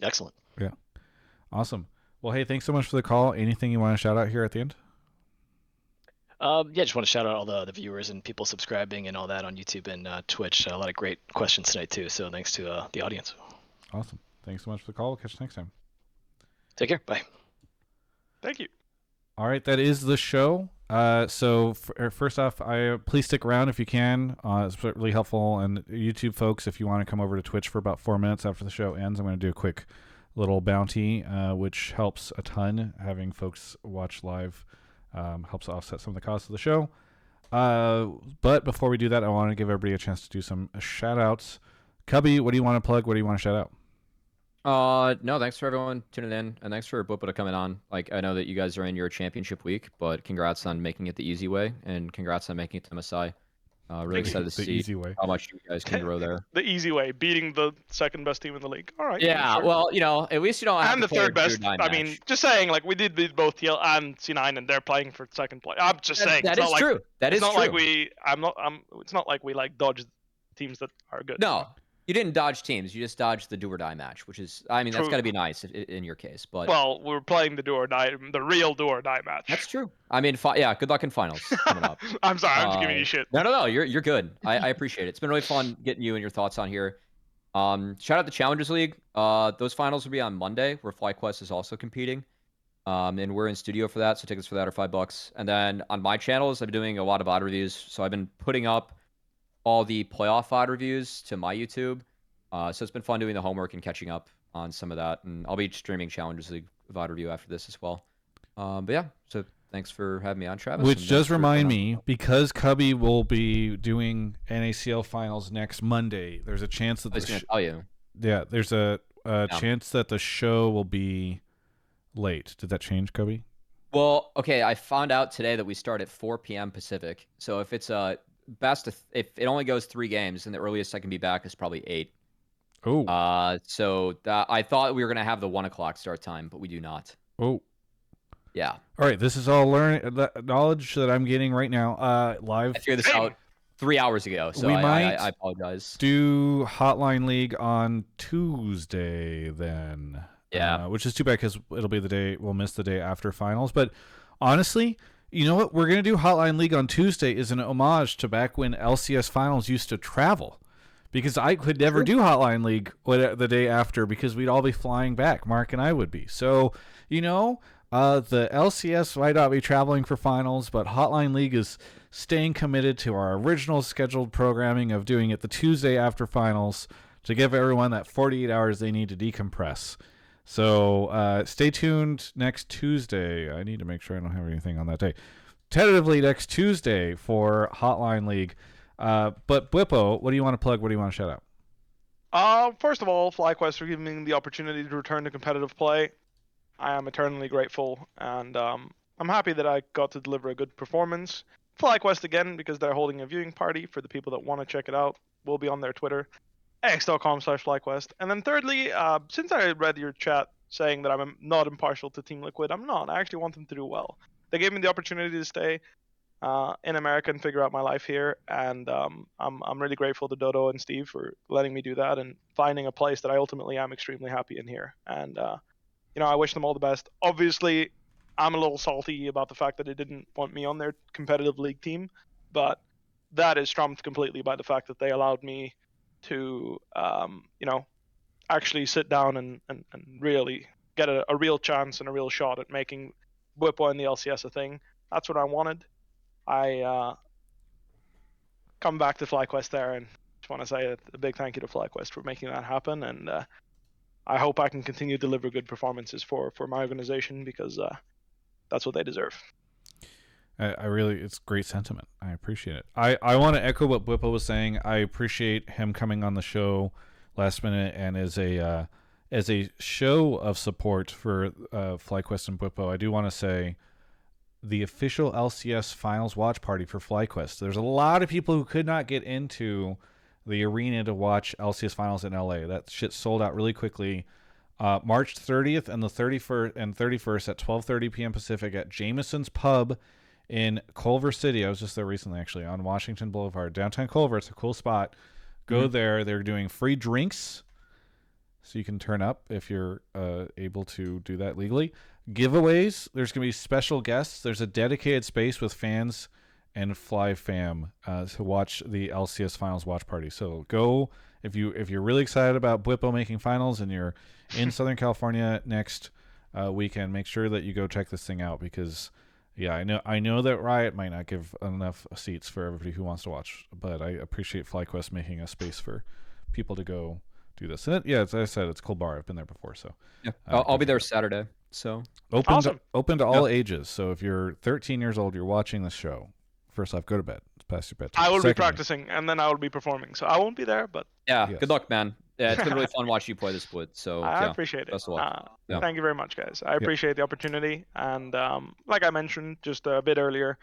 Excellent. Yeah. Awesome. Well, hey, thanks so much for the call. Anything you want to shout out here at the end? Yeah, just want to shout out all the viewers and people subscribing and all that on YouTube and Twitch. A lot of great questions tonight too. So thanks to the audience. Awesome. Thanks so much for the call. We'll catch you next time. Take care. Bye. Thank you. All right, that is the show. So first off, please stick around if you can. It's really helpful. And YouTube folks, if you want to come over to Twitch for about 4 minutes after the show ends, I'm going to do a quick little bounty, which helps a ton. Having folks watch live helps offset some of the costs of the show. But before we do that, I want to give everybody a chance to do some shout outs. Cubby, what do you want to plug? What do you want to shout out? No, thanks for everyone tuning in, and thanks for Bwipo coming on. Like, I know that you guys are in your championship week, but congrats on making it the easy way, and congrats on making it to MSI. Really excited to see how much you guys can grow there. The easy way, beating the second best team in the league. All right. Yeah, sure. well, at least you don't have and to the play third best. I mean, just saying, like we did beat both TL and C9, and they're playing for second place. I'm just saying. That is true. That is true. It's not like we. It's not like we like dodge teams that are good. No, you didn't dodge teams. You just dodged the do or die match, which is, I mean, that's got to be nice in your case. But well, we're playing the do or die, the real do or die match. That's true. I mean, yeah. Good luck in finals coming up. I'm sorry, I'm just giving you shit. No. You're good. I appreciate it. It's been really fun getting you and your thoughts on here. Shout out the Challengers League. Those finals will be on Monday, where FlyQuest is also competing. And we're in studio for that, so tickets for that are $5. And then on my channels, I've been doing a lot of VOD reviews. So I've been putting up all the playoff VOD reviews to my YouTube. So it's been fun doing the homework and catching up on some of that. And I'll be streaming Challengers League VOD review after this as well. But yeah, so thanks for having me on, Travis. Which does remind me, because Cubby will be doing NACL finals next Monday, there's a chance that there's a chance that the show will be late. Did that change, Cubby? Well, okay, I found out today that we start at 4 p.m. Pacific. So if it's if it only goes 3 games, then the earliest I can be back is probably 8. Oh. So I thought we were gonna have the 1 o'clock start time, but we do not. Oh. Yeah. All right. This is all knowledge that I'm getting right now. Live. I figured this out 3 hours ago, so I apologize. Do Hotline League on Tuesday then. Yeah. Which is too bad because it'll be the day we'll miss the day after finals. But honestly, you know what? We're gonna do Hotline League on Tuesday is an homage to back when LCS finals used to travel. Because I could never do Hotline League the day after because we'd all be flying back. Mark and I would be. So, the LCS might not be traveling for finals, but Hotline League is staying committed to our original scheduled programming of doing it the Tuesday after finals to give everyone that 48 hours they need to decompress. So stay tuned next Tuesday. I need to make sure I don't have anything on that day. Tentatively next Tuesday for Hotline League. But Bwipo, what do you want to plug? What do you want to shout out? First of all, FlyQuest for giving me the opportunity to return to competitive play. I am eternally grateful, and I'm happy that I got to deliver a good performance. FlyQuest again, because they're holding a viewing party for the people that want to check it out. Will be on their Twitter, x.com/FlyQuest. And then thirdly, since I read your chat saying that I'm not impartial to Team Liquid, I'm not. I actually want them to do well. They gave me the opportunity to stay in America and figure out my life here, and I'm really grateful to Dodo and Steve for letting me do that and finding a place that I ultimately am extremely happy in here. And I wish them all the best. Obviously, I'm a little salty about the fact that they didn't want me on their competitive league team, but that is trumped completely by the fact that they allowed me to actually sit down and really get a real chance and a real shot at making Bwipo and the LCS a thing. That's what I wanted. I come back to FlyQuest there, and just want to say a big thank you to FlyQuest for making that happen, and I hope I can continue to deliver good performances for my organization, because that's what they deserve. I really, it's great sentiment. I appreciate it. I want to echo what Bwipo was saying. I appreciate him coming on the show last minute, and as a show of support for FlyQuest and Bwipo, I do want to say the official LCS finals watch party for FlyQuest. There's a lot of people who could not get into the arena to watch LCS finals in LA. That shit sold out really quickly. March 30th and the 31st at 12:30 p.m. Pacific at Jameson's Pub in Culver City. I was just there recently, actually, on Washington Boulevard, downtown Culver. It's a cool spot. Go there. They're doing free drinks, so you can turn up if you're able to do that legally. Giveaways. There's going to be special guests. There's a dedicated space with fans and Fly fam to watch the LCS finals watch party. So go if you're really excited about Bwipo making finals and you're in Southern California next weekend, make sure that you go check this thing out, because I know that Riot might not give enough seats for everybody who wants to watch, but I appreciate FlyQuest making a space for people to go do this. And as I said, it's cool bar. I've been there before, so Yeah, I'll be there Saturday. So open to all ages. So if you're 13 years old, you're watching this show. First off, go to bed. It's past your bedtime. I will be Secondly, practicing, and then I will be performing. So I won't be there, but yeah, Yes. good luck, man. Yeah, it's been really fun watching you play this split. So I yeah, appreciate it. best of luck. Yeah. Thank you very much, guys. I appreciate the opportunity, and like I mentioned just a bit earlier,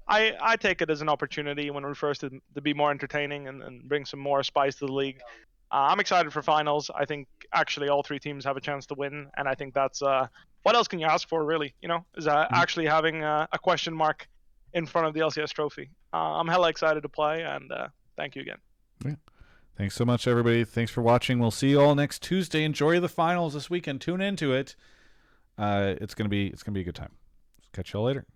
I take it as an opportunity when it refers to be more entertaining and bring some more spice to the league. I'm excited for finals. I think actually all three teams have a chance to win, and I think that's what else can you ask for, really? Is actually having a question mark in front of the LCS trophy. I'm hella excited to play, and thank you again. Yeah. Thanks so much, everybody. Thanks for watching. We'll see you all next Tuesday. Enjoy the finals this weekend. Tune into it. It's gonna be a good time. Catch you all later.